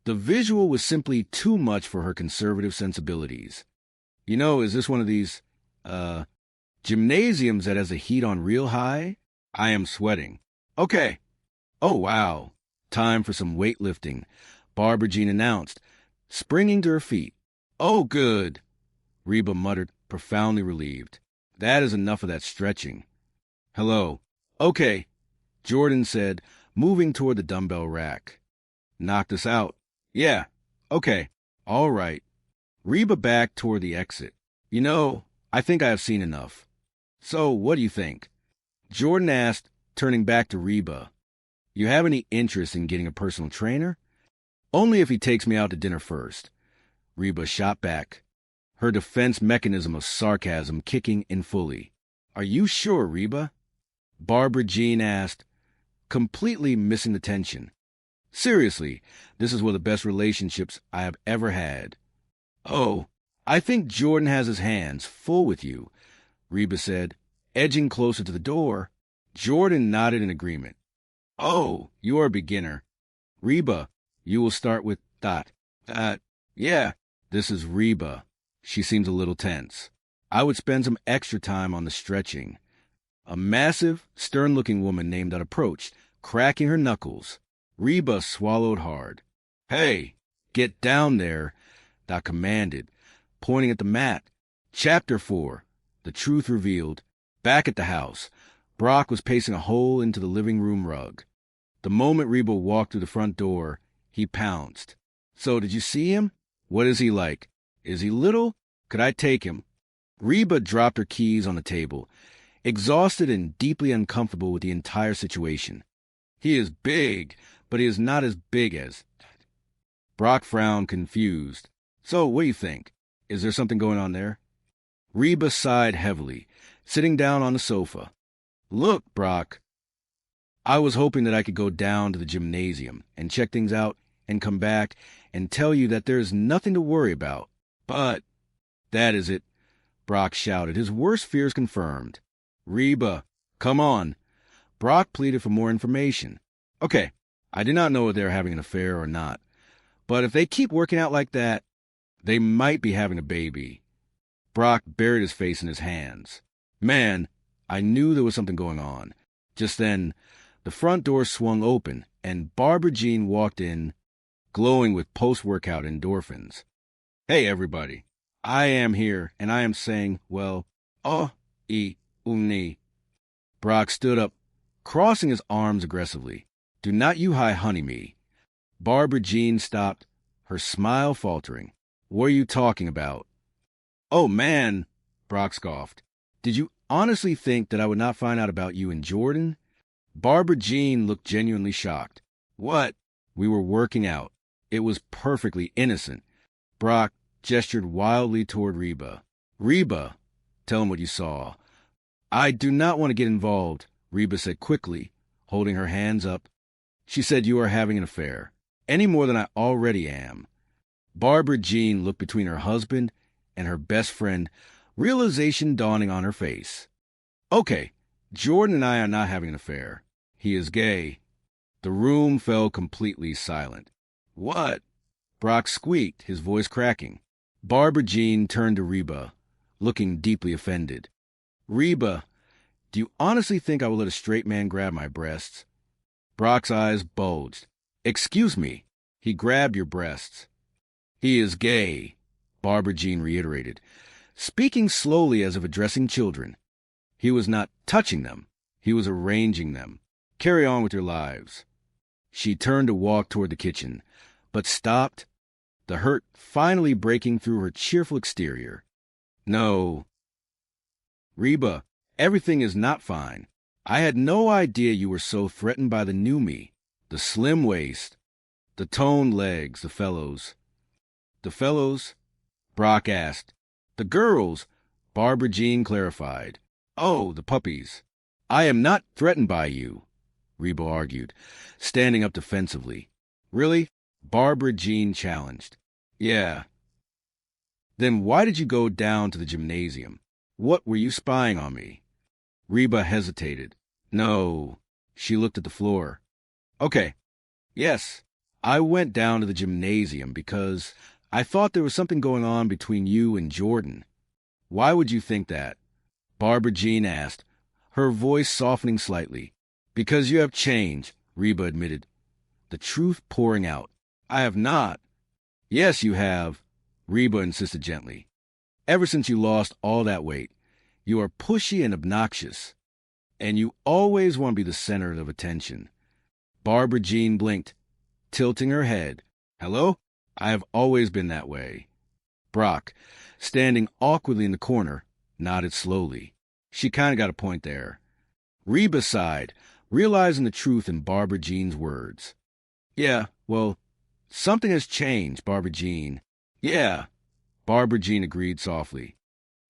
The visual was simply too much for her conservative sensibilities. Is this one of these, gymnasiums that has the heat on real high? I am sweating. Okay. Oh, wow. Time for some weightlifting, Barbara Jean announced, springing to her feet. Oh, good. Reba muttered, profoundly relieved. That is enough of that stretching. Hello. Okay, Jordan said, moving toward the dumbbell rack. Knock this out. Yeah. Okay. All right. Reba backed toward the exit. I think I have seen enough. So, what do you think? Jordan asked, turning back to Reba. You have any interest in getting a personal trainer? Only if he takes me out to dinner first. Reba shot back, her defense mechanism of sarcasm kicking in fully. Are you sure, Reba? Barbara Jean asked, completely missing the tension. Seriously, this is one of the best relationships I have ever had. Oh, I think Jordan has his hands full with you, Reba said, edging closer to the door. Jordan nodded in agreement. Oh, you are a beginner. Reba, you will start with that. Yeah, this is Reba. She seems a little tense. I would spend some extra time on the stretching. A massive, stern-looking woman named Dot approached, cracking her knuckles. Reba swallowed hard. Hey, get down there, Dot commanded, pointing at the mat. Chapter 4, The Truth Revealed. Back at the house, Brock was pacing a hole into the living room rug. The moment Reba walked through the front door, he pounced. So, did you see him? What is he like? Is he little? Could I take him? Reba dropped her keys on the table, exhausted and deeply uncomfortable with the entire situation. He is big, but he is not as big as... Brock frowned, confused. So, what do you think? Is there something going on there? Reba sighed heavily, sitting down on the sofa. Look, Brock, I was hoping that I could go down to the gymnasium and check things out and come back and tell you that there is nothing to worry about. But that is it, Brock shouted, his worst fears confirmed. Reba, come on. Brock pleaded for more information. Okay, I do not know if they're having an affair or not, but if they keep working out like that, they might be having a baby. Brock buried his face in his hands. Man, I knew there was something going on. Just then, the front door swung open, and Barbara Jean walked in, glowing with post-workout endorphins. Hey, everybody. I am here, and I am saying, well, uni. Brock stood up, crossing his arms aggressively. Do not you high honey me. Barbara Jean stopped, her smile faltering. What are you talking about? Oh, man, Brock scoffed. Did you honestly think that I would not find out about you and Jordan? Barbara Jean looked genuinely shocked. What? We were working out. It was perfectly innocent. Brock gestured wildly toward Reba. Reba, tell him what you saw. I do not want to get involved, Reba said quickly, holding her hands up. She said you are having an affair, any more than I already am. Barbara Jean looked between her husband and her best friend, realization dawning on her face. Okay, Jordan and I are not having an affair. He is gay. The room fell completely silent. What? Brock squeaked, his voice cracking. Barbara Jean turned to Reba, looking deeply offended. Reba, do you honestly think I will let a straight man grab my breasts? Brock's eyes bulged. Excuse me, he grabbed your breasts. He is gay, Barbara Jean reiterated, speaking slowly as if addressing children. He was not touching them. He was arranging them. Carry on with your lives. She turned to walk toward the kitchen, but stopped, the hurt finally breaking through her cheerful exterior. No. Reba, everything is not fine. I had no idea you were so threatened by the new me, the slim waist, the toned legs, the fellows. The fellows? Brock asked. The girls, Barbara Jean clarified. Oh, the puppies. I am not threatened by you, Reba argued, standing up defensively. Really? Barbara Jean challenged. Yeah. Then why did you go down to the gymnasium? What were you spying on me? Reba hesitated. No. She looked at the floor. Okay. Yes, I went down to the gymnasium because I thought there was something going on between you and Jordan. Why would you think that? Barbara Jean asked, her voice softening slightly. Because you have changed, Reba admitted, the truth pouring out. I have not. Yes, you have, Reba insisted gently. Ever since you lost all that weight, you are pushy and obnoxious, and you always want to be the center of attention. Barbara Jean blinked, tilting her head. Hello? I have always been that way. Brock, standing awkwardly in the corner, nodded slowly. She kind of got a point there. Reba sighed, realizing the truth in Barbara Jean's words. Yeah, well, something has changed, Barbara Jean. Yeah, Barbara Jean agreed softly.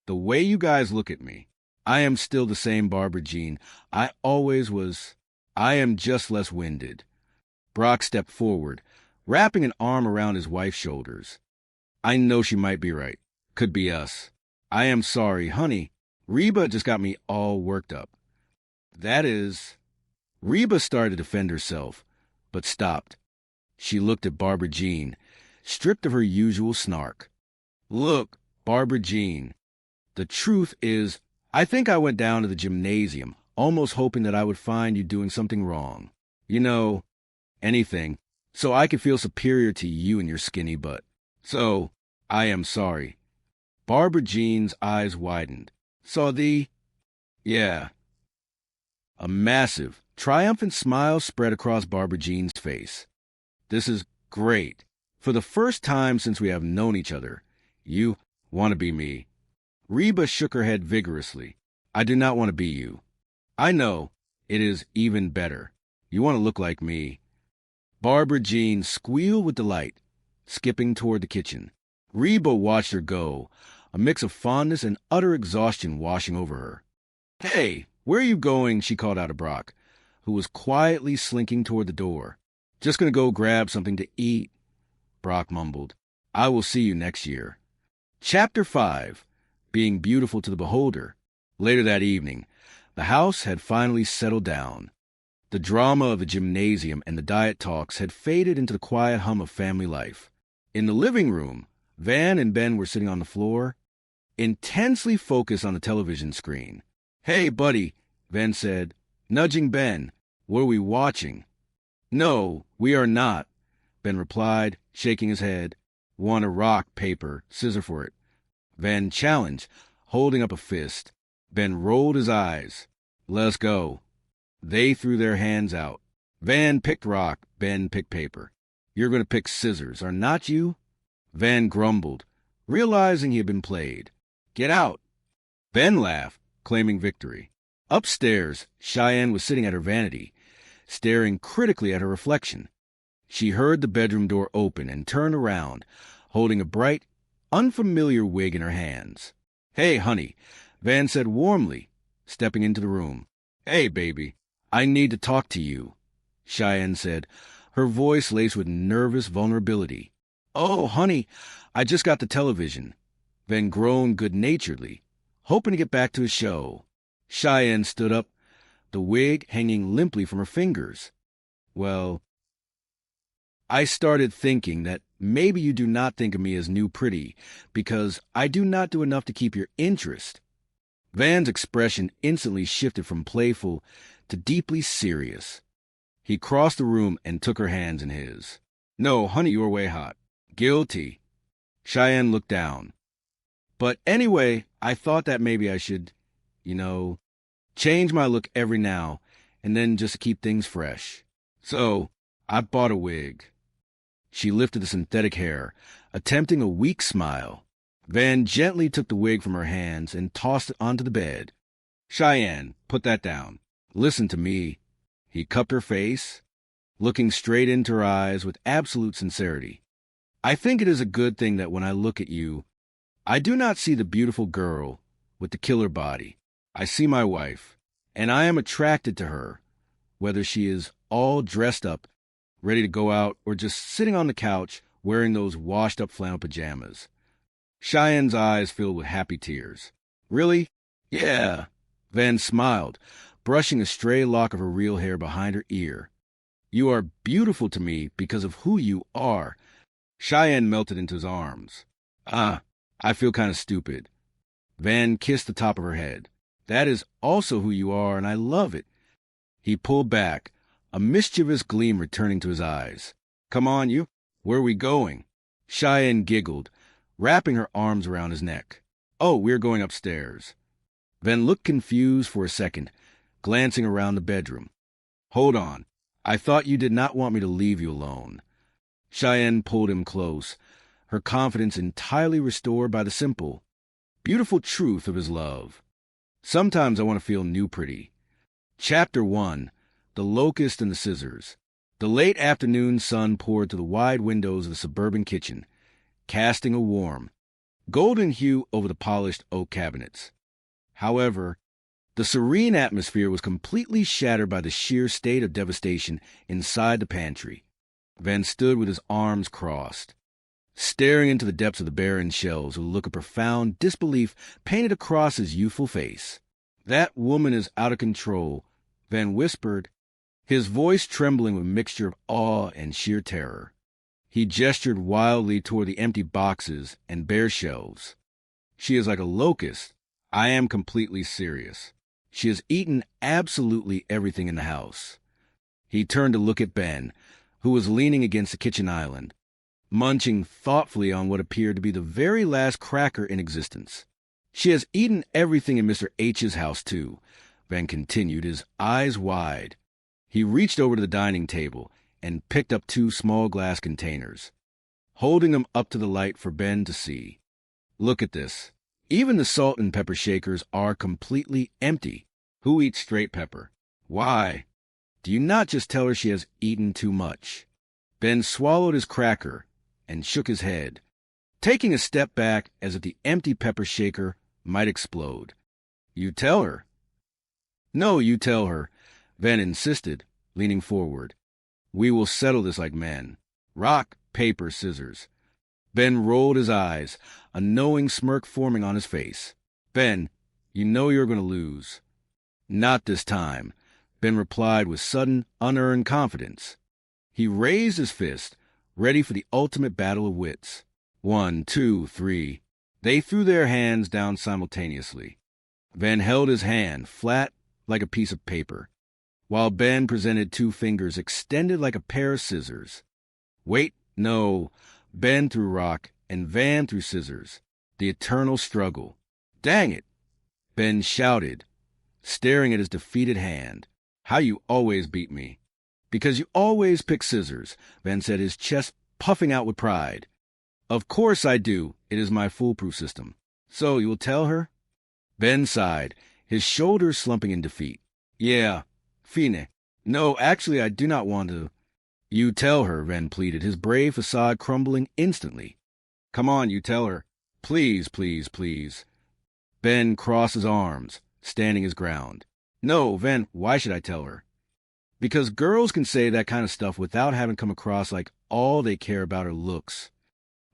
The way you guys look at me, I am still the same Barbara Jean I always was. I am just less winded. Brock stepped forward, wrapping an arm around his wife's shoulders. I know she might be right. Could be us. I am sorry, honey. Reba just got me all worked up. That is... Reba started to defend herself, but stopped. She looked at Barbara Jean, stripped of her usual snark. Look, Barbara Jean, the truth is, I think I went down to the gymnasium, almost hoping that I would find you doing something wrong. You know, anything, so I could feel superior to you and your skinny butt. So, I am sorry. Barbara Jean's eyes widened. Saw thee? Yeah. A massive, triumphant smile spread across Barbara Jean's face. This is great. For the first time since we have known each other, you want to be me. Reba shook her head vigorously. I do not want to be you. I know. It is even better. You want to look like me. Barbara Jean squealed with delight, skipping toward the kitchen. Reba watched her go, a mix of fondness and utter exhaustion washing over her. Hey, where are you going? She called out to Brock, who was quietly slinking toward the door. Just gonna go grab something to eat, Brock mumbled. I will see you next year. Chapter 5, Being Beautiful to the Beholder. Later that evening, the house had finally settled down. The drama of the gymnasium and the diet talks had faded into the quiet hum of family life. In the living room, Van and Ben were sitting on the floor, intensely focused on the television screen. "Hey, buddy," Van said, nudging Ben. "What are we watching?" "No, we are not," Ben replied, shaking his head. "Want a rock, paper, scissors for it?" Van challenged, holding up a fist. Ben rolled his eyes. "Let's go." They threw their hands out. Van picked rock, Ben picked paper. "You're going to pick scissors, are not you?" Van grumbled, realizing he had been played. "Get out." Ben laughed, claiming victory. Upstairs, Cheyenne was sitting at her vanity, staring critically at her reflection. She heard the bedroom door open and turned around, holding a bright, unfamiliar wig in her hands. "Hey, honey," Van said warmly, stepping into the room. "Hey, baby, I need to talk to you," Cheyenne said, her voice laced with nervous vulnerability. "Oh, honey, I just got the television." Van groaned good-naturedly, hoping to get back to his show. Cheyenne stood up, the wig hanging limply from her fingers. "Well, I started thinking that maybe you do not think of me as new pretty, because I do not do enough to keep your interest." Van's expression instantly shifted from playful to deeply serious. He crossed the room and took her hands in his. "No, honey, you're way hot." "Guilty." Cheyenne looked down. "But anyway, I thought that maybe I should, change my look every now and then just to keep things fresh. So, I bought a wig." She lifted the synthetic hair, attempting a weak smile. Van gently took the wig from her hands and tossed it onto the bed. "Cheyenne, put that down. Listen to me." He cupped her face, looking straight into her eyes with absolute sincerity. "I think it is a good thing that when I look at you, I do not see the beautiful girl with the killer body. I see my wife, and I am attracted to her, whether she is all dressed up, ready to go out, or just sitting on the couch wearing those washed-up flannel pajamas." Cheyenne's eyes filled with happy tears. "Really?" "Yeah." Van smiled, brushing a stray lock of her real hair behind her ear. "You are beautiful to me because of who you are." Cheyenne melted into his arms. I feel kind of stupid." Van kissed the top of her head. "That is also who you are, and I love it." He pulled back, a mischievous gleam returning to his eyes. "Come on, you. Where are we going?" Cheyenne giggled, wrapping her arms around his neck. "Oh, we're going upstairs." Van looked confused for a second, glancing around the bedroom. "Hold on. I thought you did not want me to leave you alone." Cheyenne pulled him close, her confidence entirely restored by the simple, beautiful truth of his love. "Sometimes I want to feel new pretty." Chapter 1, The Locust and the Scissors. The late afternoon sun poured through the wide windows of the suburban kitchen, casting a warm, golden hue over the polished oak cabinets. However, the serene atmosphere was completely shattered by the sheer state of devastation inside the pantry. Van stood with his arms crossed, staring into the depths of the barren shelves with a look of profound disbelief painted across his youthful face. "That woman is out of control," Van whispered, his voice trembling with a mixture of awe and sheer terror. He gestured wildly toward the empty boxes and bare shelves. "She is like a locust. I am completely serious. She has eaten absolutely everything in the house." He turned to look at Ben, who was leaning against the kitchen island, munching thoughtfully on what appeared to be the very last cracker in existence. "She has eaten everything in Mr. H's house, too," Van continued, his eyes wide. He reached over to the dining table and picked up 2 small glass containers, holding them up to the light for Ben to see. "Look at this. Even the salt and pepper shakers are completely empty. Who eats straight pepper? Why? Do you not just tell her she has eaten too much?" Ben swallowed his cracker and shook his head, taking a step back as if the empty pepper shaker might explode. "You tell her." "No, you tell her," Van insisted, leaning forward. "We will settle this like men. Rock, paper, scissors." Ben rolled his eyes, a knowing smirk forming on his face. "Ben, you know you're going to lose." "Not this time," Ben replied with sudden, unearned confidence. He raised his fist, ready for the ultimate battle of wits. 1, 2, 3. They threw their hands down simultaneously. Ben held his hand flat like a piece of paper, while Ben presented 2 fingers extended like a pair of scissors. Wait, no. Ben threw rock and Van threw scissors. The eternal struggle. Dang it! Ben shouted, staring at his defeated hand. How you always beat me. Because you always pick scissors, Van said, his chest puffing out with pride. Of course I do. It is my foolproof system. So you will tell her? Ben sighed, his shoulders slumping in defeat. Yeah, fine. No, actually, I do not want to. You tell her, Van pleaded, his brave facade crumbling instantly. Come on, you tell her. Please, please, please. Ben crossed his arms, standing his ground. No, Van, why should I tell her? Because girls can say that kind of stuff without having come across like all they care about are looks.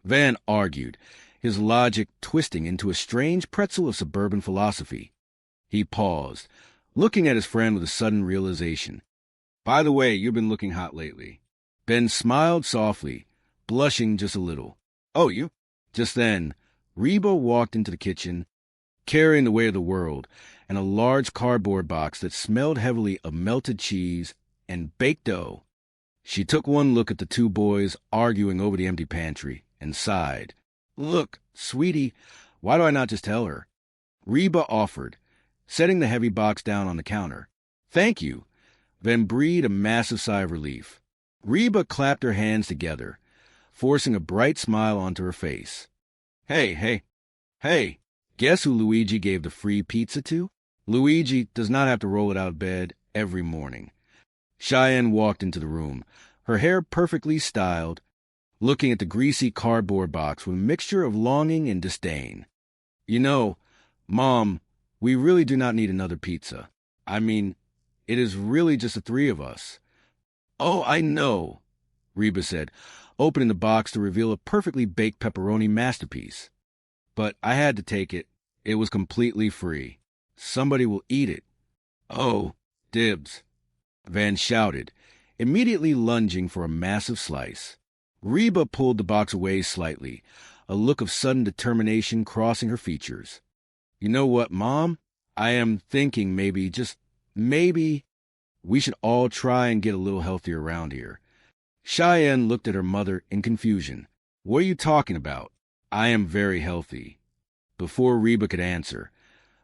Van argued, his logic twisting into a strange pretzel of suburban philosophy. He paused, looking at his friend with a sudden realization. By the way, you've been looking hot lately. Ben smiled softly, blushing just a little. Oh, you? Just then, Reba walked into the kitchen, carrying the weight of the world, and a large cardboard box that smelled heavily of melted cheese and baked dough. She took one look at the 2 boys arguing over the empty pantry and sighed. Look, sweetie, why do I not just tell her? Reba offered, setting the heavy box down on the counter. Thank you. Van breathed a massive sigh of relief. Reba clapped her hands together, forcing a bright smile onto her face. Hey, guess who Luigi gave the free pizza to? Luigi does not have to roll it out of bed every morning. Cheyenne walked into the room, her hair perfectly styled, looking at the greasy cardboard box with a mixture of longing and disdain. You know, Mom, we really do not need another pizza. I mean, it is really just the 3 of us. Oh, I know, Reba said, opening the box to reveal a perfectly baked pepperoni masterpiece. But I had to take it. It was completely free. Somebody will eat it. Oh, dibs, Van shouted, immediately lunging for a massive slice. Reba pulled the box away slightly, a look of sudden determination crossing her features. You know what, Mom? I am thinking maybe, just maybe, we should all try and get a little healthier around here. Cheyenne looked at her mother in confusion. What are you talking about? I am very healthy. Before Reba could answer,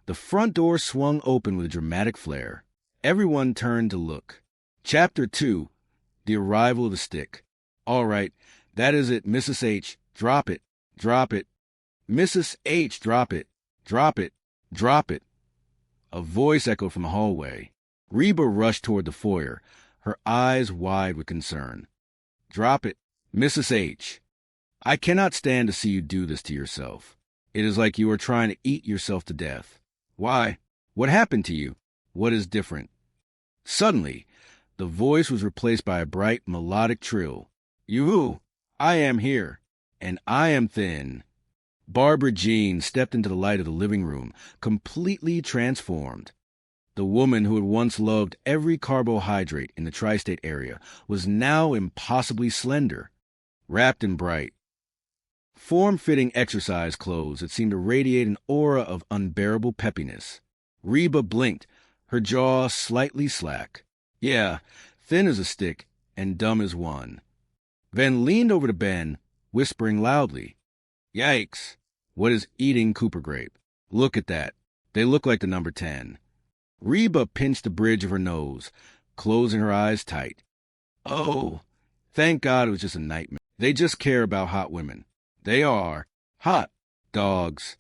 the front door swung open with a dramatic flare. Everyone turned to look. Chapter 2, The Arrival of the Stick. All right, that is it, Mrs. H. Drop it, drop it. Mrs. H, drop it, drop it, drop it. A voice echoed from the hallway. Reba rushed toward the foyer, her eyes wide with concern. Drop it, Mrs. H. I cannot stand to see you do this to yourself. It is like you are trying to eat yourself to death. Why? What happened to you? What is different? Suddenly, the voice was replaced by a bright, melodic trill. You, I am here, and I am thin. Barbara Jean stepped into the light of the living room, completely transformed. The woman who had once loved every carbohydrate in the tri-state area was now impossibly slender, wrapped in bright, form-fitting exercise clothes that seemed to radiate an aura of unbearable peppiness. Reba blinked, her jaw slightly slack. Yeah, thin as a stick and dumb as one. Van leaned over to Ben, whispering loudly. Yikes! What is eating Cooper grape? Look at that. They look like the number 10. Reba pinched the bridge of her nose, closing her eyes tight. Oh, thank God it was just a nightmare. They just care about hot women. They are hot dogs.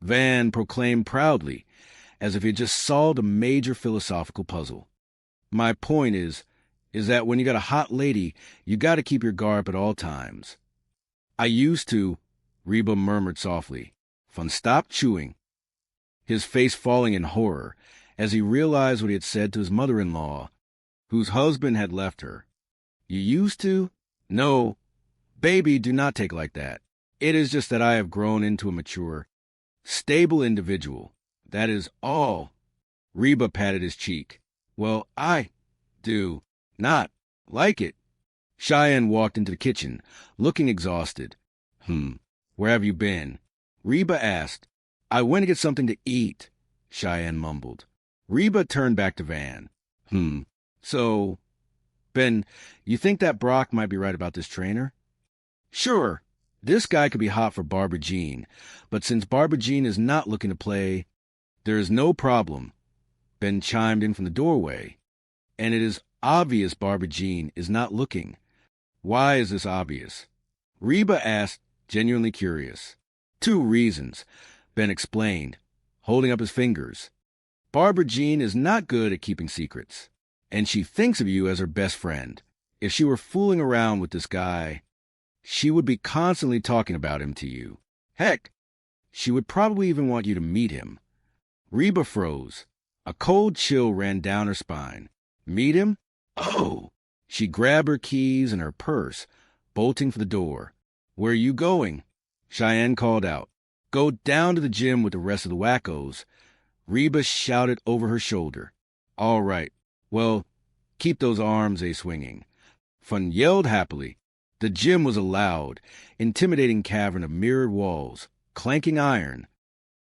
Van proclaimed proudly, as if he had just solved a major philosophical puzzle. My point is that when you got a hot lady, you got to keep your guard at all times. I used to, Reba murmured softly. Van stopped chewing, his face falling in horror as he realized what he had said to his mother-in-law, whose husband had left her. You used to? No, baby, do not take like that. It is just that I have grown into a mature, stable individual. That is all. Reba patted his cheek. Well, I do not like it. Cheyenne walked into the kitchen, looking exhausted. Where have you been? Reba asked. I went to get something to eat, Cheyenne mumbled. Reba turned back to Van. So, Ben, you think that Brock might be right about this trainer? Sure, this guy could be hot for Barbara Jean, but since Barbara Jean is not looking to play, there is no problem. Ben chimed in from the doorway. And it is obvious Barbara Jean is not looking. Why is this obvious? Reba asked, genuinely curious. 2 reasons, Ben explained, holding up his fingers. Barbara Jean is not good at keeping secrets, and she thinks of you as her best friend. If she were fooling around with this guy, she would be constantly talking about him to you. Heck, she would probably even want you to meet him. Reba froze. A cold chill ran down her spine. Meet him? Oh! She grabbed her keys and her purse, bolting for the door. Where are you going? Cheyenne called out. Go down to the gym with the rest of the wackos. Reba shouted over her shoulder. All right. Well, keep those arms a-swinging. Fun yelled happily. The gym was a loud, intimidating cavern of mirrored walls, clanking iron,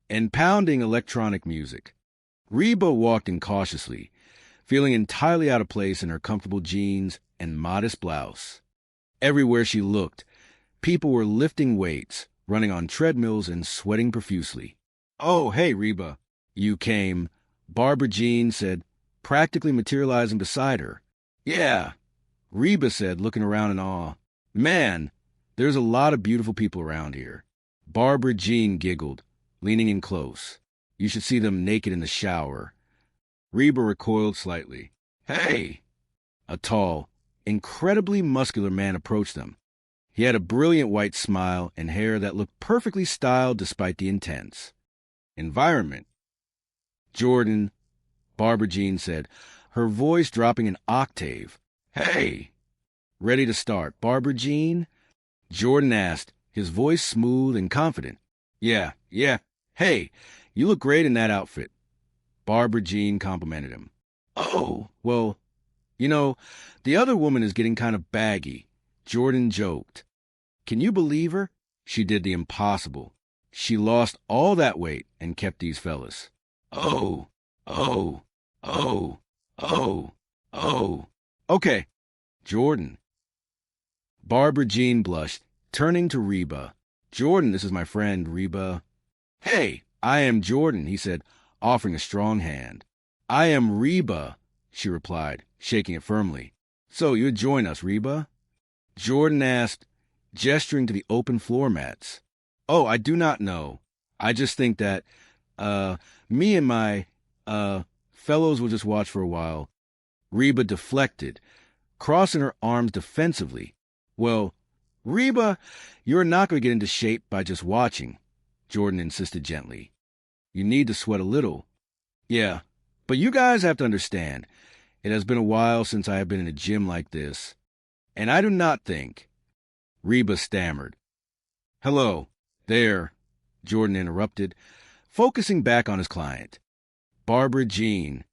and pounding electronic music. Reba walked in cautiously, feeling entirely out of place in her comfortable jeans and modest blouse. Everywhere she looked, people were lifting weights, running on treadmills, and sweating profusely. Oh, hey, Reba. You came, Barbara Jean said, practically materializing beside her. Yeah, Reba said, looking around in awe. Man, there's a lot of beautiful people around here. Barbara Jean giggled, leaning in close. You should see them naked in the shower. Reba recoiled slightly. Hey! A tall, incredibly muscular man approached them. He had a brilliant white smile and hair that looked perfectly styled despite the intense environment. Jordan, Barbara Jean said, her voice dropping an octave. Hey! Ready to start, Barbara Jean? Jordan asked, his voice smooth and confident. Yeah. Hey, you look great in that outfit. Barbara Jean complimented him. Oh, well, the other woman is getting kind of baggy. Jordan joked. Can you believe her? She did the impossible. She lost all that weight and kept these fellas. Oh. Okay, Jordan. Barbara Jean blushed, turning to Reba. Jordan, this is my friend, Reba. Hey, I am Jordan, he said, offering a strong hand. I am Reba, she replied, shaking it firmly. So you'd join us, Reba? Jordan asked, gesturing to the open floor mats. Oh, I do not know. I just think that, me and my, fellows will just watch for a while. Reba deflected, crossing her arms defensively. Well, Reba, you're not going to get into shape by just watching, Jordan insisted gently. You need to sweat a little. Yeah, but you guys have to understand, it has been a while since I have been in a gym like this, and I do not think. Reba stammered. Hello, there, Jordan interrupted, focusing back on his client. Barbara Jean,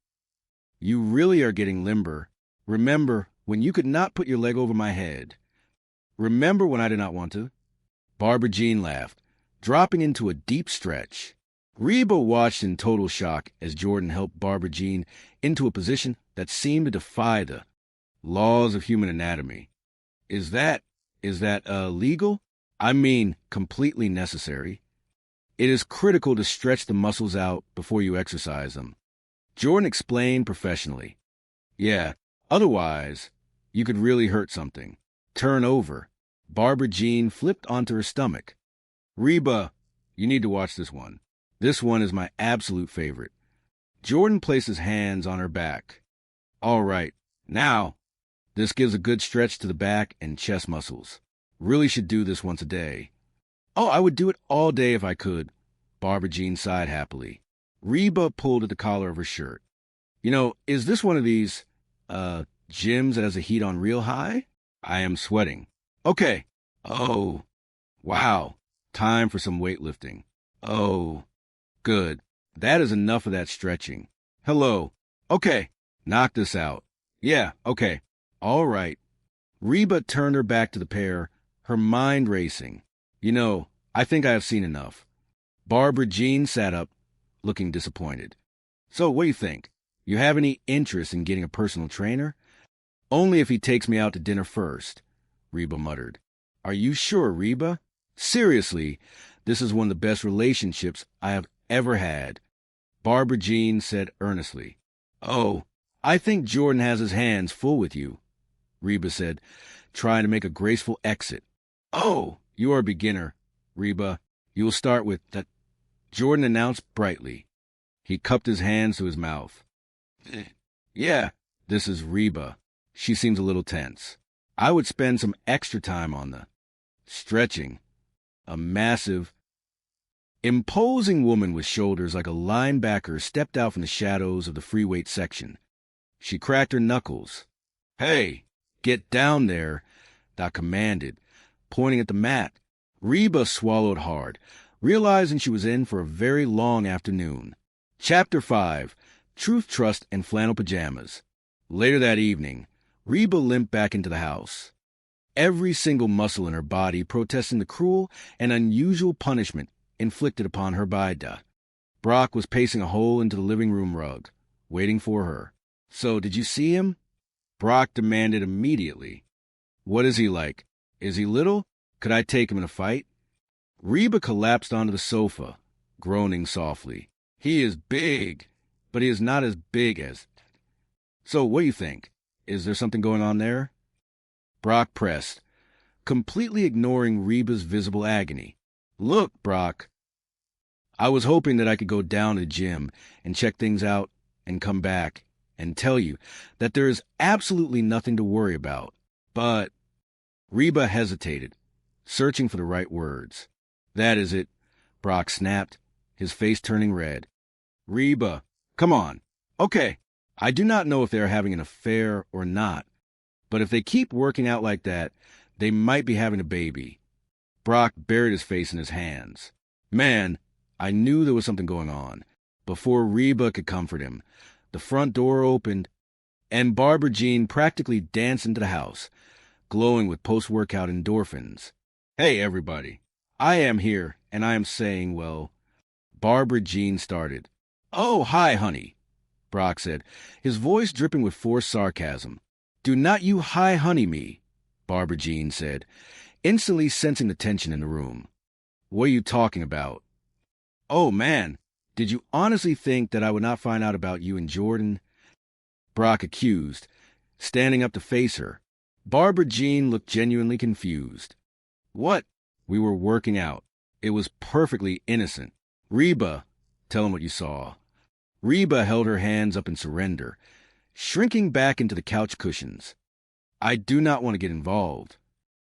you really are getting limber. Remember when you could not put your leg over my head. Remember when I did not want to? Barbara Jean laughed, dropping into a deep stretch. Reba watched in total shock as Jordan helped Barbara Jean into a position that seemed to defy the laws of human anatomy. Is that legal? I mean, completely necessary. It is critical to stretch the muscles out before you exercise them. Jordan explained professionally. Yeah, otherwise, you could really hurt something. Turn over. Barbara Jean flipped onto her stomach. Reba, you need to watch this one. This one is my absolute favorite. Jordan placed his hands on her back. All right, now, this gives a good stretch to the back and chest muscles. Really should do this once a day. Oh, I would do it all day if I could, Barbara Jean sighed happily. Reba pulled at the collar of her shirt. Is this one of these, gyms that has the heat on real high? I am sweating. Okay. Oh, wow. Time for some weightlifting. Oh, good. That is enough of that stretching. Hello. Okay. Knock this out. Yeah, okay. All right. Reba turned her back to the pair, her mind racing. I think I have seen enough. Barbara Jean sat up, looking disappointed. So, what do you think? You have any interest in getting a personal trainer? Only if he takes me out to dinner first, Reba muttered. Are you sure, Reba? Seriously, this is one of the best relationships I have ever had, Barbara Jean said earnestly. Oh, I think Jordan has his hands full with you, Reba said, trying to make a graceful exit. Oh, you are a beginner, Reba. You will start with that, Jordan announced brightly. He cupped his hands to his mouth. Yeah, this is Reba. She seems a little tense. I would spend some extra time on the stretching. A massive, imposing woman with shoulders like a linebacker stepped out from the shadows of the free weight section. She cracked her knuckles. Hey, get down there, Doc commanded, pointing at the mat. Reba swallowed hard, realizing she was in for a very long afternoon. Chapter 5, Truth, Trust, and Flannel Pajamas. Later that evening, Reba limped back into the house, every single muscle in her body protesting the cruel and unusual punishment inflicted upon her by Brock was pacing a hole into the living room rug, waiting for her. So, did you see him? Brock demanded immediately. What is he like? Is he little? Could I take him in a fight? Reba collapsed onto the sofa, groaning softly. He is big, but he is not as big as... So, what do you think? Is there something going on there? Brock pressed, completely ignoring Reba's visible agony. Look, Brock. I was hoping that I could go down to the gym and check things out and come back and tell you that there is absolutely nothing to worry about. But Reba hesitated, searching for the right words. That is it, Brock snapped, his face turning red. Reba, come on. Okay, I do not know if they are having an affair or not, but if they keep working out like that, they might be having a baby. Brock buried his face in his hands. Man, I knew there was something going on. Before Reba could comfort him, the front door opened, and Barbara Jean practically danced into the house, glowing with post-workout endorphins. Hey, everybody. I am here, and I am saying, well... Barbara Jean started. Oh, hi, honey, Brock said, his voice dripping with forced sarcasm. Do not you hi honey me, Barbara Jean said, instantly sensing the tension in the room. What are you talking about? Oh, man, did you honestly think that I would not find out about you and Jordan? Brock accused, standing up to face her. Barbara Jean looked genuinely confused. What? We were working out. It was perfectly innocent. Reba, tell him what you saw. Reba held her hands up in surrender, shrinking back into the couch cushions. I do not want to get involved.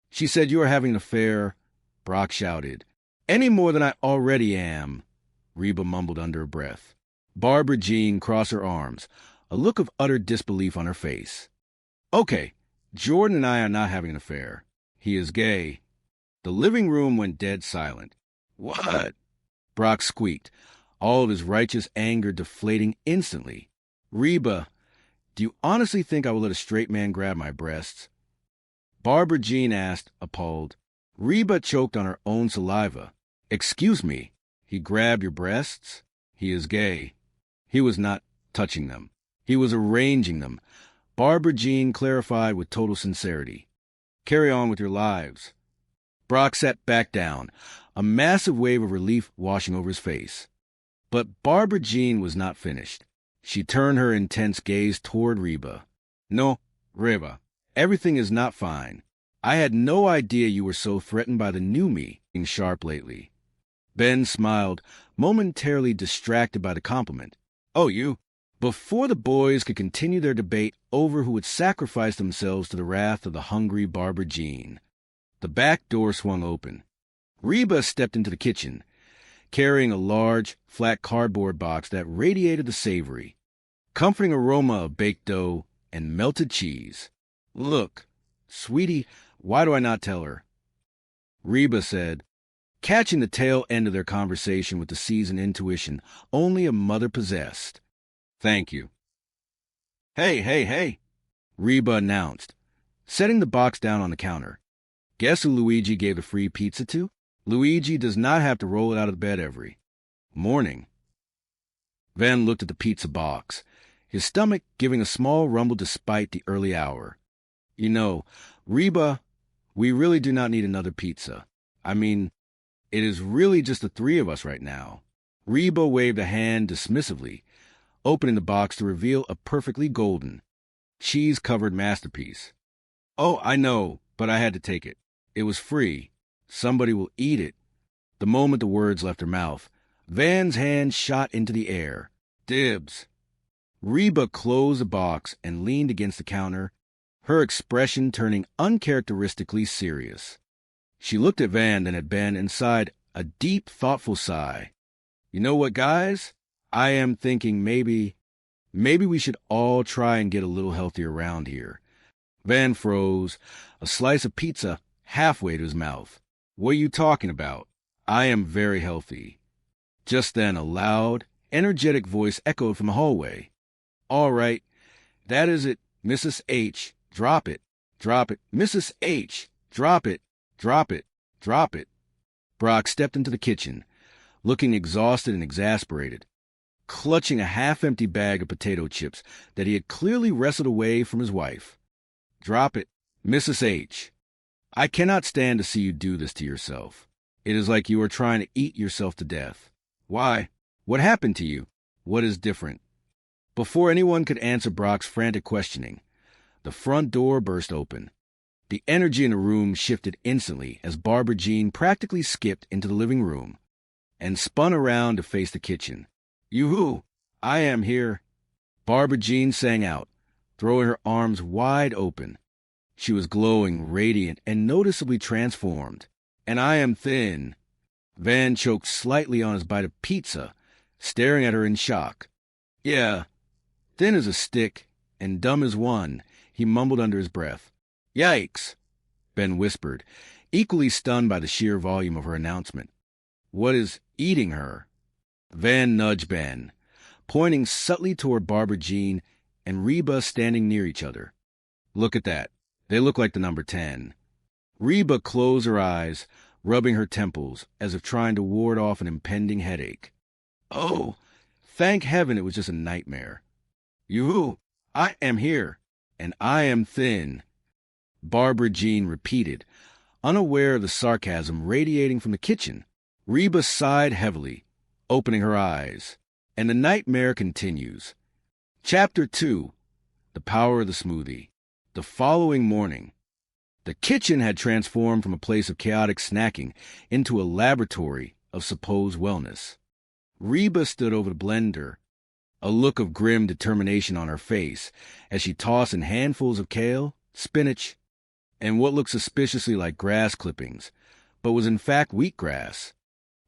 She said you are having an affair, Brock shouted. Any more than I already am, Reba mumbled under her breath. Barbara Jean crossed her arms, a look of utter disbelief on her face. Okay, Jordan and I are not having an affair. He is gay. The living room went dead silent. What? Brock squeaked, all of his righteous anger deflating instantly. Reba, do you honestly think I will let a straight man grab my breasts? Barbara Jean asked, appalled. Reba choked on her own saliva. Excuse me, he grabbed your breasts? He is gay. He was not touching them. He was arranging them. Barbara Jean clarified with total sincerity. Carry on with your lives. Brock sat back down, a massive wave of relief washing over his face. But Barbara Jean was not finished. She turned her intense gaze toward Reba. No, Reba, everything is not fine. I had no idea you were so threatened by the new me being sharp lately. Ben smiled, momentarily distracted by the compliment. Oh, you? Before the boys could continue their debate over who would sacrifice themselves to the wrath of the hungry Barbara Jean, the back door swung open. Reba stepped into the kitchen, carrying a large, flat cardboard box that radiated the savory, comforting aroma of baked dough and melted cheese. Look, sweetie, why do I not tell her? Reba said, catching the tail end of their conversation with the seasoned intuition only a mother possessed. Thank you. Hey, Reba announced, setting the box down on the counter. Guess who Luigi gave the free pizza to? Luigi does not have to roll it out of bed every Morning. Van looked at the pizza box, his stomach giving a small rumble despite the early hour. You know, Reba, we really do not need another pizza. I mean, it is really just the three of us right now. Reba waved a hand dismissively, opening the box to reveal a perfectly golden, cheese-covered masterpiece. Oh, I know, but I had to take it. It was free. Somebody will eat it. The moment the words left her mouth, Van's hand shot into the air. Dibs. Reba closed the box and leaned against the counter, her expression turning uncharacteristically serious. She looked at Van, then at Ben, and sighed a deep, thoughtful sigh. You know what, guys? I am thinking maybe we should all try and get a little healthier around here. Van froze, a slice of pizza halfway to his mouth. What are you talking about? I am very healthy. Just then, a loud, energetic voice echoed from the hallway. All right, that is it, Mrs. H. Drop it. Drop it. Mrs. H. Drop it. Drop it. Drop it. Brock stepped into the kitchen, looking exhausted and exasperated, clutching a half-empty bag of potato chips that he had clearly wrestled away from his wife. Drop it, Mrs. H. I cannot stand to see you do this to yourself. It is like you are trying to eat yourself to death. Why? What happened to you? What is different? Before anyone could answer Brock's frantic questioning, the front door burst open. The energy in the room shifted instantly as Barbara Jean practically skipped into the living room and spun around to face the kitchen. Yoo-hoo! I am here. Barbara Jean sang out, throwing her arms wide open. She was glowing, radiant, and noticeably transformed. And I am thin. Van choked slightly on his bite of pizza, staring at her in shock. Yeah, thin as a stick and dumb as one, he mumbled under his breath. Yikes, Ben whispered, equally stunned by the sheer volume of her announcement. What is eating her? Van nudged Ben, pointing subtly toward Barbara Jean and Reba standing near each other. Look at that. They look like the number 10. Reba closed her eyes, rubbing her temples as if trying to ward off an impending headache. Oh, thank heaven it was just a nightmare. Yoo-hoo, I am here, and I am thin. Barbara Jean repeated, unaware of the sarcasm radiating from the kitchen. Reba sighed heavily, opening her eyes, and the nightmare continues. Chapter 2, The Power of the Smoothie. The following morning, the kitchen had transformed from a place of chaotic snacking into a laboratory of supposed wellness. Reba stood over the blender, a look of grim determination on her face as she tossed in handfuls of kale, spinach, and what looked suspiciously like grass clippings, but was in fact wheatgrass.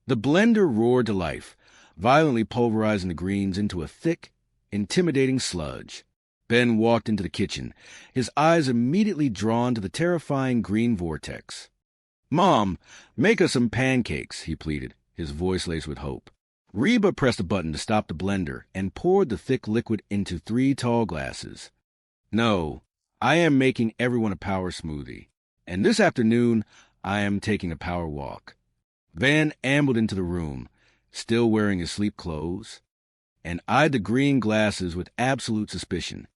The blender roared to life, violently pulverizing the greens into a thick, intimidating sludge. Ben walked into the kitchen, his eyes immediately drawn to the terrifying green vortex. Mom, make us some pancakes, he pleaded, his voice laced with hope. Reba pressed a button to stop the blender and poured the thick liquid into 3 tall glasses. No, I am making everyone a power smoothie, and this afternoon I am taking a power walk. Van ambled into the room, still wearing his sleep clothes, and eyed the green glasses with absolute suspicion.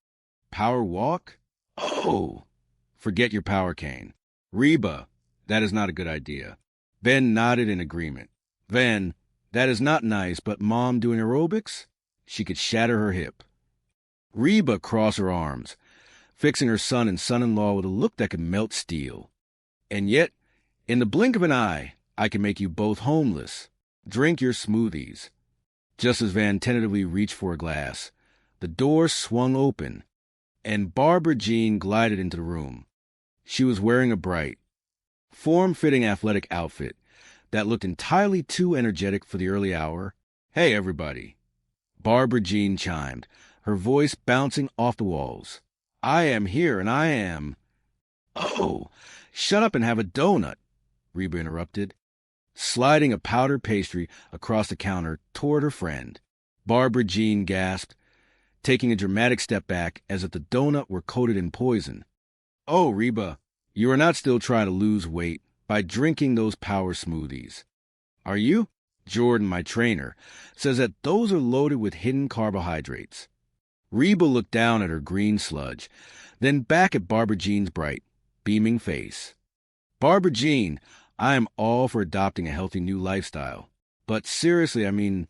Power walk? Oh! Forget your power cane. Reba, that is not a good idea. Ben nodded in agreement. Van, that is not nice, but Mom doing aerobics? She could shatter her hip. Reba crossed her arms, fixing her son and son-in-law with a look that could melt steel. And yet, in the blink of an eye, I can make you both homeless. Drink your smoothies. Just as Van tentatively reached for a glass, the door swung open, and Barbara Jean glided into the room. She was wearing a bright, form-fitting athletic outfit that looked entirely too energetic for the early hour. Hey, everybody. Barbara Jean chimed, her voice bouncing off the walls. I am here, and I am... Oh, shut up and have a donut, Reba interrupted, sliding a powdered pastry across the counter toward her friend. Barbara Jean gasped, taking a dramatic step back as if the donut were coated in poison. Oh, Reba, you are not still trying to lose weight by drinking those power smoothies, are you? Jordan, my trainer, says that those are loaded with hidden carbohydrates. Reba looked down at her green sludge, then back at Barbara Jean's bright, beaming face. Barbara Jean, I am all for adopting a healthy new lifestyle. But seriously, I mean,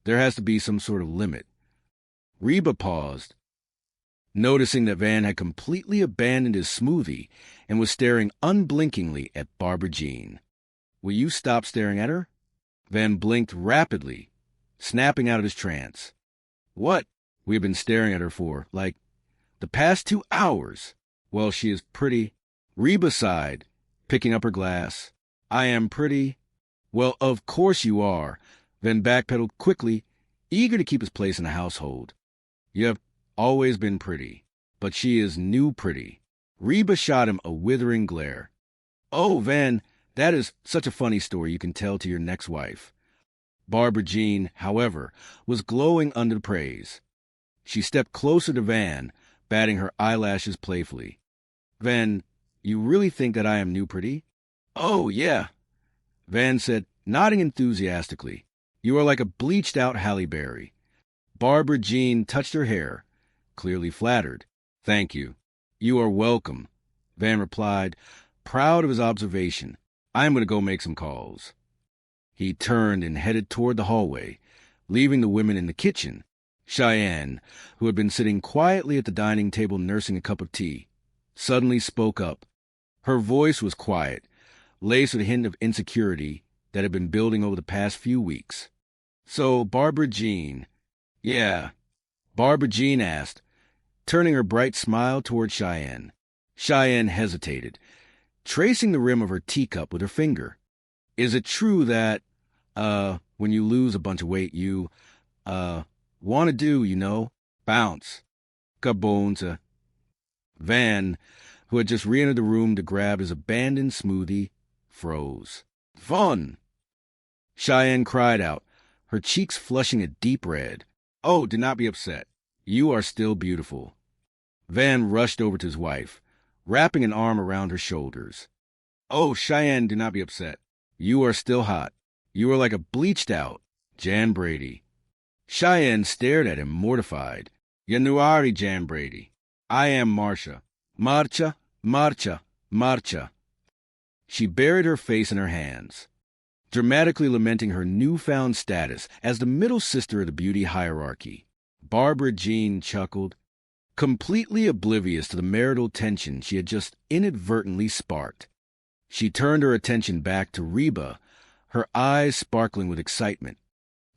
there has to be some sort of limit. Reba paused, noticing that Van had completely abandoned his smoothie and was staring unblinkingly at Barbara Jean. Will you stop staring at her? Van blinked rapidly, snapping out of his trance. What? We have been staring at her for, like, the past 2 hours. Well, she is pretty. Reba sighed, picking up her glass. I am pretty. Well, of course you are. Van backpedaled quickly, eager to keep his place in the household. You have always been pretty, but she is new pretty. Reba shot him a withering glare. Oh, Van, that is such a funny story you can tell to your next wife. Barbara Jean, however, was glowing under the praise. She stepped closer to Van, batting her eyelashes playfully. Van, you really think that I am new pretty? Oh, yeah. Van said, nodding enthusiastically. You are like a bleached-out Halle Berry. Barbara Jean touched her hair, clearly flattered. Thank you. You are welcome, Van replied, proud of his observation. I am going to go make some calls. He turned and headed toward the hallway, leaving the women in the kitchen. Cheyenne, who had been sitting quietly at the dining table nursing a cup of tea, suddenly spoke up. Her voice was quiet, laced with a hint of insecurity that had been building over the past few weeks. So, Barbara Jean. Yeah, Barbara Jean asked, turning her bright smile toward Cheyenne. Cheyenne hesitated, tracing the rim of her teacup with her finger. Is it true that, when you lose a bunch of weight, you, want to do, bounce? Kabones. Van, who had just re-entered the room to grab his abandoned smoothie, froze. Fun! Cheyenne cried out, her cheeks flushing a deep red. Oh, do not be upset. You are still beautiful. Van rushed over to his wife, wrapping an arm around her shoulders. Oh, Cheyenne, do not be upset. You are still hot. You are like a bleached-out Jan Brady. Cheyenne stared at him, mortified. Yanuari Jan Brady. I am Marcia. Marcia, Marcia, Marcia. She buried her face in her hands, dramatically lamenting her newfound status as the middle sister of the beauty hierarchy. Barbara Jean chuckled, completely oblivious to the marital tension she had just inadvertently sparked. She turned her attention back to Reba, her eyes sparkling with excitement.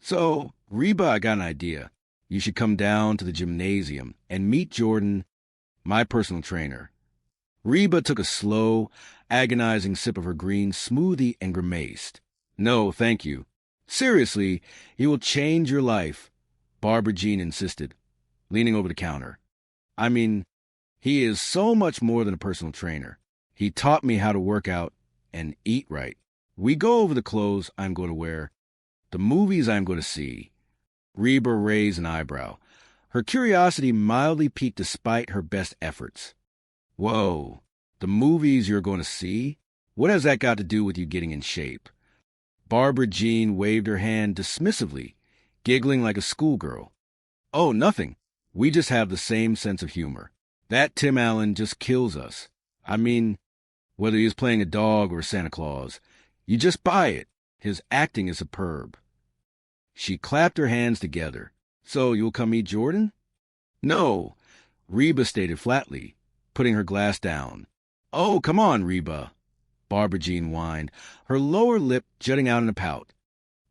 So, Reba, I got an idea. You should come down to the gymnasium and meet Jordan, my personal trainer. Reba took a slow, agonizing sip of her green smoothie and grimaced. No, thank you. Seriously, he will change your life, Barbara Jean insisted, leaning over the counter. I mean, he is so much more than a personal trainer. He taught me how to work out and eat right. We go over the clothes I'm going to wear, the movies I'm going to see. Reba raised an eyebrow. Her curiosity mildly piqued despite her best efforts. Whoa, the movies you're going to see? What has that got to do with you getting in shape? Barbara Jean waved her hand dismissively, giggling like a schoolgirl. Oh, nothing. We just have the same sense of humor. That Tim Allen just kills us. I mean, whether he is playing a dog or Santa Claus, you just buy it. His acting is superb. She clapped her hands together. So, you'll come meet Jordan? No, Reba stated flatly, putting her glass down. Oh, come on, Reba, Barbara Jean whined, her lower lip jutting out in a pout.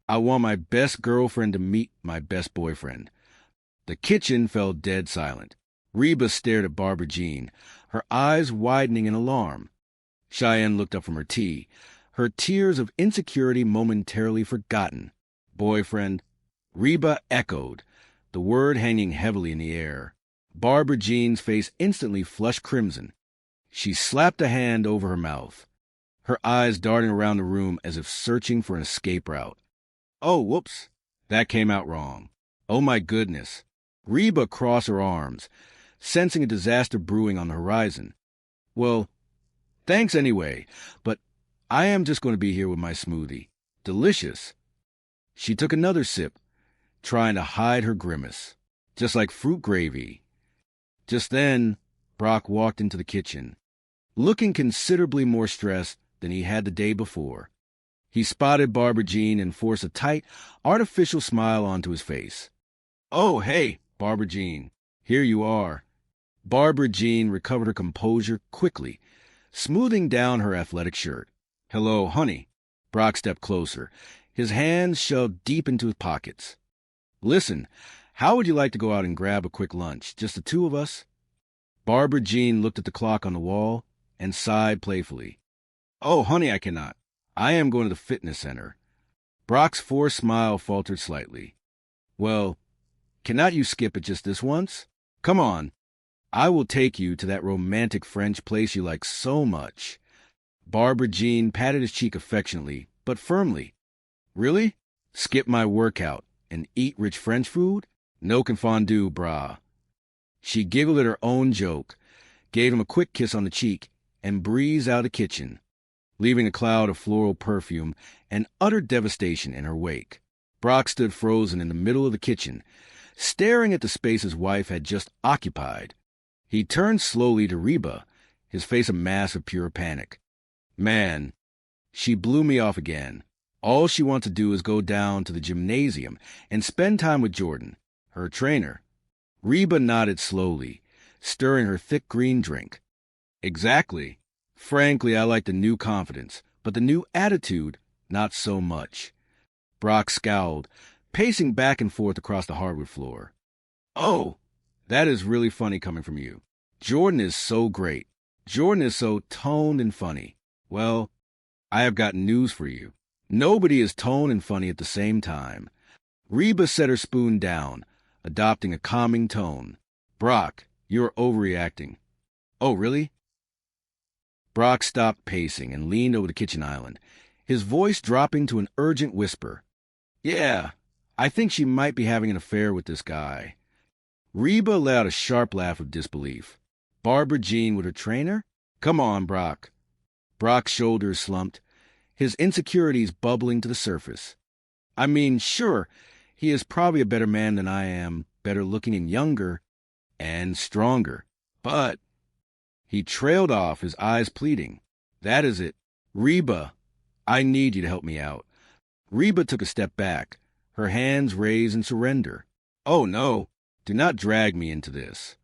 I want my best girlfriend to meet my best boyfriend. The kitchen fell dead silent. Reba stared at Barbara Jean, her eyes widening in alarm. Cheyenne looked up from her tea, her tears of insecurity momentarily forgotten. Boyfriend, Reba echoed, the word hanging heavily in the air. Barbara Jean's face instantly flushed crimson. She slapped a hand over her mouth, her eyes darting around the room as if searching for an escape route. Oh, whoops, that came out wrong. Oh my goodness. Reba crossed her arms, sensing a disaster brewing on the horizon. Well, thanks anyway, but I am just going to be here with my smoothie. Delicious. She took another sip, trying to hide her grimace, just like fruit gravy. Just then, Brock walked into the kitchen, looking considerably more stressed than he had the day before. He spotted Barbara Jean and forced a tight, artificial smile onto his face. "Oh, hey, Barbara Jean, here you are." Barbara Jean recovered her composure quickly, smoothing down her athletic shirt. "Hello, honey." Brock stepped closer, his hands shoved deep into his pockets. "Listen, how would you like to go out and grab a quick lunch, just the two of us?" Barbara Jean looked at the clock on the wall and sighed playfully. "Oh, honey, I cannot. I am going to the fitness center." Brock's forced smile faltered slightly. "Well, cannot you skip it just this once? Come on. I will take you to that romantic French place you like so much." Barbara Jean patted his cheek affectionately, but firmly. "Really? Skip my workout and eat rich French food? No confondu, brah." She giggled at her own joke, gave him a quick kiss on the cheek, and breezed out of the kitchen, leaving a cloud of floral perfume and utter devastation in her wake. Brock stood frozen in the middle of the kitchen, staring at the space his wife had just occupied. He turned slowly to Reba, his face a mass of pure panic. "Man, she blew me off again. All she wants to do is go down to the gymnasium and spend time with Jordan, her trainer." Reba nodded slowly, stirring her thick green drink. "Exactly. Frankly, I like the new confidence, but the new attitude, not so much." Brock scowled, pacing back and forth across the hardwood floor. "Oh, that is really funny coming from you. Jordan is so great. Jordan is so toned and funny. Well, I have got news for you. Nobody is toned and funny at the same time." Reba set her spoon down, adopting a calming tone. "Brock, you're overreacting." "Oh, really?" Brock stopped pacing and leaned over the kitchen island, his voice dropping to an urgent whisper. "Yeah, I think she might be having an affair with this guy." Reba let out a sharp laugh of disbelief. "Barbara Jean with her trainer? Come on, Brock." Brock's shoulders slumped, his insecurities bubbling to the surface. "I mean, sure, he is probably a better man than I am, better looking and younger, and stronger. But—" He trailed off, his eyes pleading. "That is it. Reba, I need you to help me out." Reba took a step back, her hands raised in surrender. "Oh, no, do not drag me into this.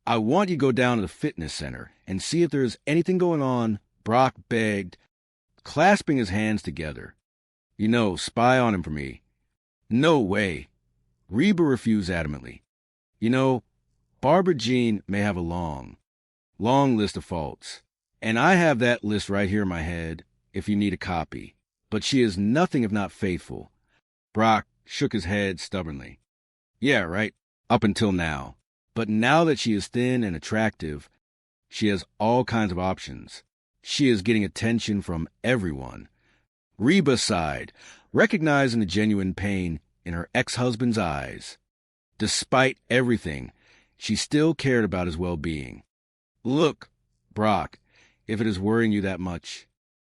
I want you to go down to the fitness center and see if there is anything going on," Brock begged, clasping his hands together. "You know, spy on him for me." "No way." Reba refused adamantly. "You know, Barbara Jean may have a long list of faults, and I have that list right here in my head if you need a copy. But she is nothing if not faithful." Brock shook his head stubbornly. "Yeah, right, up until now. But now that she is thin and attractive, she has all kinds of options. She is getting attention from everyone." Reba sighed, recognizing the genuine pain in her ex-husband's eyes. Despite everything, she still cared about his well-being. "Look, Brock, if it is worrying you that much,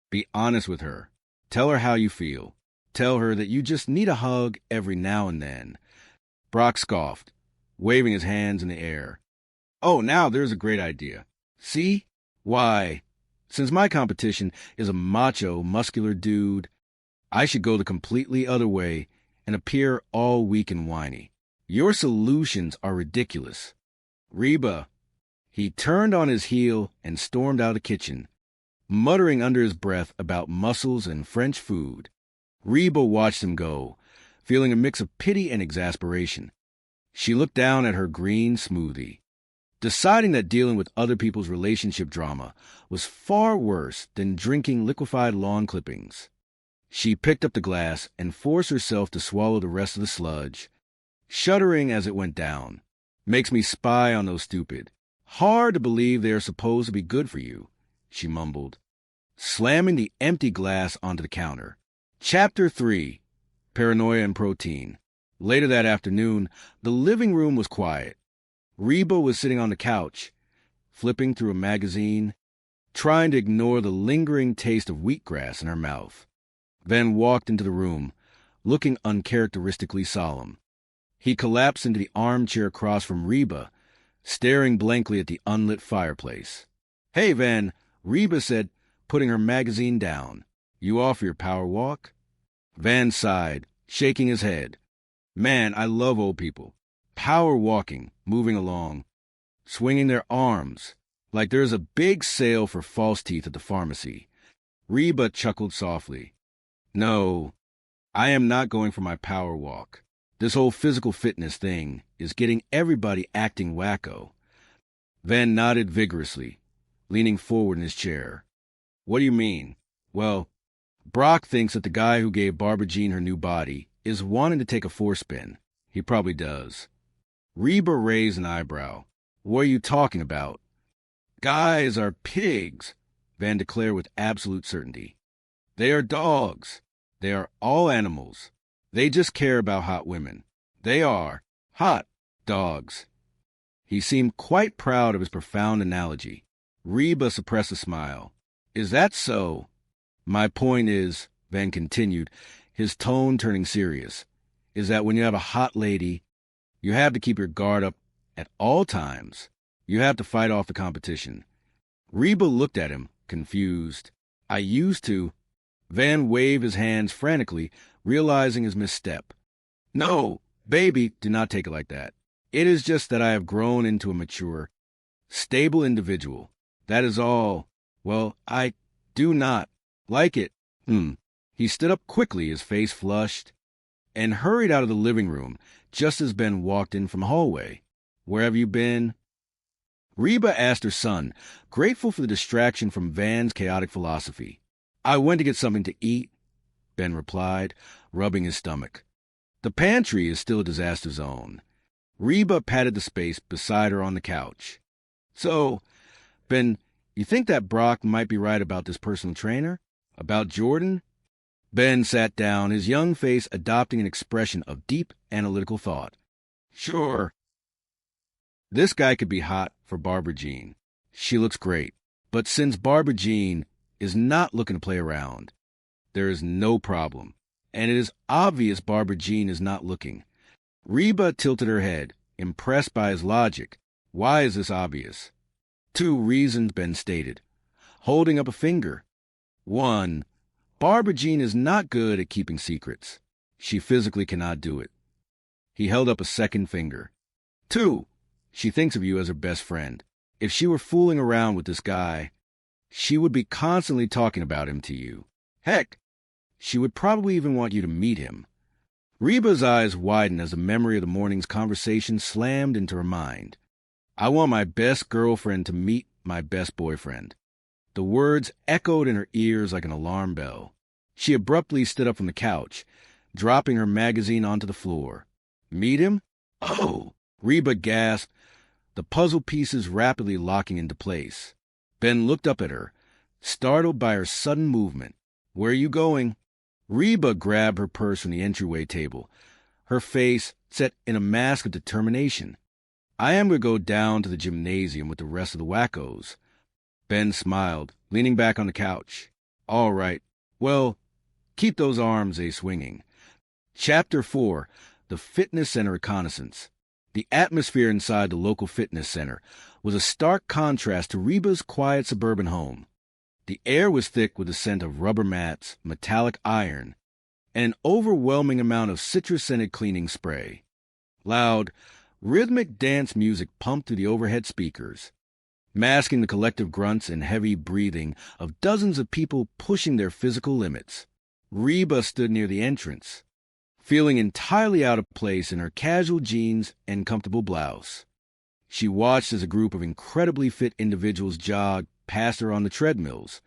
be honest with her. Tell her how you feel. Tell her that you just need a hug every now and then." Brock scoffed, waving his hands in the air. "Oh, now there's a great idea. See? Why, since my competition is a macho, muscular dude, I should go the completely other way and appear all weak and whiny. Your solutions are ridiculous. Reba." He turned on his heel and stormed out of the kitchen, muttering under his breath about muscles and French food. Reba watched him go, feeling a mix of pity and exasperation. She looked down at her green smoothie, deciding that dealing with other people's relationship drama was far worse than drinking liquefied lawn clippings. She picked up the glass and forced herself to swallow the rest of the sludge, shuddering as it went down. "Makes me spy on those stupid. Hard to believe they are supposed to be good for you," she mumbled, slamming the empty glass onto the counter. Chapter 3, Paranoia and Protein. Later that afternoon, the living room was quiet. Reba was sitting on the couch, flipping through a magazine, trying to ignore the lingering taste of wheatgrass in her mouth. Then walked into the room, looking uncharacteristically solemn. He collapsed into the armchair across from Reba, staring blankly at the unlit fireplace. "Hey, Van," Reba said, putting her magazine down. "You off your power walk?" Van sighed, shaking his head. "Man, I love old people. Power walking, moving along, swinging their arms, like there's a big sale for false teeth at the pharmacy." Reba chuckled softly. "No, I am not going for my power walk. This whole physical fitness thing is getting everybody acting wacko." Van nodded vigorously, leaning forward in his chair. "What do you mean?" "Well, Brock thinks that the guy who gave Barbara Jean her new body is wanting to take a forespin. He probably does." Reba raised an eyebrow. "What are you talking about?" "Guys are pigs," Van declared with absolute certainty. "They are dogs. They are all animals. They just care about hot women. They are hot dogs." He seemed quite proud of his profound analogy. Reba suppressed a smile. "Is that so?" "My point is," Van continued, his tone turning serious, "is that when you have a hot lady, you have to keep your guard up at all times. You have to fight off the competition." Reba looked at him, confused. "I used to." Van waved his hands frantically, realizing his misstep. "No, baby, do not take it like that. It is just that I have grown into a mature, stable individual. That is all. Well, I do not like it." He stood up quickly, his face flushed, and hurried out of the living room just as Ben walked in from the hallway. "Where have you been?" Reba asked her son, grateful for the distraction from Van's chaotic philosophy. "I went to get something to eat," Ben replied, rubbing his stomach. "The pantry is still a disaster zone." Reba patted the space beside her on the couch. "So, Ben, you think that Brock might be right about this personal trainer? About Jordan?" Ben sat down, his young face adopting an expression of deep analytical thought. "Sure. This guy could be hot for Barbara Jean. She looks great. But since Barbara Jean is not looking to play around, there is no problem. And it is obvious Barbara Jean is not looking." Reba tilted her head, impressed by his logic. "Why is this obvious?" "2 reasons," Ben stated, holding up a finger. 1, Barbara Jean is not good at keeping secrets. She physically cannot do it. He held up a second finger. 2, she thinks of you as her best friend. If she were fooling around with this guy, she would be constantly talking about him to you. Heck, she would probably even want you to meet him." Reba's eyes widened as the memory of the morning's conversation slammed into her mind. "I want my best girlfriend to meet my best boyfriend." The words echoed in her ears like an alarm bell. She abruptly stood up from the couch, dropping her magazine onto the floor. "Meet him? Oh!" Reba gasped, the puzzle pieces rapidly locking into place. Ben looked up at her, startled by her sudden movement. "Where are you going?" Reba grabbed her purse from the entryway table, her face set in a mask of determination. "I am going to go down to the gymnasium with the rest of the wackos." Ben smiled, leaning back on the couch. "All right. Well, keep those arms a-swinging." Chapter 4, The Fitness Center Reconnaissance. The atmosphere inside the local fitness center was a stark contrast to Reba's quiet suburban home. The air was thick with the scent of rubber mats, metallic iron, and an overwhelming amount of citrus-scented cleaning spray. Loud, rhythmic dance music pumped through the overhead speakers, masking the collective grunts and heavy breathing of dozens of people pushing their physical limits. Reba stood near the entrance, feeling entirely out of place in her casual jeans and comfortable blouse. She watched as a group of incredibly fit individuals jogged past her on the treadmills,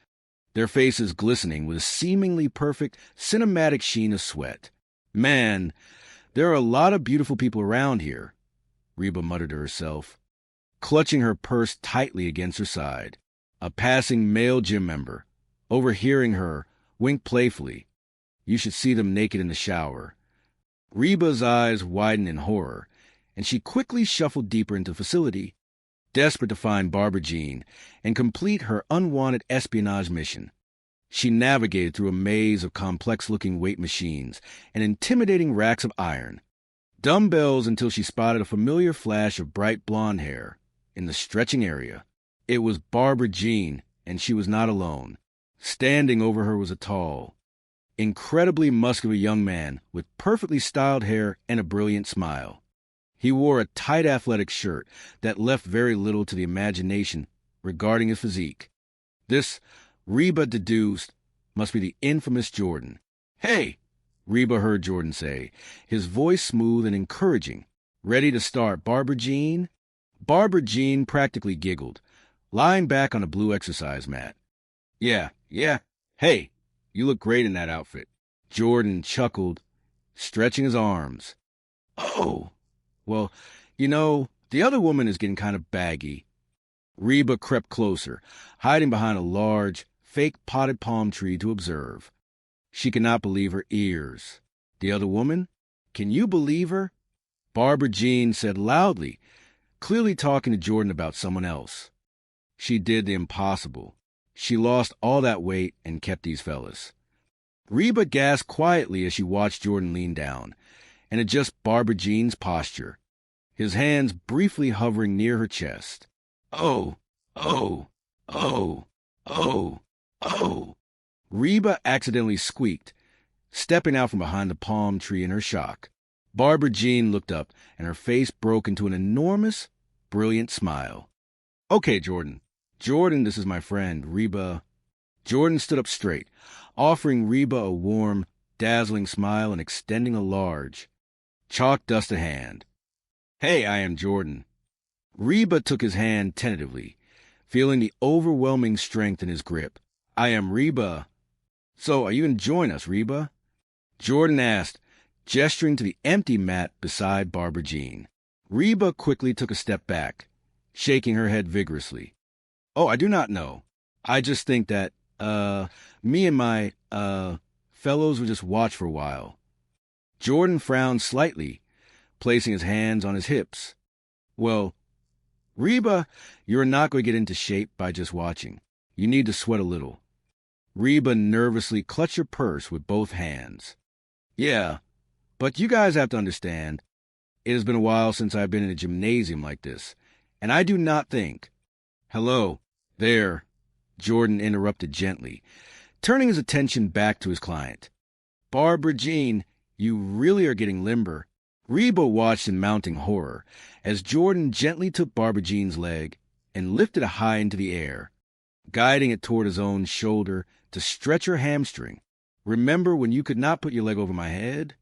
their faces glistening with a seemingly perfect cinematic sheen of sweat. "Man, there are a lot of beautiful people around here," Reba muttered to herself, clutching her purse tightly against her side. A passing male gym member, overhearing her, winked playfully. "You should see them naked in the shower." Reba's eyes widened in horror, and she quickly shuffled deeper into the facility, desperate to find Barbara Jean and complete her unwanted espionage mission. She navigated through a maze of complex-looking weight machines and intimidating racks of iron, dumbbells until she spotted a familiar flash of bright blonde hair in the stretching area. It was Barbara Jean, and she was not alone. Standing over her was a tall, incredibly muscular young man with perfectly styled hair and a brilliant smile. He wore a tight athletic shirt that left very little to the imagination regarding his physique. This, Reba deduced, must be the infamous Jordan. "Hey," Reba heard Jordan say, his voice smooth and encouraging. "Ready to start, Barbara Jean?" Barbara Jean practically giggled, lying back on a blue exercise mat. Yeah. Hey, you look great in that outfit." Jordan chuckled, stretching his arms. "Oh, well, the other woman is getting kind of baggy." Reba crept closer, hiding behind a large, fake potted palm tree to observe. She could not believe her ears. The other woman? Can you believe her? Barbara Jean said loudly, clearly talking to Jordan about someone else. She did the impossible. She lost all that weight and kept these fellas. Reba gasped quietly as she watched Jordan lean down and adjust Barbara Jean's posture, his hands briefly hovering near her chest. Oh. Reba accidentally squeaked, stepping out from behind the palm tree in her shock. Barbara Jean looked up, and her face broke into an enormous, brilliant smile. "Okay, Jordan. Jordan, this is my friend, Reba." Jordan stood up straight, offering Reba a warm, dazzling smile and extending a large, chalk-dusted hand. "Hey, I am Jordan." Reba took his hand tentatively, feeling the overwhelming strength in his grip. "I am Reba. So, are you enjoying us, Reba?" Jordan asked, gesturing to the empty mat beside Barbara Jean. Reba quickly took a step back, shaking her head vigorously. "Oh, I do not know. I just think that, me and my, fellows would just watch for a while." Jordan frowned slightly, placing his hands on his hips. "Well, Reba, you're not going to get into shape by just watching. You need to sweat a little." Reba nervously clutched her purse with both hands. "Yeah, but you guys have to understand, it has been a while since I've been in a gymnasium like this, and I do not think—" "Hello, there," Jordan interrupted gently, turning his attention back to his client. "Barbara Jean, you really are getting limber." Reba watched in mounting horror as Jordan gently took Barbara Jean's leg and lifted it high into the air, guiding it toward his own shoulder to stretch her hamstring. "Remember when you could not put your leg over my head?"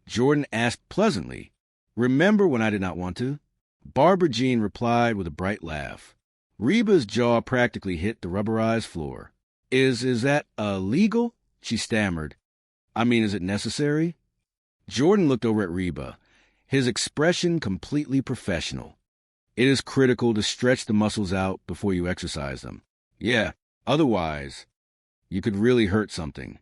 Jordan asked pleasantly. "Remember when I did not want to?" Barbara Jean replied with a bright laugh. Reba's jaw practically hit the rubberized floor. Is that legal?" she stammered. "I mean, is it necessary?" Jordan looked over at Reba, his expression completely professional. "It is critical to stretch the muscles out before you exercise them. Yeah, otherwise, you could really hurt something."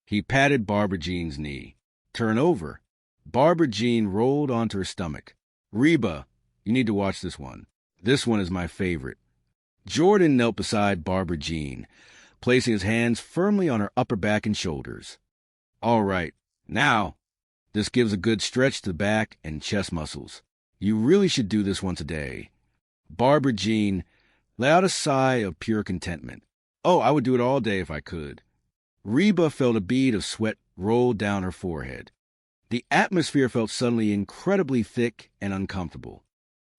He patted Barbara Jean's knee. "Turn over." Barbara Jean rolled onto her stomach. "Reba, you need to watch this one. This one is my favorite." Jordan knelt beside Barbara Jean, placing his hands firmly on her upper back and shoulders. "All right, now, this gives a good stretch to the back and chest muscles. You really should do this once a day." Barbara Jean let out a sigh of pure contentment. "Oh, I would do it all day if I could." Reba felt a bead of sweat roll down her forehead. The atmosphere felt suddenly incredibly thick and uncomfortable.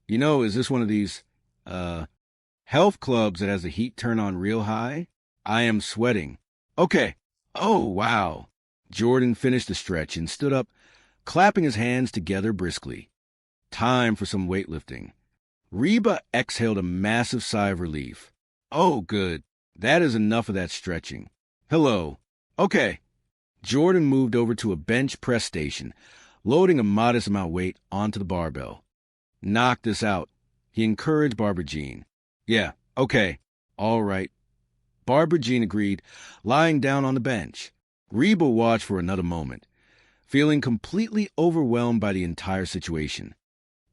Is this one of these, health clubs that has the heat turn on real high? I am sweating. Okay. Oh, wow. Jordan finished the stretch and stood up, clapping his hands together briskly. Time for some weightlifting. Reba exhaled a massive sigh of relief. "Oh, good. That is enough of that stretching. Hello. Okay." Jordan moved over to a bench press station, loading a modest amount of weight onto the barbell. "Knock this out," he encouraged Barbara Jean. "Yeah, okay. All right." Barbara Jean agreed, lying down on the bench. Reba watched for another moment, feeling completely overwhelmed by the entire situation.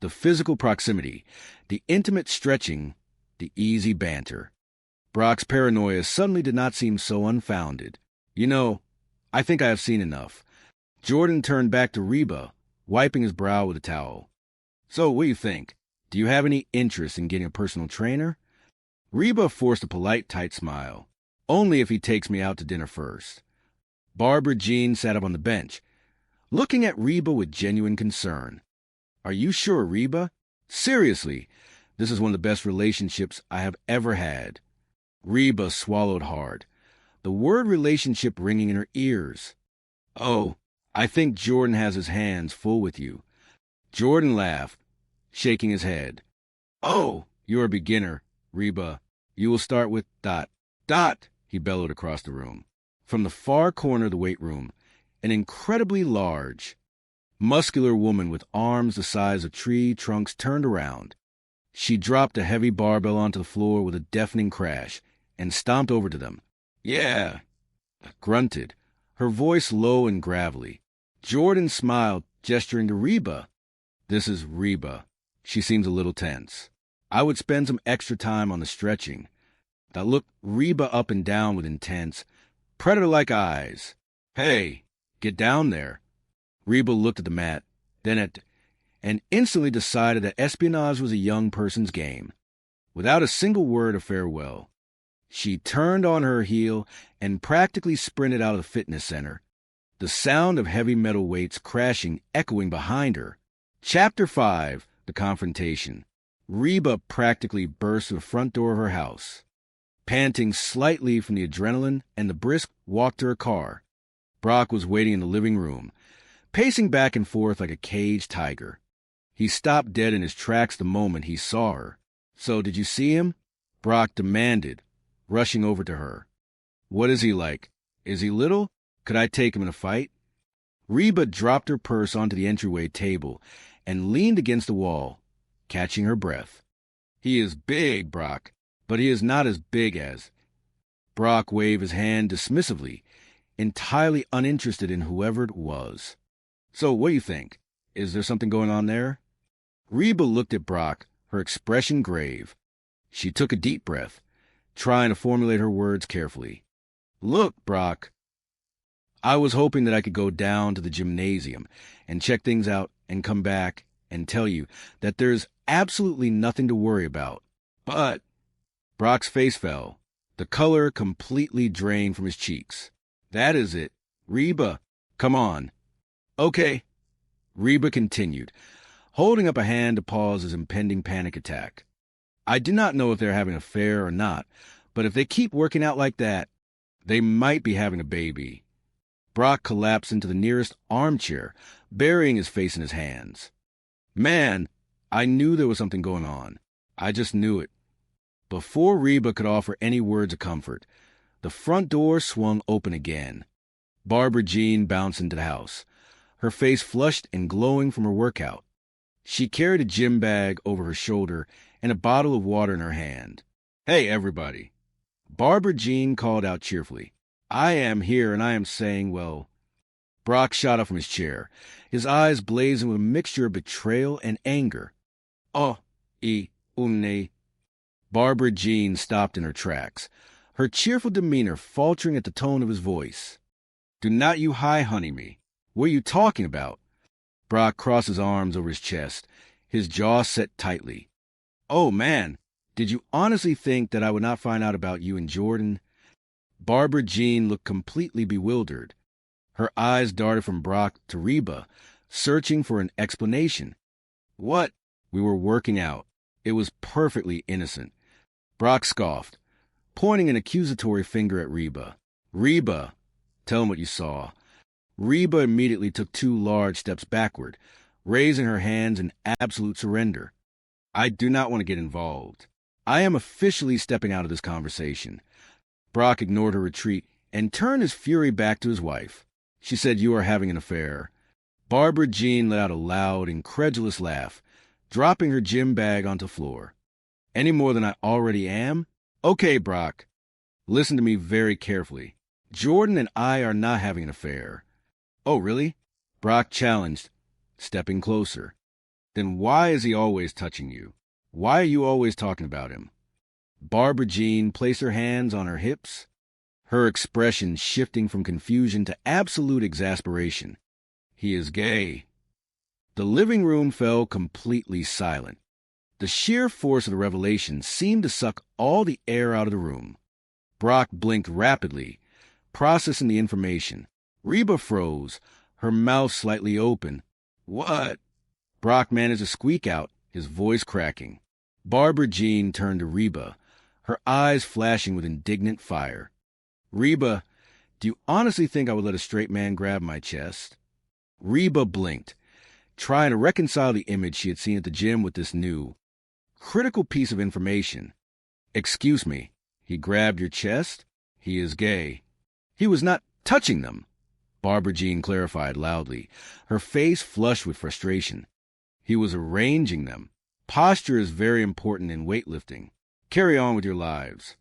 The physical proximity, the intimate stretching, the easy banter. Brock's paranoia suddenly did not seem so unfounded. You know, I think I have seen enough. Jordan turned back to Reba, wiping his brow with a towel. So, what do you think? Do you have any interest in getting a personal trainer? Reba forced a polite, tight smile. Only if he takes me out to dinner first. Barbara Jean sat up on the bench, looking at Reba with genuine concern. Are you sure, Reba? Seriously, this is one of the best relationships I have ever had. Reba swallowed hard, the word relationship ringing in her ears. Oh, I think Jordan has his hands full with you. Jordan laughed, shaking his head. Oh, you're a beginner, Reba. You will start with ... he bellowed across the room. From the far corner of the weight room, an incredibly large, muscular woman with arms the size of tree trunks turned around. She dropped a heavy barbell onto the floor with a deafening crash and stomped over to them. Yeah, grunted, her voice low and gravelly. Jordan smiled, gesturing to Reba. This is Reba. She seems a little tense. I would spend some extra time on the stretching. That looked Reba up and down with intense, predator-like eyes. Hey, get down there. Reba looked at the mat, then and instantly decided that espionage was a young person's game. Without a single word of farewell, she turned on her heel and practically sprinted out of the fitness center, the sound of heavy metal weights crashing echoing behind her. Chapter 5, The Confrontation. Reba practically burst through the front door of her house, panting slightly from the adrenaline and the brisk walk to her car. Brock was waiting in the living room, pacing back and forth like a caged tiger. He stopped dead in his tracks the moment he saw her. So, did you see him? Brock demanded, rushing over to her. What is he like? Is he little? Could I take him in a fight? Reba dropped her purse onto the entryway table and leaned against the wall, catching her breath. He is big, Brock, but he is not as big as... Brock waved his hand dismissively, entirely uninterested in whoever it was. So, what do you think? Is there something going on there? Reba looked at Brock, her expression grave. She took a deep breath, trying to formulate her words carefully. Look, Brock, I was hoping that I could go down to the gymnasium and check things out and come back and tell you that there's absolutely nothing to worry about. But Brock's face fell, the color completely drained from his cheeks. That is it. Reba, come on. Okay. Reba continued, holding up a hand to pause his impending panic attack. I do not know if they're having an affair or not, but if they keep working out like that, they might be having a baby. Brock collapsed into the nearest armchair, burying his face in his hands. Man, I knew there was something going on. I just knew it. Before Reba could offer any words of comfort, the front door swung open again. Barbara Jean bounced into the house, her face flushed and glowing from her workout. She carried a gym bag over her shoulder and a bottle of water in her hand. Hey, everybody. Barbara Jean called out cheerfully. I am here, and I am saying, well... Brock shot up from his chair, his eyes blazing with a mixture of betrayal and anger. Oh, une... Barbara Jean stopped in her tracks, her cheerful demeanor faltering at the tone of his voice. Do not you high-honey me. What are you talking about? Brock crossed his arms over his chest, his jaw set tightly. Oh, man, did you honestly think that I would not find out about you and Jordan? Barbara Jean looked completely bewildered. Her eyes darted from Brock to Reba, searching for an explanation. What? We were working out. It was perfectly innocent. Brock scoffed, pointing an accusatory finger at Reba. Reba, tell him what you saw. Reba immediately took 2 large steps backward, raising her hands in absolute surrender. I do not want to get involved. I am officially stepping out of this conversation. Brock ignored her retreat and turned his fury back to his wife. She said, you are having an affair. Barbara Jean let out a loud, incredulous laugh, dropping her gym bag onto the floor. Any more than I already am? Okay, Brock. Listen to me very carefully. Jordan and I are not having an affair. Oh, really? Brock challenged, stepping closer. Then why is he always touching you? Why are you always talking about him? Barbara Jean placed her hands on her hips, her expression shifting from confusion to absolute exasperation. He is gay. The living room fell completely silent. The sheer force of the revelation seemed to suck all the air out of the room. Brock blinked rapidly, processing the information. Reba froze, her mouth slightly open. What? Brock managed to squeak out, his voice cracking. Barbara Jean turned to Reba, her eyes flashing with indignant fire. Reba, do you honestly think I would let a straight man grab my chest? Reba blinked, trying to reconcile the image she had seen at the gym with this new, critical piece of information. Excuse me, he grabbed your chest? He is gay. He was not touching them, Barbara Jean clarified loudly, her face flushed with frustration. He was arranging them. Posture is very important in weightlifting. Carry on with your lives.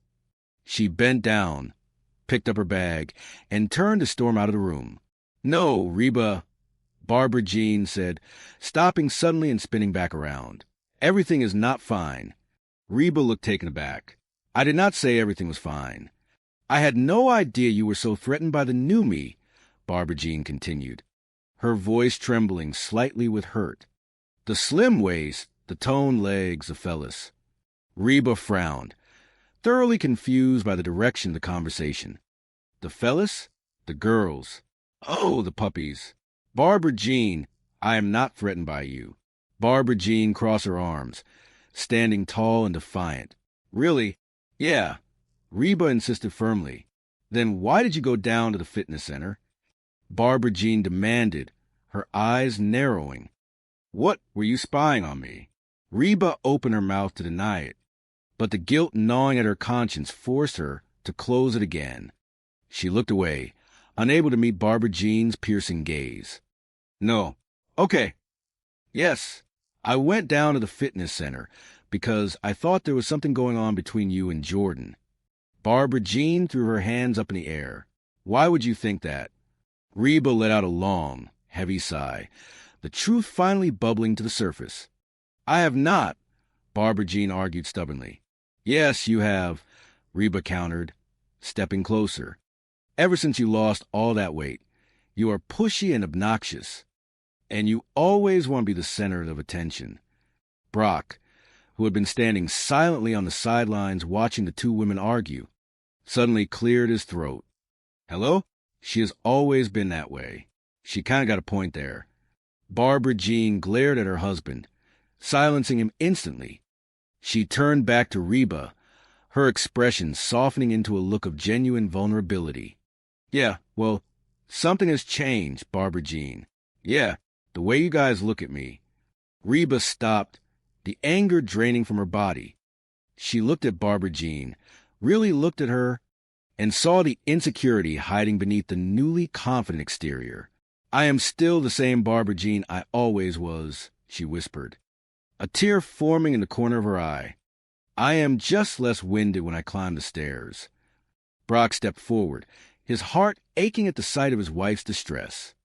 She bent down, picked up her bag, and turned to storm out of the room. No, Reba, Barbara Jean said, stopping suddenly and spinning back around. Everything is not fine. Reba looked taken aback. I did not say everything was fine. I had no idea you were so threatened by the new me, Barbara Jean continued, her voice trembling slightly with hurt. The slim waist, the toned legs, the fellas. Reba frowned, thoroughly confused by the direction of the conversation. The fellas? The girls. Oh, the puppies. Barbara Jean, I am not threatened by you. Barbara Jean crossed her arms, standing tall and defiant. Really? Yeah. Reba insisted firmly. Then why did you go down to the fitness center? Barbara Jean demanded, her eyes narrowing. What were you spying on me? Reba opened her mouth to deny it, but the guilt gnawing at her conscience forced her to close it again. She looked away, unable to meet Barbara Jean's piercing gaze. No. Okay. Yes, I went down to the fitness center because I thought there was something going on between you and Jordan. Barbara Jean threw her hands up in the air. Why would you think that? Reba let out a long, heavy sigh, the truth finally bubbling to the surface. I have not, Barbara Jean argued stubbornly. Yes, you have, Reba countered, stepping closer. Ever since you lost all that weight, you are pushy and obnoxious, and you always want to be the center of attention. Brock, who had been standing silently on the sidelines watching the two women argue, suddenly cleared his throat. Hello? She has always been that way. She kind of got a point there. Barbara Jean glared at her husband, silencing him instantly. She turned back to Reba, her expression softening into a look of genuine vulnerability. Yeah, well, something has changed, Barbara Jean. Yeah, the way you guys look at me. Reba stopped, the anger draining from her body. She looked at Barbara Jean, really looked at her, and saw the insecurity hiding beneath the newly confident exterior. I am still the same Barbara Jean I always was, she whispered, a tear forming in the corner of her eye. I am just less winded when I climb the stairs. Brock stepped forward, his heart aching at the sight of his wife's distress.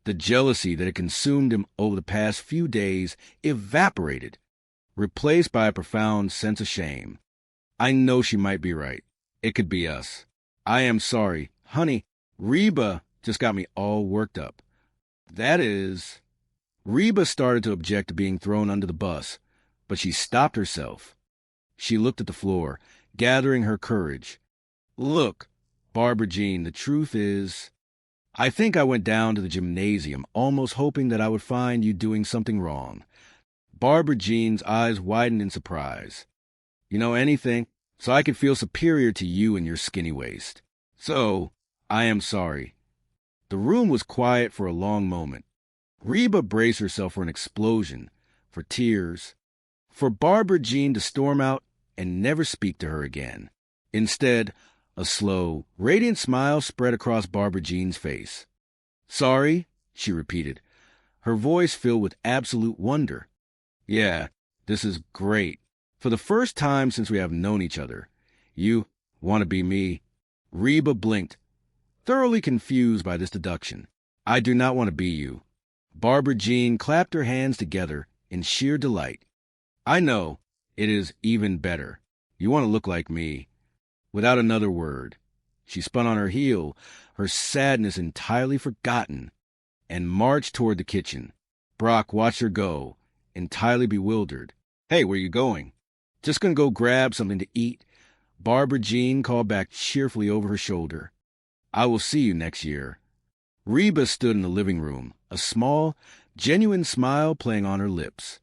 The jealousy that had consumed him over the past few days evaporated, replaced by a profound sense of shame. I know she might be right. It could be us. I am sorry. Honey, Reba just got me all worked up. That is... Reba started to object to being thrown under the bus, but she stopped herself. She looked at the floor, gathering her courage. Look, Barbara Jean, the truth is... I think I went down to the gymnasium almost hoping that I would find you doing something wrong. Barbara Jean's eyes widened in surprise. You know, anything, so I could feel superior to you and your skinny waist. So, I am sorry. The room was quiet for a long moment. Reba braced herself for an explosion, for tears, for Barbara Jean to storm out and never speak to her again. Instead, a slow, radiant smile spread across Barbara Jean's face. Sorry, she repeated, her voice filled with absolute wonder. Yeah, this is great. For the first time since we have known each other. You want to be me? Reba blinked, thoroughly confused by this deduction. I do not want to be you. Barbara Jean clapped her hands together in sheer delight. I know. It is even better. You want to look like me. Without another word, she spun on her heel, her sadness entirely forgotten, and marched toward the kitchen. Brock watched her go, entirely bewildered. Hey, where you going? Just gonna go grab something to eat. Barbara Jean called back cheerfully over her shoulder. I will see you next year. Reba stood in the living room, a small, genuine smile playing on her lips.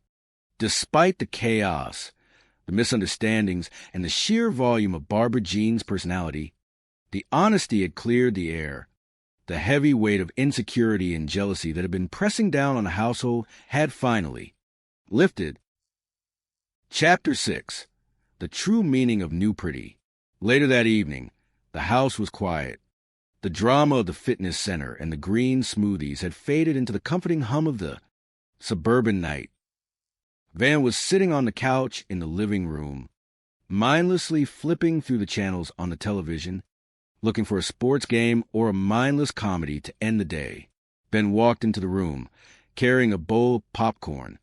Despite the chaos, the misunderstandings, and the sheer volume of Barbara Jean's personality, the honesty had cleared the air. The heavy weight of insecurity and jealousy that had been pressing down on the household had finally lifted. Chapter 6. The True Meaning of New Pretty. Later that evening, the house was quiet. The drama of the fitness center and the green smoothies had faded into the comforting hum of the suburban night. Van was sitting on the couch in the living room, mindlessly flipping through the channels on the television, looking for a sports game or a mindless comedy to end the day. Ben walked into the room, carrying a bowl of popcorn.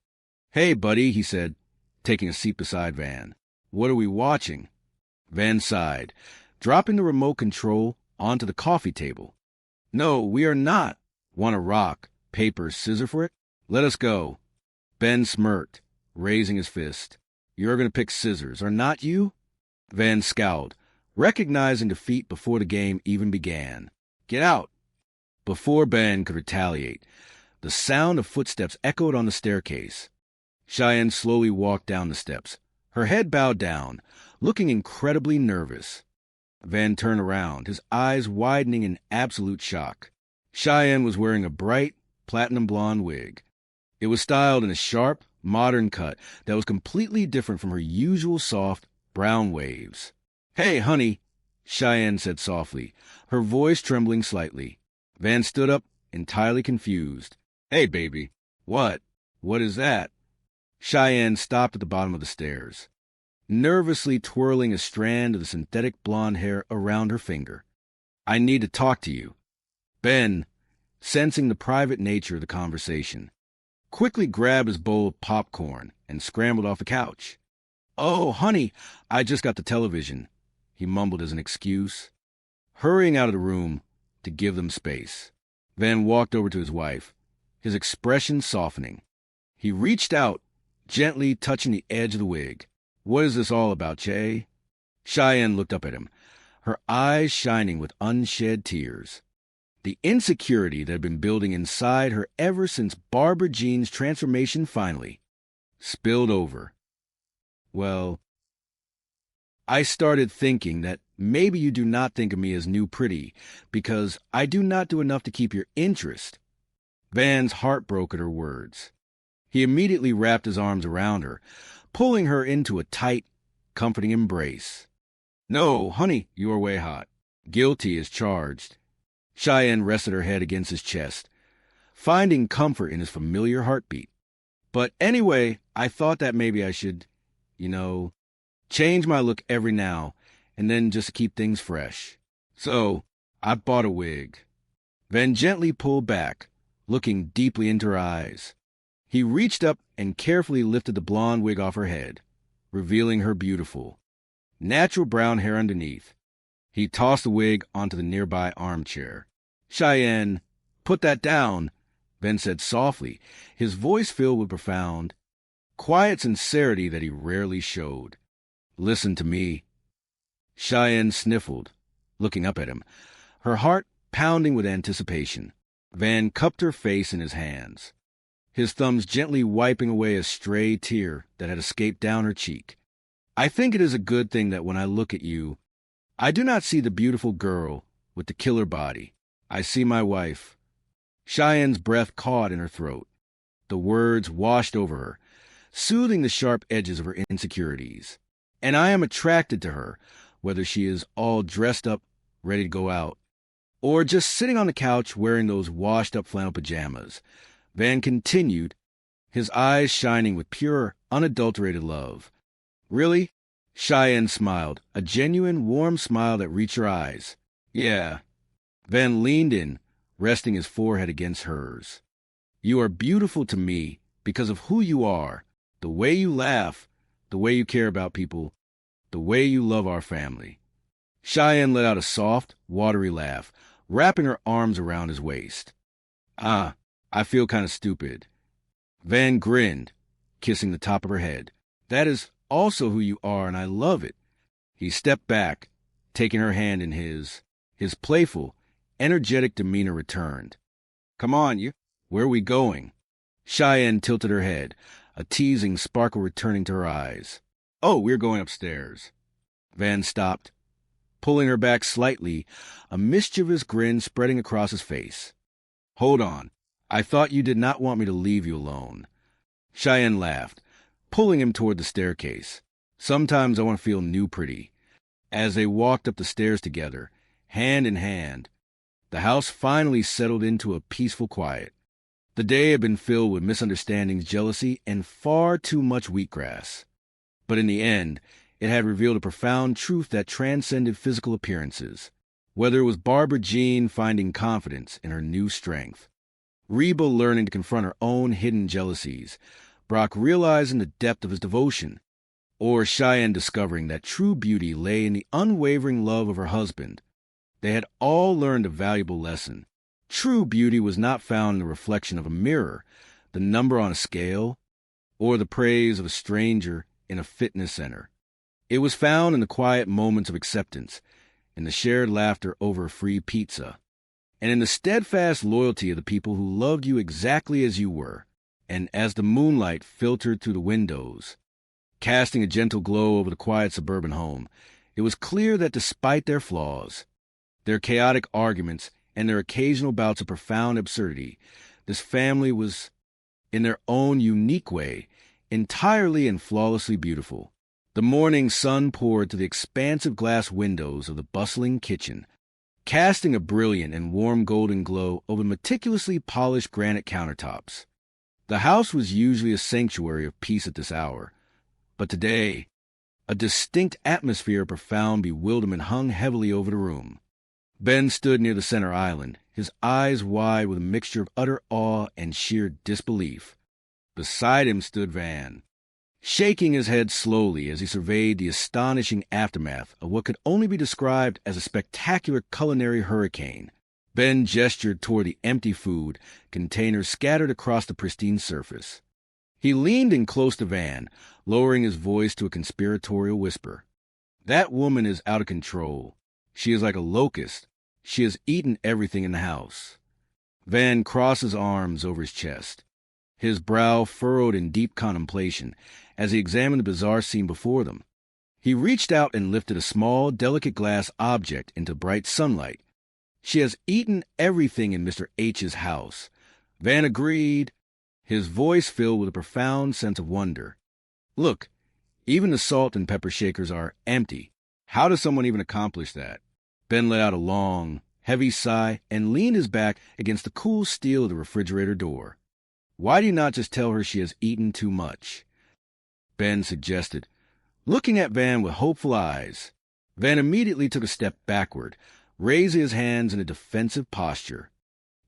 Hey, buddy, he said, taking a seat beside Van. What are we watching? Van sighed, dropping the remote control onto the coffee table. No, we are not. Want a rock, paper, scissors for it? Let us go. Ben smirked, raising his fist. You're going to pick scissors, are not you? Van scowled, recognizing defeat before the game even began. Get out. Before Ben could retaliate, the sound of footsteps echoed on the staircase. Cheyenne slowly walked down the steps, her head bowed down, looking incredibly nervous. Van turned around, his eyes widening in absolute shock. Cheyenne was wearing a bright, platinum blonde wig. It was styled in a sharp, modern cut that was completely different from her usual soft, brown waves. Hey, honey, Cheyenne said softly, her voice trembling slightly. Van stood up, entirely confused. Hey, baby. What? What is that? Cheyenne stopped at the bottom of the stairs, nervously twirling a strand of the synthetic blonde hair around her finger. I need to talk to you. Ben, sensing the private nature of the conversation, quickly grabbed his bowl of popcorn and scrambled off the couch. Oh, honey, I just got the television, he mumbled as an excuse, hurrying out of the room to give them space. Van walked over to his wife, his expression softening. He reached out, gently touching the edge of the wig. What is this all about, Che? Cheyenne looked up at him, her eyes shining with unshed tears. The insecurity that had been building inside her ever since Barbara Jean's transformation finally spilled over. Well, I started thinking that maybe you do not think of me as new pretty because I do not do enough to keep your interest. Van's heart broke at her words. He immediately wrapped his arms around her, pulling her into a tight, comforting embrace. No, honey, you are way hot. Guilty as charged. Cheyenne rested her head against his chest, finding comfort in his familiar heartbeat. But anyway, I thought that maybe I should, change my look every now and then just to keep things fresh. So, I bought a wig. Van gently pulled back, looking deeply into her eyes. He reached up and carefully lifted the blonde wig off her head, revealing her beautiful, natural brown hair underneath. He tossed the wig onto the nearby armchair. Cheyenne, put that down, Ben said softly, his voice filled with profound, quiet sincerity that he rarely showed. Listen to me. Cheyenne sniffled, looking up at him, her heart pounding with anticipation. Van cupped her face in his hands, his thumbs gently wiping away a stray tear that had escaped down her cheek. I think it is a good thing that when I look at you, I do not see the beautiful girl with the killer body. I see my wife. Cheyenne's breath caught in her throat. The words washed over her, soothing the sharp edges of her insecurities. And I am attracted to her, whether she is all dressed up, ready to go out, or just sitting on the couch wearing those washed-up flannel pajamas. Van continued, his eyes shining with pure, unadulterated love. Really? Cheyenne smiled, a genuine, warm smile that reached her eyes. Yeah. Van leaned in, resting his forehead against hers. You are beautiful to me because of who you are, the way you laugh, the way you care about people. the way you love our family." Cheyenne let out a soft, watery laugh, wrapping her arms around his waist. "Ah, I feel kind of stupid." Van grinned, kissing the top of her head. "That is also who you are, and I love it." He stepped back, taking her hand in his. His playful, energetic demeanor returned. "Come on, you. Where are we going?" Cheyenne tilted her head, a teasing sparkle returning to her eyes. "Oh, we're going upstairs." Van stopped, pulling her back slightly, a mischievous grin spreading across his face. "Hold on. I thought you did not want me to leave you alone." Cheyenne laughed, pulling him toward the staircase. "Sometimes I want to feel new pretty." As they walked up the stairs together, hand in hand, the house finally settled into a peaceful quiet. The day had been filled with misunderstandings, jealousy, and far too much wheatgrass. But in the end, it had revealed a profound truth that transcended physical appearances. Whether it was Barbara Jean finding confidence in her new strength, Reba learning to confront her own hidden jealousies, Brock realizing the depth of his devotion, or Cheyenne discovering that true beauty lay in the unwavering love of her husband, they had all learned a valuable lesson. True beauty was not found in the reflection of a mirror, the number on a scale, or the praise of a stranger in a fitness center. It was found in the quiet moments of acceptance, in the shared laughter over a free pizza, and in the steadfast loyalty of the people who loved you exactly as you were. And as the moonlight filtered through the windows, casting a gentle glow over the quiet suburban home, it was clear that despite their flaws, their chaotic arguments, and their occasional bouts of profound absurdity, this family was, in their own unique way, entirely and flawlessly beautiful. The morning sun poured through the expansive glass windows of the bustling kitchen, casting a brilliant and warm golden glow over meticulously polished granite countertops. The house was usually a sanctuary of peace at this hour, but today, a distinct atmosphere of profound bewilderment hung heavily over the room. Ben stood near the center island, his eyes wide with a mixture of utter awe and sheer disbelief. Beside him stood Van, shaking his head slowly as he surveyed the astonishing aftermath of what could only be described as a spectacular culinary hurricane. Ben gestured toward the empty food containers scattered across the pristine surface. He leaned in close to Van, lowering his voice to a conspiratorial whisper. "That woman is out of control. She is like a locust. She has eaten everything in the house." Van crossed his arms over his chest, his brow furrowed in deep contemplation as he examined the bizarre scene before them. He reached out and lifted a small, delicate glass object into bright sunlight. "She has eaten everything in Mr. H's house." Van agreed, his voice filled with a profound sense of wonder. "Look, even the salt and pepper shakers are empty. How does someone even accomplish that?" Ben let out a long, heavy sigh and leaned his back against the cool steel of the refrigerator door. "Why do you not just tell her she has eaten too much?" Ben suggested, looking at Van with hopeful eyes. Van immediately took a step backward, raising his hands in a defensive posture.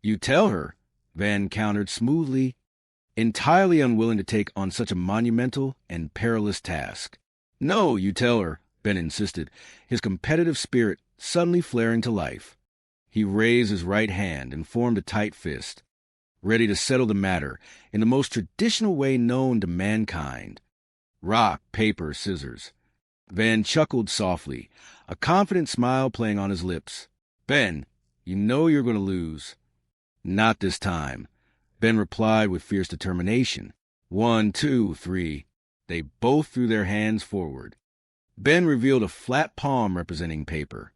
"You tell her," Van countered smoothly, entirely unwilling to take on such a monumental and perilous task. "No, you tell her," Ben insisted, his competitive spirit suddenly flaring to life. He raised his right hand and formed a tight fist, ready to settle the matter in the most traditional way known to mankind. "Rock, paper, scissors." Van chuckled softly, a confident smile playing on his lips. "Ben, you know you're going to lose." "Not this time," Ben replied with fierce determination. 1, 2, 3. They both threw their hands forward. Ben revealed a flat palm representing paper,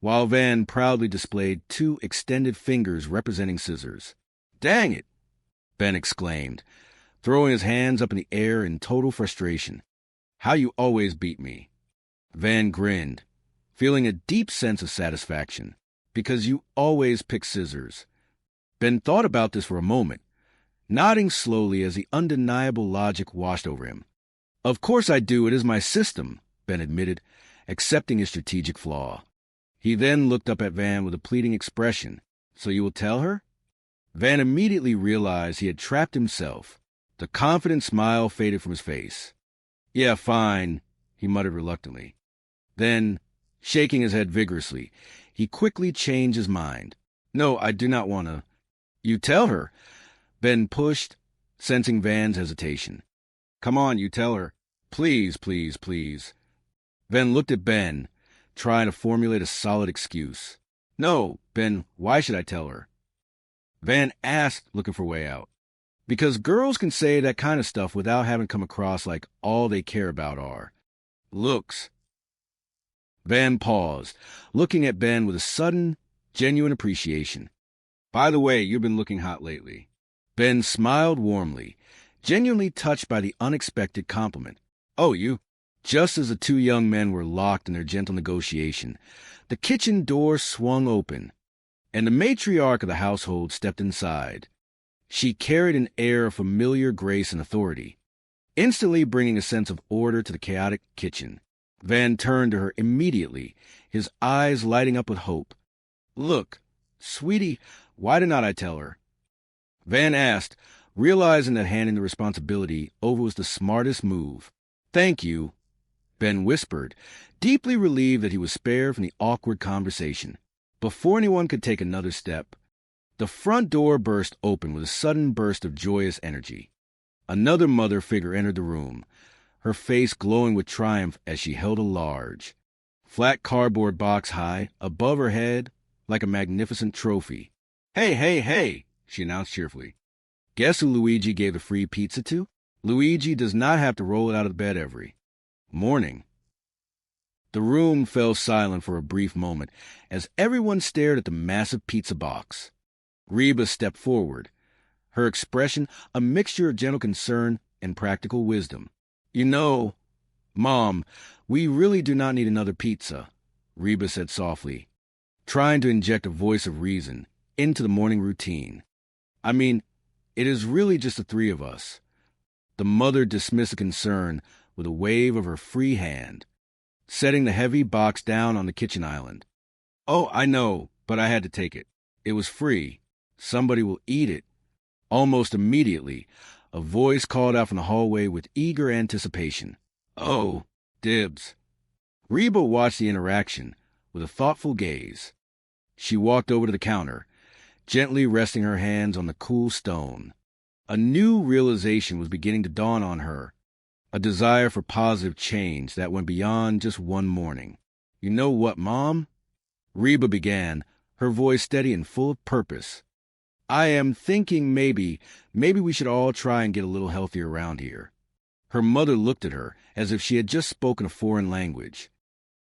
while Van proudly displayed 2 extended fingers representing scissors. "Dang it!" Ben exclaimed, throwing his hands up in the air in total frustration. "How you always beat me." Van grinned, feeling a deep sense of satisfaction. "Because you always pick scissors." Ben thought about this for a moment, nodding slowly as the undeniable logic washed over him. "Of course I do. It is my system," Ben admitted, accepting his strategic flaw. He then looked up at Van with a pleading expression. "So you will tell her?" Van immediately realized he had trapped himself. The confident smile faded from his face. "Yeah, fine," he muttered reluctantly. Then, shaking his head vigorously, he quickly changed his mind. No, I do not want to. You tell her. Ben pushed, sensing Van's hesitation. Come on, you tell her. Please, please, please. Van looked at Ben, trying to formulate a solid excuse. No, Ben, why should I tell her? Van asked, looking for a way out. Because girls can say that kind of stuff without having come across like all they care about are looks. Van paused, looking at Ben with a sudden, genuine appreciation. By the way, you've been looking hot lately. Ben smiled warmly, genuinely touched by the unexpected compliment. Oh, you? Just as the two young men were locked in their gentle negotiation, the kitchen door swung open, and the matriarch of the household stepped inside. She carried an air of familiar grace and authority, instantly bringing a sense of order to the chaotic kitchen. Van turned to her immediately, his eyes lighting up with hope. Look, sweetie, why did not I tell her? Van asked, realizing that handing the responsibility over was the smartest move. Thank you, Ben whispered, deeply relieved that he was spared from the awkward conversation. Before anyone could take another step, the front door burst open with a sudden burst of joyous energy. Another mother figure entered the room, her face glowing with triumph as she held a large, flat cardboard box high above her head like a magnificent trophy. Hey, hey, hey, she announced cheerfully. Guess who Luigi gave the free pizza to? Luigi does not have to roll it out of bed every morning. The room fell silent for a brief moment as everyone stared at the massive pizza box. Reba stepped forward, her expression a mixture of gentle concern and practical wisdom. You know, Mom, we really do not need another pizza, Reba said softly, trying to inject a voice of reason into the morning routine. I mean, it is really just the three of us. The mother dismissed the concern with a wave of her free hand, setting the heavy box down on the kitchen island. Oh, I know, but I had to take it. It was free. Somebody will eat it. Almost immediately, a voice called out from the hallway with eager anticipation. Oh, dibs. Reba watched the interaction with a thoughtful gaze. She walked over to the counter, gently resting her hands on the cool stone. A new realization was beginning to dawn on her, a desire for positive change that went beyond just one morning. You know what, Mom? Reba began, her voice steady and full of purpose. I am thinking maybe we should all try and get a little healthier around here. Her mother looked at her as if she had just spoken a foreign language.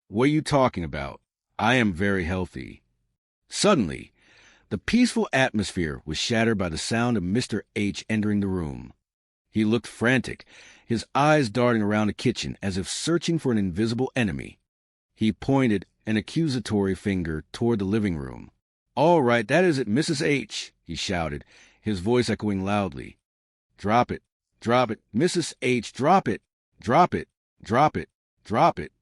What are you talking about? I am very healthy. Suddenly, the peaceful atmosphere was shattered by the sound of Mr. H entering the room. He looked frantic, his eyes darting around the kitchen as if searching for an invisible enemy. He pointed an accusatory finger toward the living room. All right, that is it, Mrs. H, he shouted, his voice echoing loudly. Drop it, Mrs. H, drop it, drop it, drop it, drop it.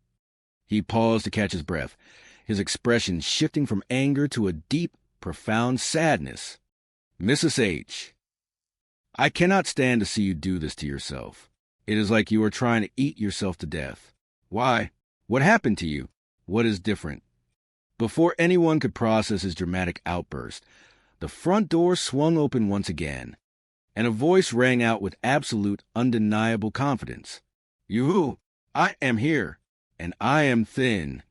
He paused to catch his breath, his expression shifting from anger to a deep, profound sadness. Mrs. H, I cannot stand to see you do this to yourself. It is like you are trying to eat yourself to death. Why? What happened to you? What is different? Before anyone could process his dramatic outburst, the front door swung open once again, and a voice rang out with absolute, undeniable confidence. You, I am here, and I am thin.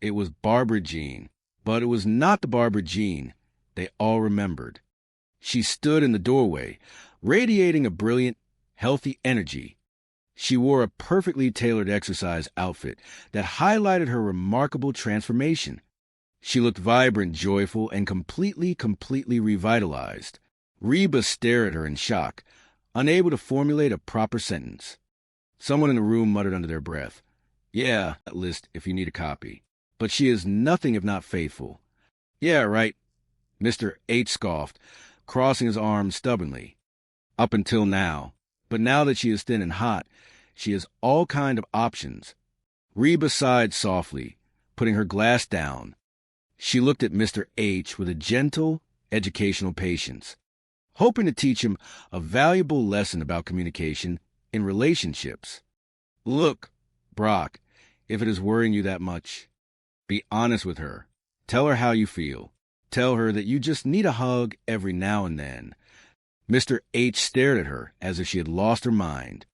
It was Barbara Jean, but it was not the Barbara Jean they all remembered. She stood in the doorway, radiating a brilliant, healthy energy. She wore a perfectly tailored exercise outfit that highlighted her remarkable transformation. She looked vibrant, joyful, and completely revitalized. Reba stared at her in shock, unable to formulate a proper sentence. Someone in the room muttered under their breath, Yeah, that list if you need a copy. But she is nothing if not faithful. Yeah, right, Mr. H scoffed, crossing his arms stubbornly. Up until now. But now that she is thin and hot, she has all kind of options. Reba sighed softly, putting her glass down. She looked at Mr. H with a gentle, educational patience, hoping to teach him a valuable lesson about communication in relationships. Look, Brock, if it is worrying you that much. Be honest with her. Tell her how you feel. Tell her that you just need a hug every now and then. Mr. H stared at her as if she had lost her mind.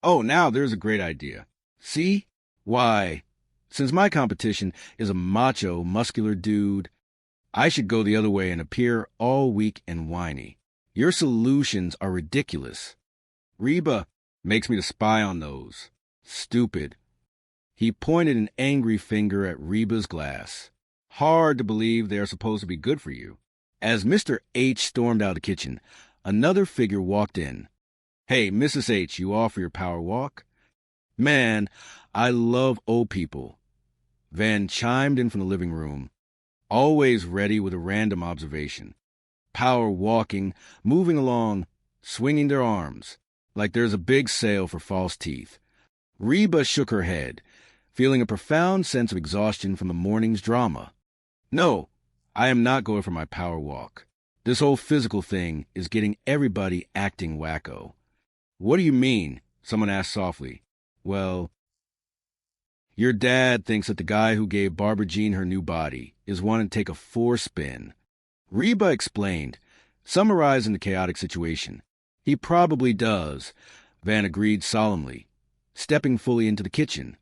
Oh, now there's a great idea. See? Why, since my competition is a macho, muscular dude, I should go the other way and appear all weak and whiny. Your solutions are ridiculous. Reba makes me to spy on those. Stupid. He pointed an angry finger at Reba's glass. Hard to believe they are supposed to be good for you. As Mr. H stormed out of the kitchen, another figure walked in. Hey, Mrs. H, you off for your power walk? Man, I love old people. Van chimed in from the living room, always ready with a random observation. Power walking, moving along, swinging their arms, like there's a big sale for false teeth. Reba shook her head, feeling a profound sense of exhaustion from the morning's drama. No, I am not going for my power walk. This whole physical thing is getting everybody acting wacko. What do you mean? Someone asked softly. Well, your dad thinks that the guy who gave Barbara Jean her new body is wanting to take a four-spin. Reba explained, summarizing the chaotic situation. He probably does, Van agreed solemnly, stepping fully into the kitchen.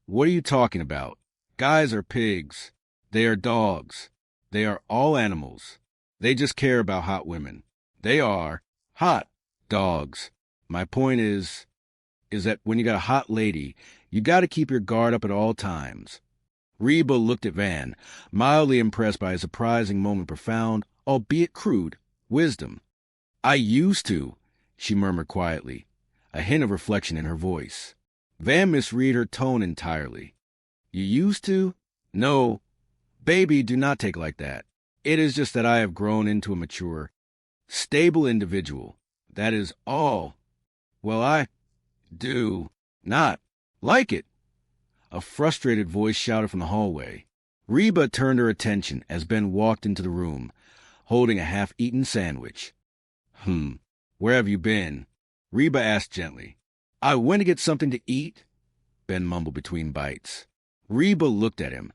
What are you talking about? Guys are pigs. They are dogs. They are all animals. They just care about hot women. They are hot dogs. My point is that when you got a hot lady, you got to keep your guard up at all times. Reba looked at Van, mildly impressed by his surprising moment of profound, albeit crude, wisdom. I used to, she murmured quietly, a hint of reflection in her voice. Van misread her tone entirely. You used to? No. Baby, do not take like that. It is just that I have grown into a mature, stable individual. That is all. Well, I do not like it. A frustrated voice shouted from the hallway. Reba turned her attention as Ben walked into the room, holding a half-eaten sandwich. Where have you been? Reba asked gently. I went to get something to eat, Ben mumbled between bites. Reba looked at him,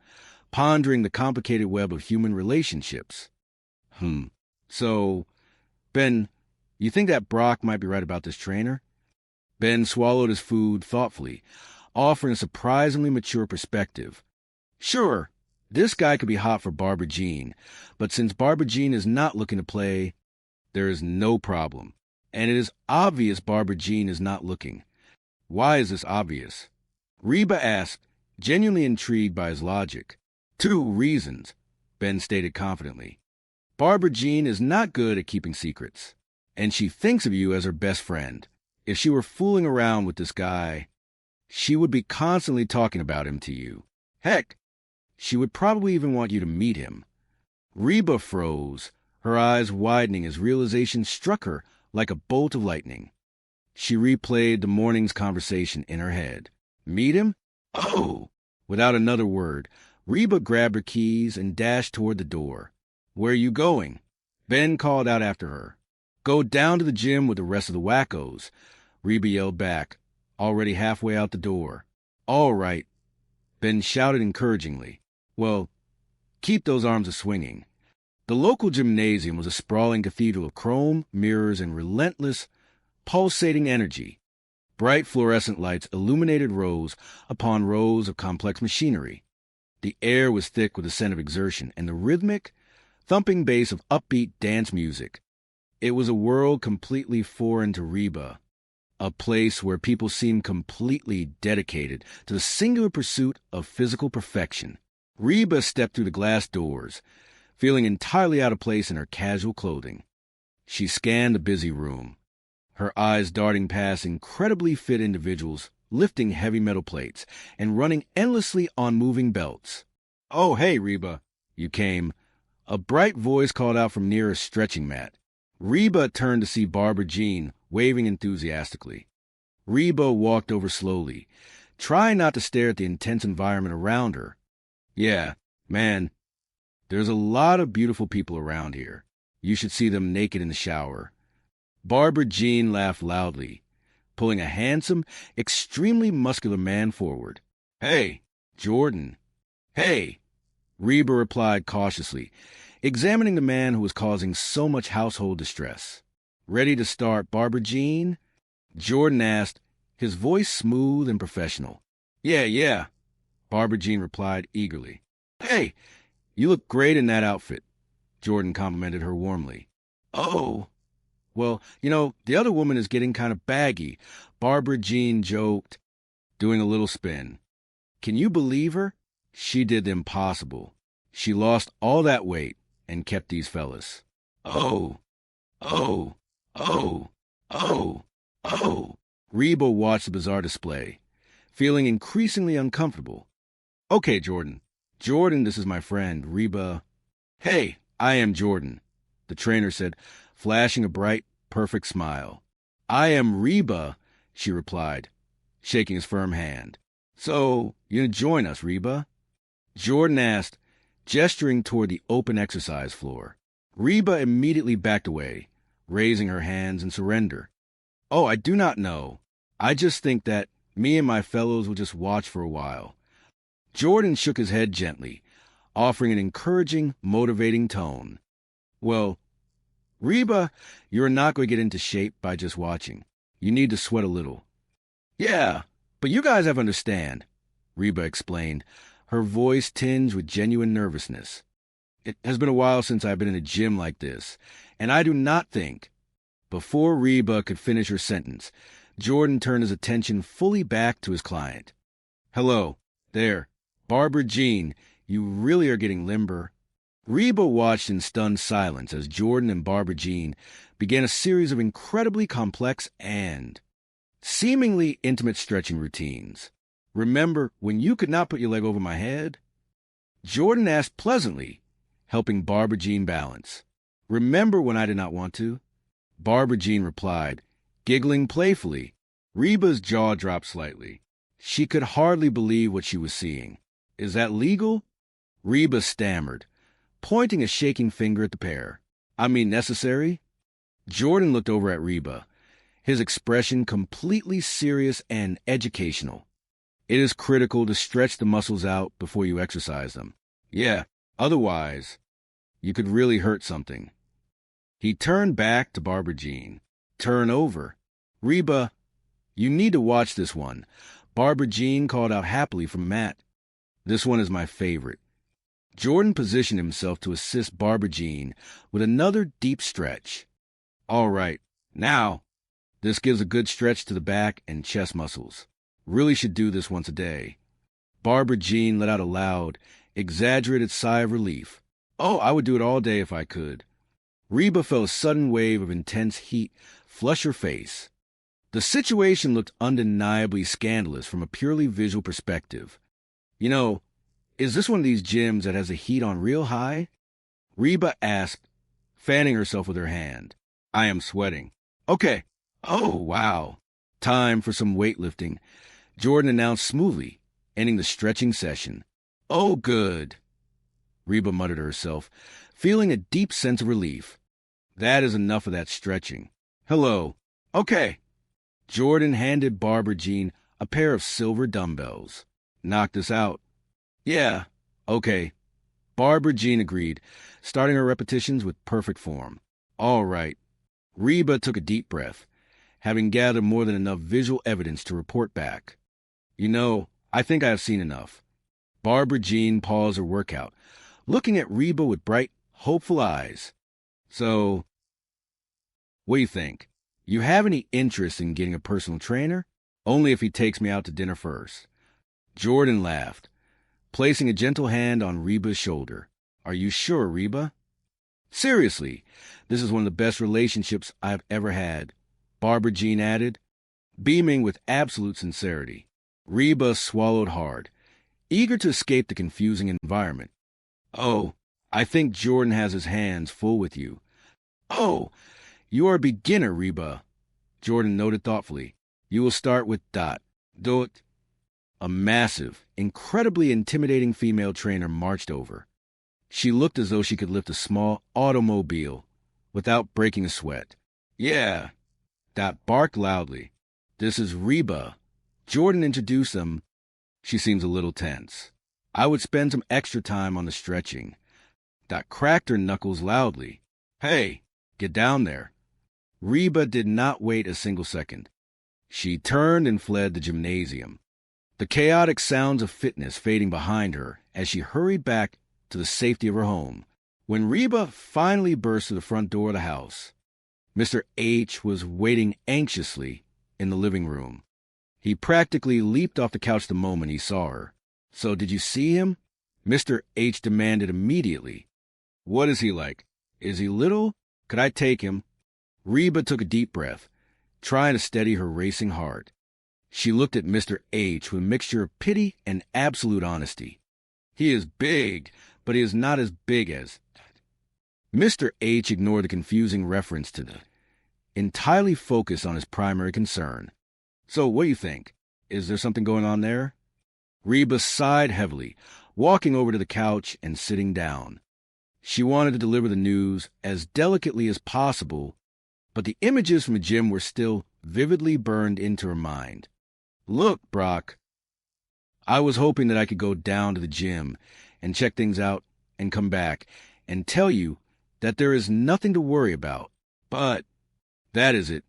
pondering the complicated web of human relationships. So, Ben, you think that Brock might be right about this trainer? Ben swallowed his food thoughtfully, offering a surprisingly mature perspective. Sure, this guy could be hot for Barbara Jean, but since Barbara Jean is not looking to play, there is no problem. And it is obvious Barbara Jean is not looking. Why is this obvious? Reba asked, genuinely intrigued by his logic. 2 reasons, Ben stated confidently. Barbara Jean is not good at keeping secrets, and she thinks of you as her best friend. If she were fooling around with this guy, she would be constantly talking about him to you. Heck, she would probably even want you to meet him. Reba froze, her eyes widening as realization struck her like a bolt of lightning. She replayed the morning's conversation in her head. Meet him? Oh! Without another word, Reba grabbed her keys and dashed toward the door. Where are you going? Ben called out after her. Go down to the gym with the rest of the wackos, Reba yelled back, already halfway out the door. All right, Ben shouted encouragingly. Well, keep those arms a-swinging. The local gymnasium was a sprawling cathedral of chrome, mirrors, and relentless, pulsating energy. Bright fluorescent lights illuminated rows upon rows of complex machinery. The air was thick with the scent of exertion and the rhythmic, thumping bass of upbeat dance music. It was a world completely foreign to Reba, a place where people seemed completely dedicated to the singular pursuit of physical perfection. Reba stepped through the glass doors, feeling entirely out of place in her casual clothing. She scanned the busy room, her eyes darting past incredibly fit individuals lifting heavy metal plates and running endlessly on moving belts. Oh, hey, Reba, you came. A bright voice called out from near a stretching mat. Reba turned to see Barbara Jean waving enthusiastically. Reba walked over slowly, trying not to stare at the intense environment around her. Yeah, man, there's a lot of beautiful people around here. You should see them naked in the shower. Barbara Jean laughed loudly, pulling a handsome, extremely muscular man forward. Hey, Jordan. Hey, Reba replied cautiously, examining the man who was causing so much household distress. Ready to start Barbara Jean? Jordan asked, his voice smooth and professional. Yeah, Barbara Jean replied eagerly. Hey, you look great in that outfit, Jordan complimented her warmly. Oh, well, the other woman is getting kind of baggy, Barbara Jean joked, doing a little spin. Can you believe her? She did the impossible. She lost all that weight and kept these fellas. Oh. Reba watched the bizarre display, feeling increasingly uncomfortable. Okay, Jordan. Jordan, this is my friend, Reba. Hey, I am Jordan, the trainer said, flashing a bright, perfect smile. I am Reba, she replied, shaking his firm hand. So, you join us, Reba? Jordan asked, gesturing toward the open exercise floor. Reba immediately backed away, raising her hands in surrender. Oh, I do not know. I just think that me and my fellows will just watch for a while. Jordan shook his head gently, offering an encouraging, motivating tone. Well, Reba, you're not going to get into shape by just watching. You need to sweat a little. Yeah, but you guys have to understand, Reba explained, her voice tinged with genuine nervousness. It has been a while since I've been in a gym like this, and I do not think. Before Reba could finish her sentence, Jordan turned his attention fully back to his client. Hello, there, Barbara Jean, you really are getting limber. Reba watched in stunned silence as Jordan and Barbara Jean began a series of incredibly complex and seemingly intimate stretching routines. Remember when you could not put your leg over my head? Jordan asked pleasantly, helping Barbara Jean balance. Remember when I did not want to? Barbara Jean replied, giggling playfully. Reba's jaw dropped slightly. She could hardly believe what she was seeing. Is that legal? Reba stammered, pointing a shaking finger at the pair. I mean necessary? Jordan looked over at Reba, his expression completely serious and educational. It is critical to stretch the muscles out before you exercise them. Yeah, otherwise, you could really hurt something. He turned back to Barbara Jean. Turn over. Reba, you need to watch this one. Barbara Jean called out happily from Matt. This one is my favorite. Jordan positioned himself to assist Barbara Jean with another deep stretch. All right, now, this gives a good stretch to the back and chest muscles. Really should do this once a day. Barbara Jean let out a loud, exaggerated sigh of relief. Oh, I would do it all day if I could. Reba felt a sudden wave of intense heat flush her face. The situation looked undeniably scandalous from a purely visual perspective. Is this one of these gyms that has the heat on real high? Reba asked, fanning herself with her hand. I am sweating. Okay. Oh, wow. Time for some weightlifting, Jordan announced smoothly, ending the stretching session. Oh, good. Reba muttered to herself, feeling a deep sense of relief. That is enough of that stretching. Hello. Okay. Jordan handed Barbara Jean a pair of silver dumbbells. Knock this out. Yeah. Okay. Barbara Jean agreed, starting her repetitions with perfect form. All right. Reba took a deep breath, having gathered more than enough visual evidence to report back. I think I have seen enough. Barbara Jean paused her workout, looking at Reba with bright, hopeful eyes. So, what do you think? You have any interest in getting a personal trainer? Only if he takes me out to dinner first. Jordan laughed, placing a gentle hand on Reba's shoulder. Are you sure, Reba? Seriously, this is one of the best relationships I've ever had, Barbara Jean added, beaming with absolute sincerity. Reba swallowed hard, eager to escape the confusing environment. Oh, I think Jordan has his hands full with you. Oh, you are a beginner, Reba, Jordan noted thoughtfully. You will start with Dot. Dot. A massive, incredibly intimidating female trainer marched over. She looked as though she could lift a small automobile without breaking a sweat. Yeah. Dot barked loudly. This is Reba. Jordan introduced them. She seems a little tense. I would spend some extra time on the stretching. Dot cracked her knuckles loudly. Hey, get down there. Reba did not wait a single second. She turned and fled the gymnasium, the chaotic sounds of fitness fading behind her as she hurried back to the safety of her home. When Reba finally burst through the front door of the house, Mr. H was waiting anxiously in the living room. He practically leaped off the couch the moment he saw her. So did you see him? Mr. H demanded immediately. What is he like? Is he little? Could I take him? Reba took a deep breath, trying to steady her racing heart. She looked at Mr. H with a mixture of pity and absolute honesty. He is big, but he is not as big as... Mr. H ignored the confusing reference to the... entirely focused on his primary concern. So, what do you think? Is there something going on there? Reba sighed heavily, walking over to the couch and sitting down. She wanted to deliver the news as delicately as possible, but the images from the gym were still vividly burned into her mind. Look, Brock, I was hoping that I could go down to the gym and check things out and come back and tell you that there is nothing to worry about. But that is it,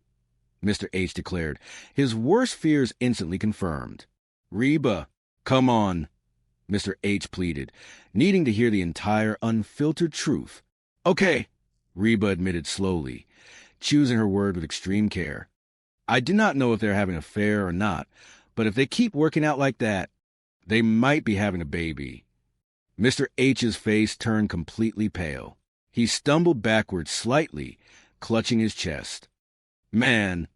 Mr. H declared, his worst fears instantly confirmed. Reba, come on, Mr. H pleaded, needing to hear the entire unfiltered truth. Okay, Reba admitted slowly, choosing her word with extreme care. I do not know if they're having an affair or not, but if they keep working out like that, they might be having a baby. Mr. H's face turned completely pale. He stumbled backward slightly, clutching his chest. Man,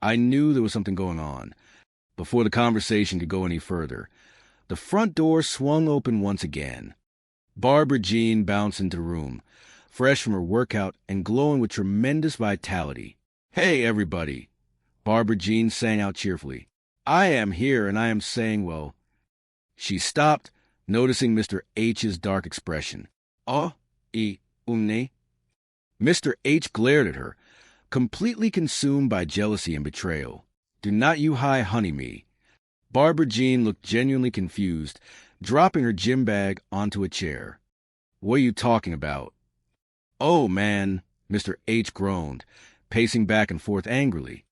I knew there was something going on. Before the conversation could go any further, the front door swung open once again. Barbara Jean bounced into the room, fresh from her workout and glowing with tremendous vitality. Hey, everybody, Barbara Jean sang out cheerfully. I am here, and I am saying, well... She stopped, noticing Mr. H's dark expression. Oh, une. Mr. H glared at her, completely consumed by jealousy and betrayal. Do not you high honey me. Barbara Jean looked genuinely confused, dropping her gym bag onto a chair. What are you talking about? Oh, man, Mr. H groaned, pacing back and forth angrily.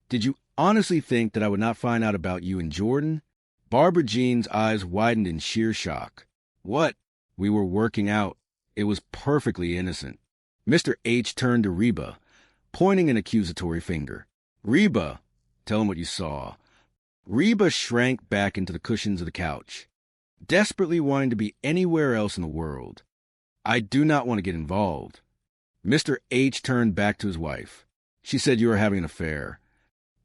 Did you honestly think that I would not find out about you and Jordan? Barbara Jean's eyes widened in sheer shock. What? We were working out. It was perfectly innocent. Mr. H turned to Reba, pointing an accusatory finger. Reba, tell him what you saw. Reba shrank back into the cushions of the couch, desperately wanting to be anywhere else in the world. I do not want to get involved. Mr. H turned back to his wife. She said you were having an affair.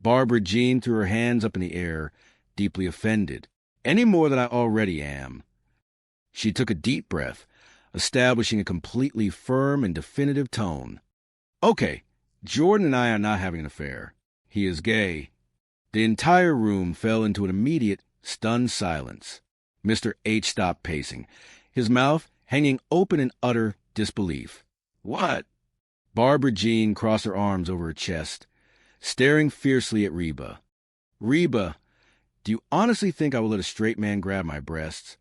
Barbara Jean threw her hands up in the air, deeply offended. Any more than I already am. She took a deep breath, establishing a completely firm and definitive tone. Okay, Jordan and I are not having an affair. He is gay. The entire room fell into an immediate, stunned silence. Mr. H stopped pacing, his mouth hanging open in utter disbelief. What? Barbara Jean crossed her arms over her chest, staring fiercely at Reba. Reba, do you honestly think I will let a straight man grab my breasts?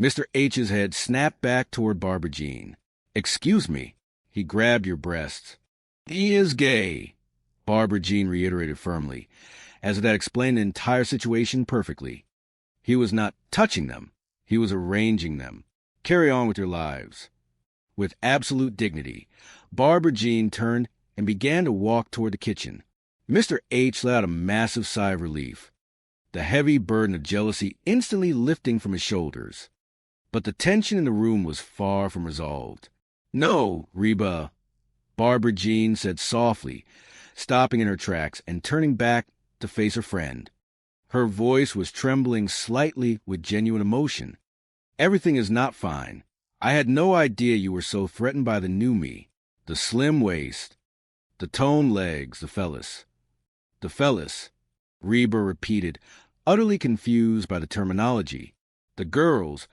Mr. H's head snapped back toward Barbara Jean. Excuse me, he grabbed your breasts. He is gay, Barbara Jean reiterated firmly, as if that explained the entire situation perfectly. He was not touching them, he was arranging them. Carry on with your lives. With absolute dignity, Barbara Jean turned and began to walk toward the kitchen. Mr. H let out a massive sigh of relief, the heavy burden of jealousy instantly lifting from his shoulders. But the tension in the room was far from resolved. No, Reba, Barbara Jean said softly, stopping in her tracks and turning back to face her friend. Her voice was trembling slightly with genuine emotion. Everything is not fine. I had no idea you were so threatened by the new me, the slim waist, the toned legs, the phallus. The phallus, Reba repeated, utterly confused by the terminology. The girls,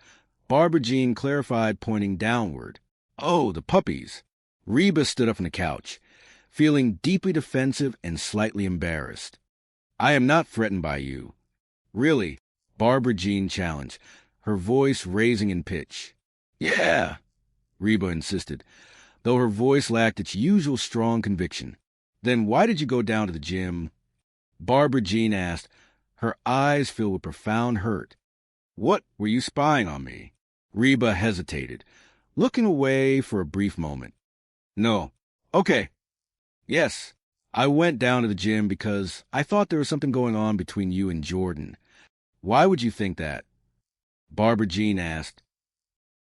Barbara Jean clarified, pointing downward. Oh, the puppies. Reba stood up from the couch, feeling deeply defensive and slightly embarrassed. I am not threatened by you. Really, Barbara Jean challenged, her voice raising in pitch. Yeah, Reba insisted, though her voice lacked its usual strong conviction. Then why did you go down to the gym? Barbara Jean asked, her eyes filled with profound hurt. What, were you spying on me? Reba hesitated, looking away for a brief moment. No. Okay. Yes, I went down to the gym because I thought there was something going on between you and Jordan. Why would you think that? Barbara Jean asked,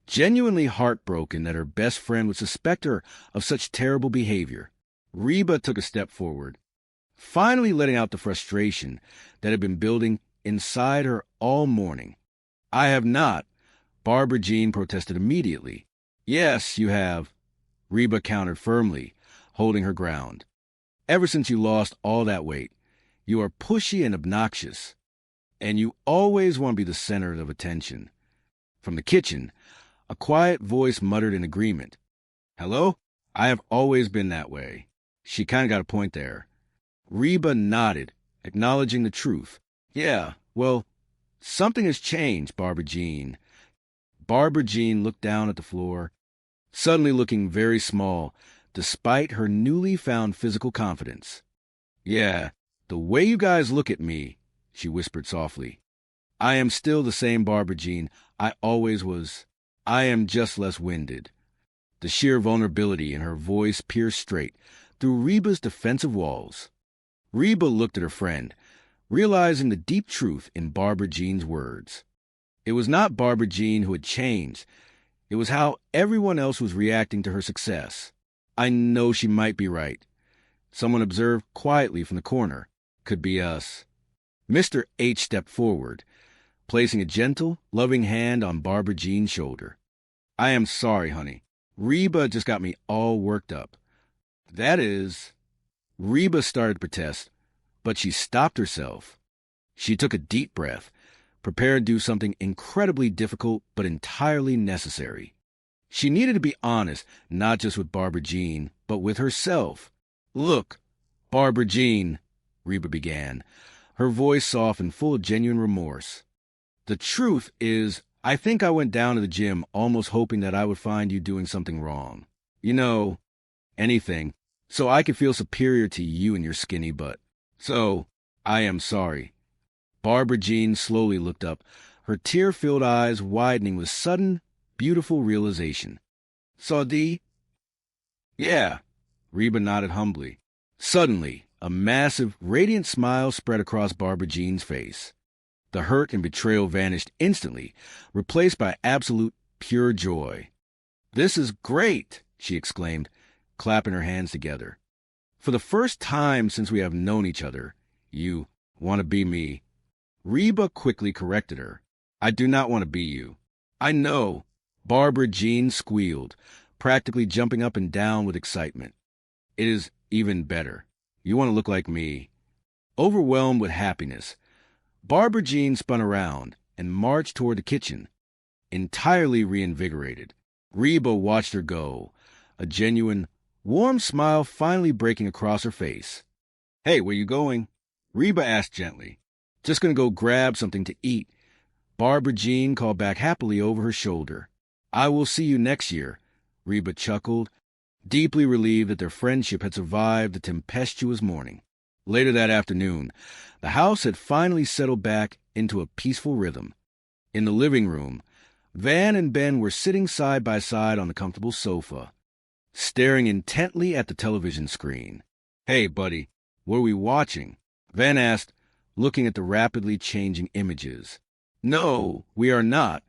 genuinely heartbroken that her best friend would suspect her of such terrible behavior. Reba took a step forward, finally letting out the frustration that had been building inside her all morning. I have not, Barbara Jean protested immediately. Yes, you have, Reba countered firmly, holding her ground. Ever since you lost all that weight, you are pushy and obnoxious, and you always want to be the center of attention. From the kitchen, a quiet voice muttered in agreement. Hello? I have always been that way. She kind of got a point there. Reba nodded, acknowledging the truth. Yeah, well, something has changed, Barbara Jean. Barbara Jean looked down at the floor, suddenly looking very small, despite her newly found physical confidence. Yeah, the way you guys look at me, she whispered softly. I am still the same Barbara Jean I always was. I am just less winded. The sheer vulnerability in her voice pierced straight through Reba's defensive walls. Reba looked at her friend, realizing the deep truth in Barbara Jean's words. It was not Barbara Jean who had changed. It was how everyone else was reacting to her success. I know she might be right. Someone observed quietly from the corner. Could be us. Mr. H stepped forward, placing a gentle, loving hand on Barbara Jean's shoulder. I am sorry, honey. Reba just got me all worked up. That is... Reba started to protest, but she stopped herself. She took a deep breath, prepared to do something incredibly difficult but entirely necessary. She needed to be honest, not just with Barbara Jean, but with herself. Look, Barbara Jean, Reba began, her voice soft and full of genuine remorse. The truth is, I think I went down to the gym almost hoping that I would find you doing something wrong. You know, anything, so I could feel superior to you and your skinny butt. So, I am sorry. Barbara Jean slowly looked up, her tear-filled eyes widening with sudden, beautiful realization. Saudi? Yeah, Reba nodded humbly. Suddenly, a massive, radiant smile spread across Barbara Jean's face. The hurt and betrayal vanished instantly, replaced by absolute, pure joy. This is great, she exclaimed, clapping her hands together. For the first time since we have known each other, you want to be me. Reba quickly corrected her. I do not want to be you. I know. Barbara Jean squealed, practically jumping up and down with excitement. It is even better. You want to look like me. Overwhelmed with happiness, Barbara Jean spun around and marched toward the kitchen, entirely reinvigorated. Reba watched her go, a genuine, warm smile finally breaking across her face. Hey, where you going? Reba asked gently. Just gonna go grab something to eat. Barbara Jean called back happily over her shoulder. I will see you next year, Reba chuckled, deeply relieved that their friendship had survived the tempestuous morning. Later that afternoon, the house had finally settled back into a peaceful rhythm. In the living room, Van and Ben were sitting side by side on the comfortable sofa, staring intently at the television screen. Hey, buddy, what are we watching? Van asked, looking at the rapidly changing images. No, we are not,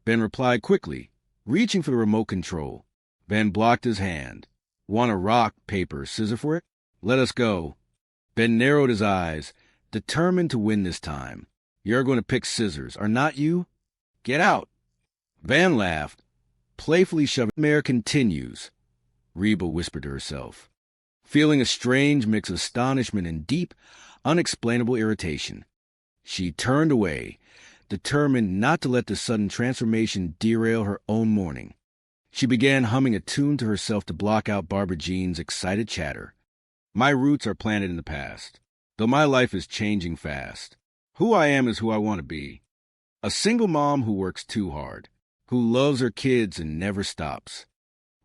Ben replied quickly, reaching for the remote control. Ben blocked his hand. Want a rock, paper, scissors for it? Let us go. Ben narrowed his eyes, determined to win this time. You're going to pick scissors, are not you? Get out. Van laughed, playfully shoving. Mare continues, Reba whispered to herself, feeling a strange mix of astonishment and deep, unexplainable irritation. She turned away, determined not to let the sudden transformation derail her own morning. She began humming a tune to herself to block out Barbara Jean's excited chatter. My roots are planted in the past, though my life is changing fast. Who I am is who I want to be. A single mom who works too hard, who loves her kids and never stops.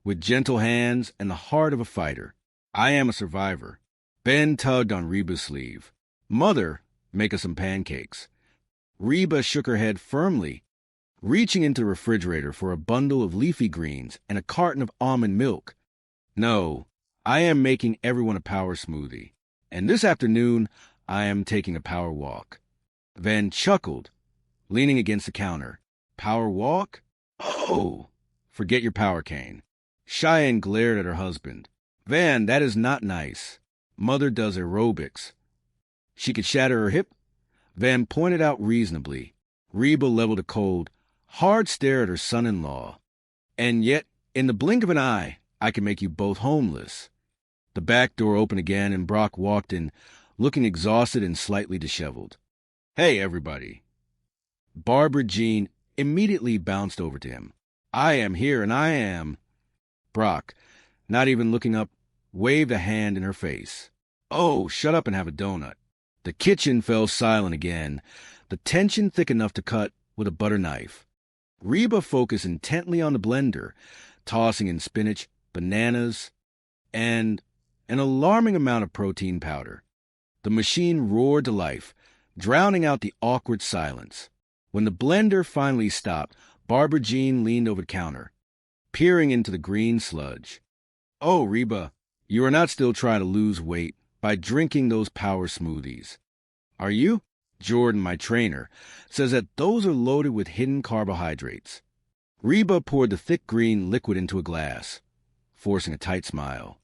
With gentle hands and the heart of a fighter. I am a survivor. Ben tugged on Reba's sleeve. Mother, make us some pancakes. Reba shook her head firmly, reaching into the refrigerator for a bundle of leafy greens and a carton of almond milk. No, I am making everyone a power smoothie. And this afternoon, I am taking a power walk. Van chuckled, leaning against the counter. Power walk? Oh, forget your power cane. Cheyenne glared at her husband. Van, that is not nice. Mother does aerobics. She could shatter her hip? Van pointed out reasonably. Reba leveled a cold, hard stare at her son-in-law. And yet, in the blink of an eye, I can make you both homeless. The back door opened again and Brock walked in, looking exhausted and slightly disheveled. Hey, everybody. Barbara Jean immediately bounced over to him. I am here and I am... Brock, not even looking up, waved a hand in her face. Oh, shut up and have a donut. The kitchen fell silent again, the tension thick enough to cut with a butter knife. Reba focused intently on the blender, tossing in spinach, bananas, and an alarming amount of protein powder. The machine roared to life, drowning out the awkward silence. When the blender finally stopped, Barbara Jean leaned over the counter, peering into the green sludge. Oh, Reba, you are not still trying to lose weight by drinking those power smoothies. Are you? Jordan, my trainer, says that those are loaded with hidden carbohydrates. Reba poured the thick green liquid into a glass, forcing a tight smile.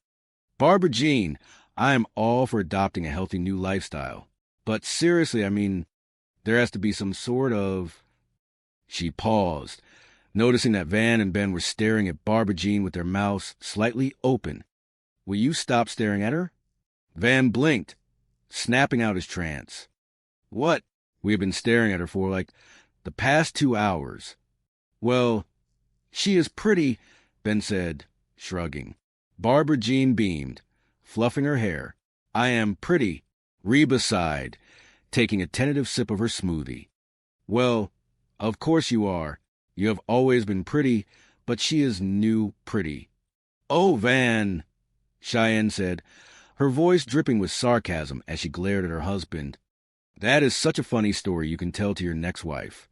Barbara Jean, I am all for adopting a healthy new lifestyle. But seriously, I mean, there has to be some sort of... She paused, noticing that Van and Ben were staring at Barbara Jean with their mouths slightly open. Will you stop staring at her? Van blinked, snapping out his trance. What? We have been staring at her for, like, the past 2 hours. Well, she is pretty, Ben said, shrugging. Barbara Jean beamed, fluffing her hair. I am pretty, Reba sighed, taking a tentative sip of her smoothie. Well, of course you are. You have always been pretty, but she is new pretty. Oh, Van, Cheyenne said, her voice dripping with sarcasm as she glared at her husband. That is such a funny story you can tell to your next wife.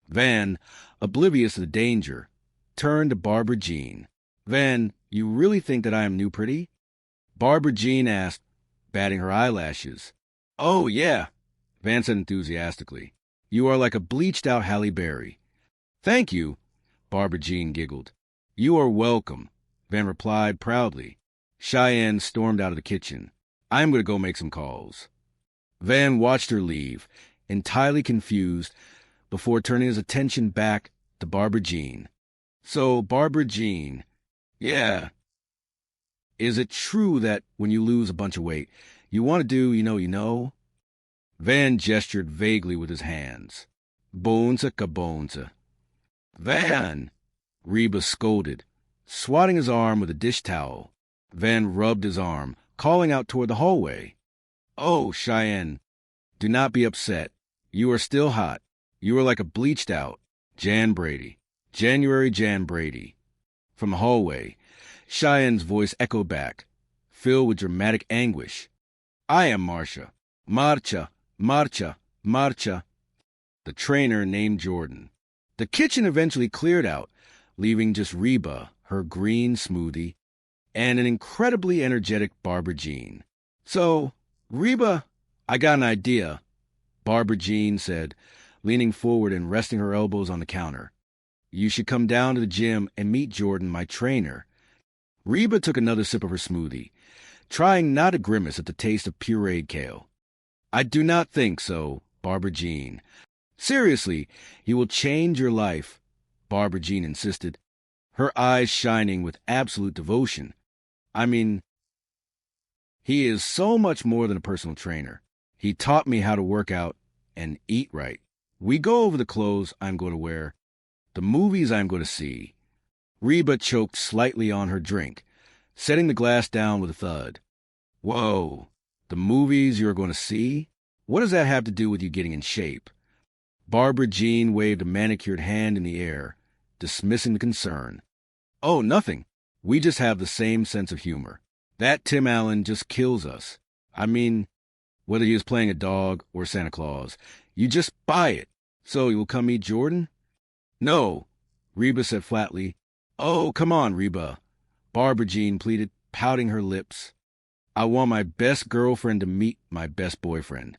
Van, oblivious to the danger, turned to Barbara Jean. Van, you really think that I am new pretty? Barbara Jean asked, batting her eyelashes. Oh, yeah, Van said enthusiastically. You are like a bleached-out Halle Berry. Thank you, Barbara Jean giggled. You are welcome, Van replied proudly. Cheyenne stormed out of the kitchen. I'm going to go make some calls. Van watched her leave, entirely confused, before turning his attention back to Barbara Jean. So, Barbara Jean, yeah. Is it true that when you lose a bunch of weight, you want to do, you know? Van gestured vaguely with his hands. Bonza cabonza. Van! Reba scolded, swatting his arm with a dish towel. Van rubbed his arm, calling out toward the hallway. Oh, Cheyenne, do not be upset. You are still hot. You are like a bleached-out Jan Brady. January Jan Brady. From the hallway, Cheyenne's voice echoed back, filled with dramatic anguish. I am Marcia. Marcia, Marcia, Marcia. The trainer named Jordan. The kitchen eventually cleared out, leaving just Reba, her green smoothie, and an incredibly energetic Barbara Jean. So, Reba, I got an idea, Barbara Jean said, leaning forward and resting her elbows on the counter. You should come down to the gym and meet Jordan, my trainer. Reba took another sip of her smoothie, trying not to grimace at the taste of pureed kale. I do not think so, Barbara Jean. Seriously, he will change your life, Barbara Jean insisted, her eyes shining with absolute devotion. I mean, he is so much more than a personal trainer. He taught me how to work out and eat right. We go over the clothes I'm going to wear, the movies I'm going to see. Reba choked slightly on her drink, setting the glass down with a thud. Whoa, the movies you're going to see? What does that have to do with you getting in shape? Barbara Jean waved a manicured hand in the air, dismissing the concern. Oh, nothing. We just have the same sense of humor. That Tim Allen just kills us. I mean, whether he is playing a dog or Santa Claus, you just buy it. So you will come meet Jordan? No, Reba said flatly. Oh, come on, Reba. Barbara Jean pleaded, pouting her lips. I want my best girlfriend to meet my best boyfriend.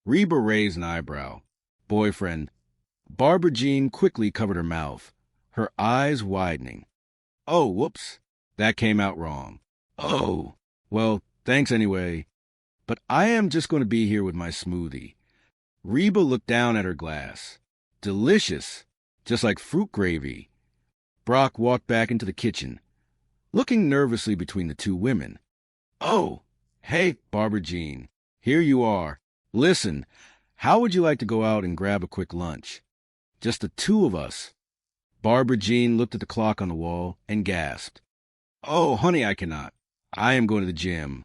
Reba raised an eyebrow. Boyfriend. Barbara Jean quickly covered her mouth, her eyes widening. Oh, whoops. That came out wrong. Oh, well, thanks anyway. But I am just going to be here with my smoothie. Reba looked down at her glass. Delicious, just like fruit gravy. Brock walked back into the kitchen, looking nervously between the two women. Oh, hey, Barbara Jean, here you are. Listen, how would you like to go out and grab a quick lunch? Just the two of us. Barbara Jean looked at the clock on the wall and gasped. Oh, honey, I cannot. I am going to the gym.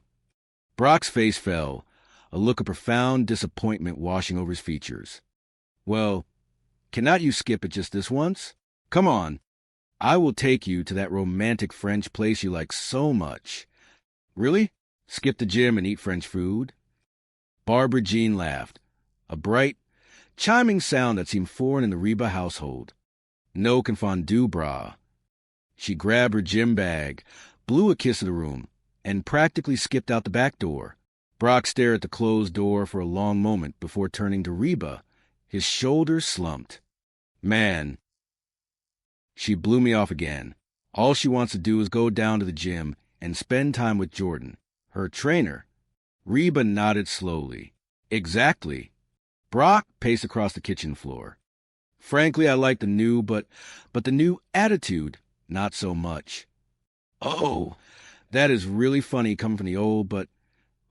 Brock's face fell, a look of profound disappointment washing over his features. Well, cannot you skip it just this once? Come on. I will take you to that romantic French place you like so much. Really? Skip the gym and eat French food? Barbara Jean laughed, a bright, chiming sound that seemed foreign in the Reba household. No confondu, brah. She grabbed her gym bag, blew a kiss at the room, and practically skipped out the back door. Brock stared at the closed door for a long moment before turning to Reba, his shoulders slumped. Man, she blew me off again. All she wants to do is go down to the gym and spend time with Jordan, her trainer. Reba nodded slowly. Exactly. Brock paced across the kitchen floor. Frankly, I like the new, but the new attitude, not so much. Oh, that is really funny coming from the old, but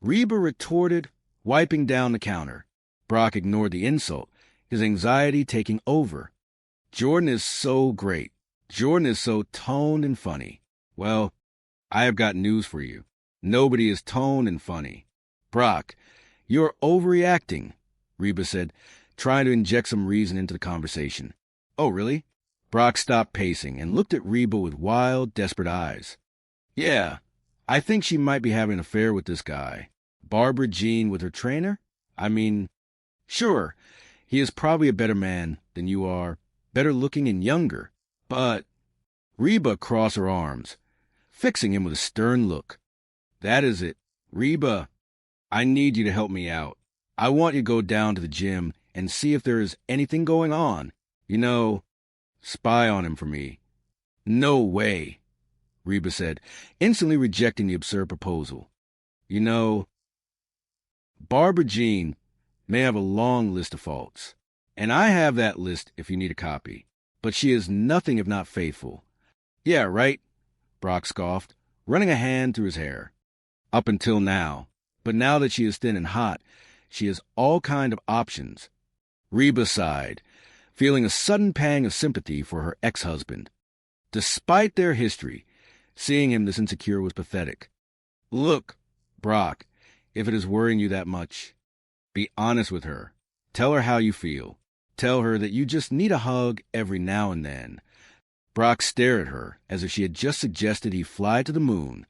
Reba retorted, wiping down the counter. Brock ignored the insult, his anxiety taking over. Jordan is so great. Jordan is so toned and funny. Well, I have got news for you. Nobody is toned and funny. Brock, you're overreacting, Reba said, trying to inject some reason into the conversation. Oh, really? Brock stopped pacing and looked at Reba with wild, desperate eyes. Yeah, I think she might be having an affair with this guy. Barbara Jean with her trainer? I mean, sure, he is probably a better man than you are, better looking and younger, but... Reba crossed her arms, fixing him with a stern look. That is it. Reba, I need you to help me out. I want you to go down to the gym and see if there is anything going on. You know, spy on him for me. No way, Reba said, instantly rejecting the absurd proposal. You know, Barbara Jean may have a long list of faults, and I have that list if you need a copy, but she is nothing if not faithful. Yeah, right, Brock scoffed, running a hand through his hair. Up until now, but now that she is thin and hot, she has all kind of options. Reba sighed, feeling a sudden pang of sympathy for her ex-husband. Despite their history, seeing him this insecure was pathetic. Look, Brock, if it is worrying you that much, be honest with her. Tell her how you feel. Tell her that you just need a hug every now and then. Brock stared at her as if she had just suggested he fly to the moon.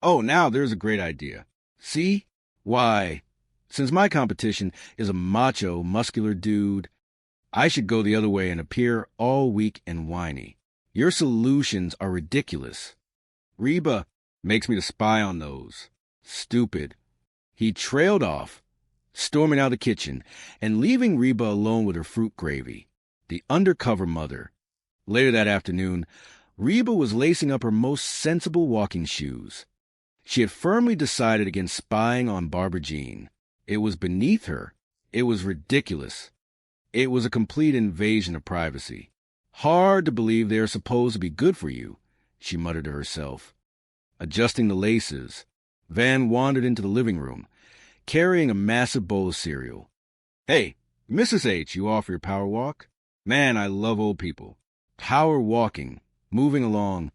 Oh, now there's a great idea. See? Why, since my competition is a macho, muscular dude, I should go the other way and appear all weak and whiny. Your solutions are ridiculous. Reba makes me to spy on those. Stupid. He trailed off, storming out of the kitchen and leaving Reba alone with her fruit gravy, the undercover mother. Later that afternoon, Reba was lacing up her most sensible walking shoes. She had firmly decided against spying on Barbara Jean. It was beneath her. It was ridiculous. It was a complete invasion of privacy. Hard to believe they are supposed to be good for you, she muttered to herself. Adjusting the laces, Van wandered into the living room, carrying a massive bowl of cereal. Hey, Mrs. H, you off your power walk? Man, I love old people. Power walking, moving along,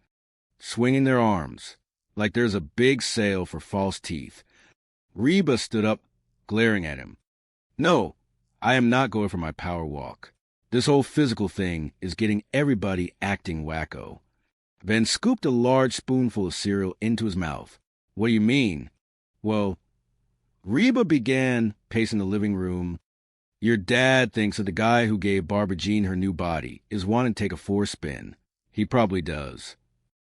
swinging their arms, like there's a big sale for false teeth. Reba stood up, glaring at him. No, I am not going for my power walk. This whole physical thing is getting everybody acting wacko. Ben scooped a large spoonful of cereal into his mouth. What do you mean? Well, Reba began pacing the living room. Your dad thinks that the guy who gave Barbara Jean her new body is wanting to take a 4-spin. He probably does.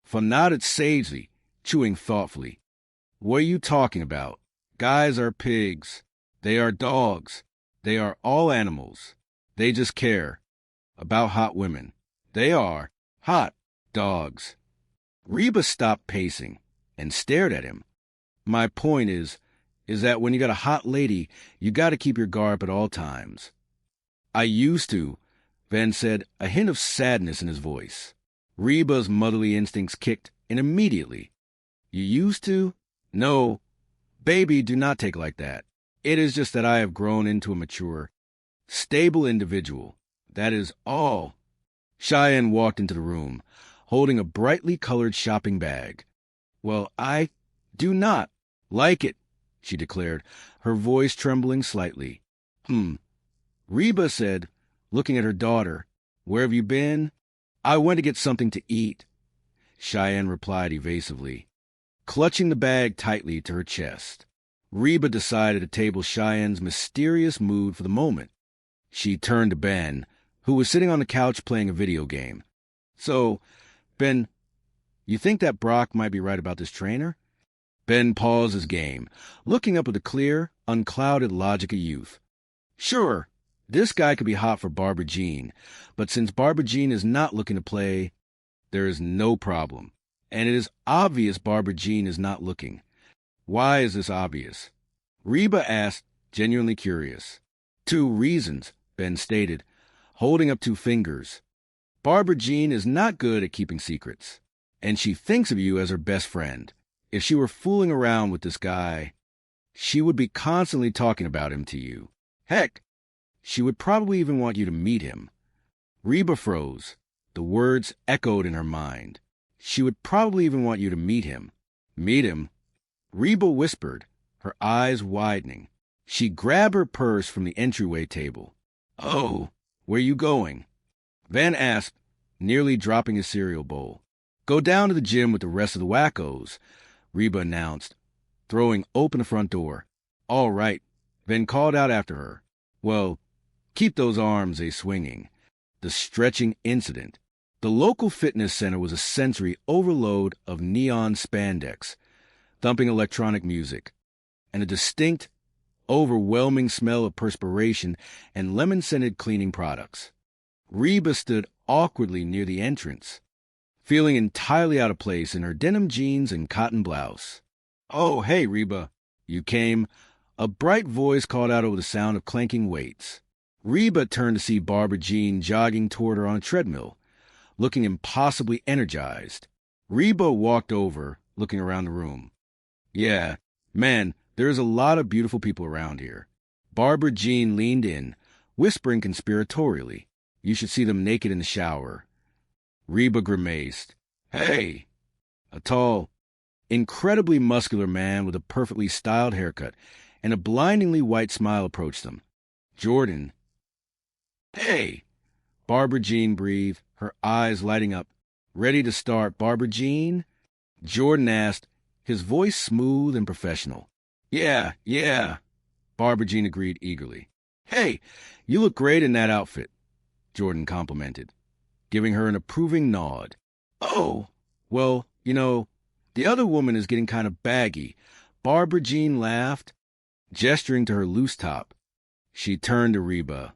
Von nodded sagely, chewing thoughtfully. What are you talking about? Guys are pigs. They are dogs. They are all animals. They just care about hot women. They are hot dogs. Reba stopped pacing and stared at him. My point is that when you got a hot lady, you got to keep your guard at all times. I used to, Van said, a hint of sadness in his voice. Reba's motherly instincts kicked in immediately. You used to? No. Baby, do not take like that. It is just that I have grown into a mature, stable individual. That is all. Cheyenne walked into the room, holding a brightly colored shopping bag. Well, I do not like it, she declared, her voice trembling slightly. Reba said, looking at her daughter, where have you been? I went to get something to eat, Cheyenne replied evasively, clutching the bag tightly to her chest. Reba decided to table Cheyenne's mysterious mood for the moment. She turned to Ben, who was sitting on the couch playing a video game. So, Ben, you think that Brock might be right about this trainer? Ben paused his game, looking up with the clear, unclouded logic of youth. Sure, this guy could be hot for Barbara Jean, but since Barbara Jean is not looking to play, there is no problem. And it is obvious Barbara Jean is not looking. Why is this obvious? Reba asked, genuinely curious. 2 reasons, Ben stated, holding up 2 fingers. Barbara Jean is not good at keeping secrets, and she thinks of you as her best friend. If she were fooling around with this guy, she would be constantly talking about him to you. Heck, she would probably even want you to meet him. Reba froze. The words echoed in her mind. She would probably even want you to meet him. Meet him? Reba whispered, her eyes widening. She grabbed her purse from the entryway table. Oh, where you going? Van asked, nearly dropping his cereal bowl. Go down to the gym with the rest of the wackos, Reba announced, throwing open the front door. All right, Van called out after her. Well, keep those arms a-swinging. The stretching incident. The local fitness center was a sensory overload of neon spandex, thumping electronic music, and a distinct, overwhelming smell of perspiration and lemon-scented cleaning products. Reba stood awkwardly near the entrance, feeling entirely out of place in her denim jeans and cotton blouse. Oh, hey, Reba. You came. A bright voice called out over the sound of clanking weights. Reba turned to see Barbara Jean jogging toward her on a treadmill, looking impossibly energized. Reba walked over, looking around the room. Yeah, man, there's a lot of beautiful people around here. Barbara Jean leaned in, whispering conspiratorially. You should see them naked in the shower. Reba grimaced. Hey! A tall, incredibly muscular man with a perfectly styled haircut and a blindingly white smile approached them. Jordan. Hey! Barbara Jean breathed, her eyes lighting up. Ready to start, Barbara Jean? Jordan asked, his voice smooth and professional. Yeah. Barbara Jean agreed eagerly. Hey, you look great in that outfit, Jordan complimented, giving her an approving nod. Oh, well, the other woman is getting kind of baggy. Barbara Jean laughed, gesturing to her loose top. She turned to Reba.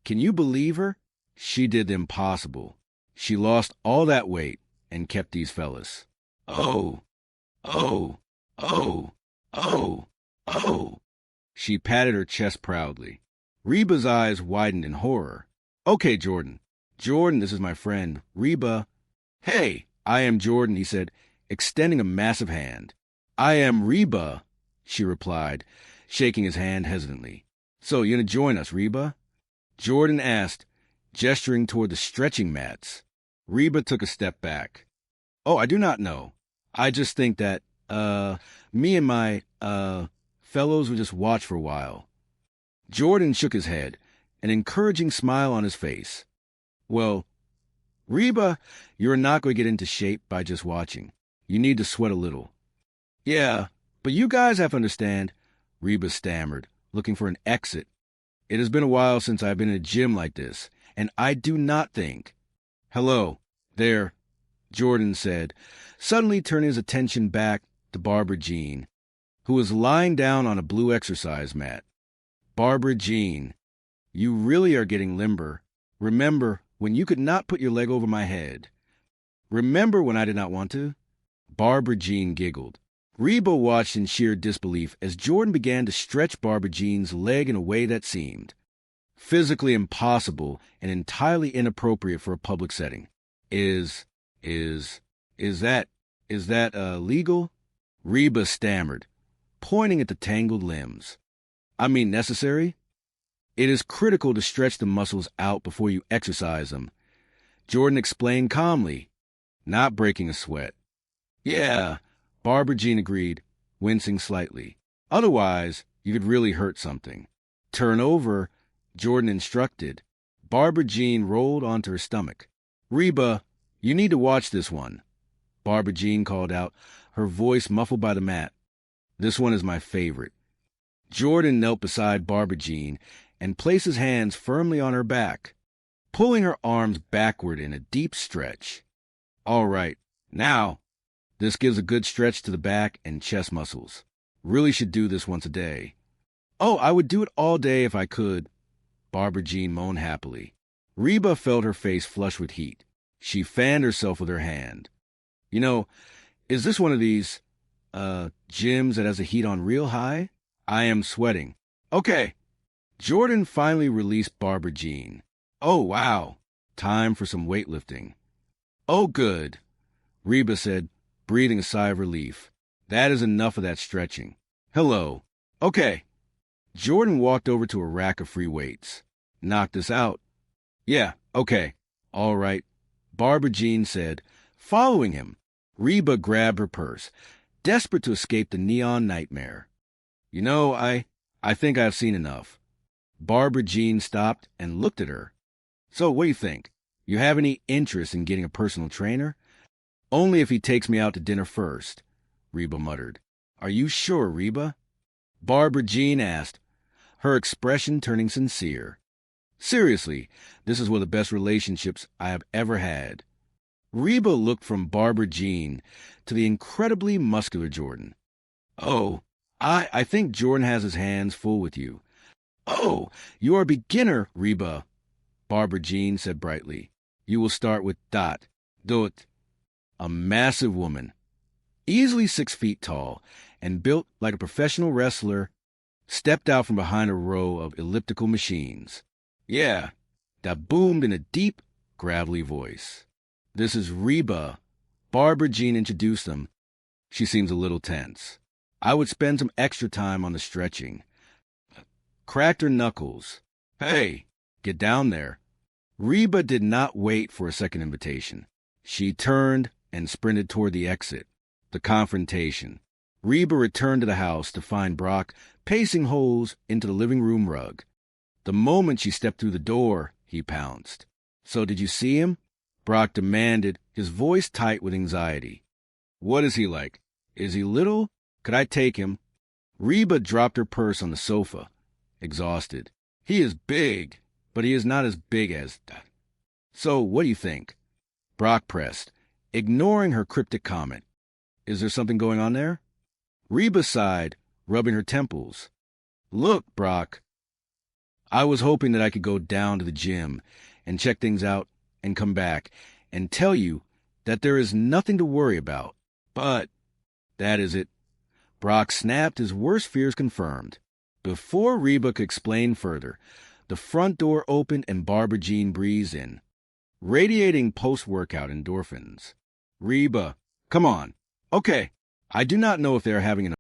Can you believe her? She did the impossible. She lost all that weight and kept these fellas. Oh. She patted her chest proudly. Reba's eyes widened in horror. Okay, Jordan, this is my friend, Reba. Hey, I am Jordan, he said, extending a massive hand. I am Reba, she replied, shaking his hand hesitantly. So, you gonna join us, Reba? Jordan asked, gesturing toward the stretching mats. Reba took a step back. Oh, I do not know. I just think that, me and my, fellows would just watch for a while. Jordan shook his head, an encouraging smile on his face. Well, Reba, you're not going to get into shape by just watching. You need to sweat a little. Yeah, but you guys have to understand, Reba stammered, looking for an exit. It has been a while since I've been in a gym like this, and I do not think. Hello, there, Jordan said, suddenly turning his attention back to Barbara Jean, who was lying down on a blue exercise mat. Barbara Jean, you really are getting limber. Remember when you could not put your leg over my head? Remember when I did not want to? Barbara Jean giggled. Reba watched in sheer disbelief as Jordan began to stretch Barbara Jean's leg in a way that seemed physically impossible and entirely inappropriate for a public setting. Is that legal? Reba stammered, pointing at the tangled limbs. I mean necessary? It is critical to stretch the muscles out before you exercise them. Jordan explained calmly, not breaking a sweat. Yeah, Barbara Jean agreed, wincing slightly. Otherwise, you could really hurt something. Turn over, Jordan instructed. Barbara Jean rolled onto her stomach. Reba, you need to watch this one, Barbara Jean called out, her voice muffled by the mat. This one is my favorite. Jordan knelt beside Barbara Jean and placed his hands firmly on her back, pulling her arms backward in a deep stretch. All right, now, this gives a good stretch to the back and chest muscles. Really should do this once a day. Oh, I would do it all day if I could, Barbara Jean moaned happily. Reba felt her face flush with heat. She fanned herself with her hand. You know, is this one of these, gyms that has the heat on real high? I am sweating. Okay. Jordan finally released Barbara Jean. Oh, wow. Time for some weightlifting. Oh, good, Reba said, breathing a sigh of relief. That is enough of that stretching. Hello. Okay. Jordan walked over to a rack of free weights. Knock this out. Yeah, okay. All right, Barbara Jean said, following him. Reba grabbed her purse, desperate to escape the neon nightmare. You know, I think I've seen enough. Barbara Jean stopped and looked at her. So, what do you think? You have any interest in getting a personal trainer? Only if he takes me out to dinner first, Reba muttered. Are you sure, Reba? Barbara Jean asked, her expression turning sincere. Seriously, this is one of the best relationships I have ever had. Reba looked from Barbara Jean to the incredibly muscular Jordan. Oh, I think Jordan has his hands full with you. Oh, you are a beginner, Reba, Barbara Jean said brightly. You will start with Dot, a massive woman, easily 6 feet tall and built like a professional wrestler, stepped out from behind a row of elliptical machines. Yeah, that boomed in a deep, gravelly voice. This is Reba. Barbara Jean introduced them. She seems a little tense. I would spend some extra time on the stretching. Cracked her knuckles. Hey, get down there. Reba did not wait for a second invitation. She turned and sprinted toward the exit, the confrontation. Reba returned to the house to find Brock pacing holes into the living room rug. The moment she stepped through the door, he pounced. So did you see him? Brock demanded, his voice tight with anxiety. What is he like? Is he little? Could I take him? Reba dropped her purse on the sofa, exhausted. He is big, but he is not as big as that. So what do you think? Brock pressed, ignoring her cryptic comment. Is there something going on there? Reba sighed, rubbing her temples. Look, Brock. I was hoping that I could go down to the gym and check things out and come back and tell you that there is nothing to worry about. But that is it. Brock snapped, his worst fears confirmed. Before Reba could explain further, the front door opened and Barbara Jean breezed in, radiating post-workout endorphins. Reba, come on. Okay, I do not know if they are having an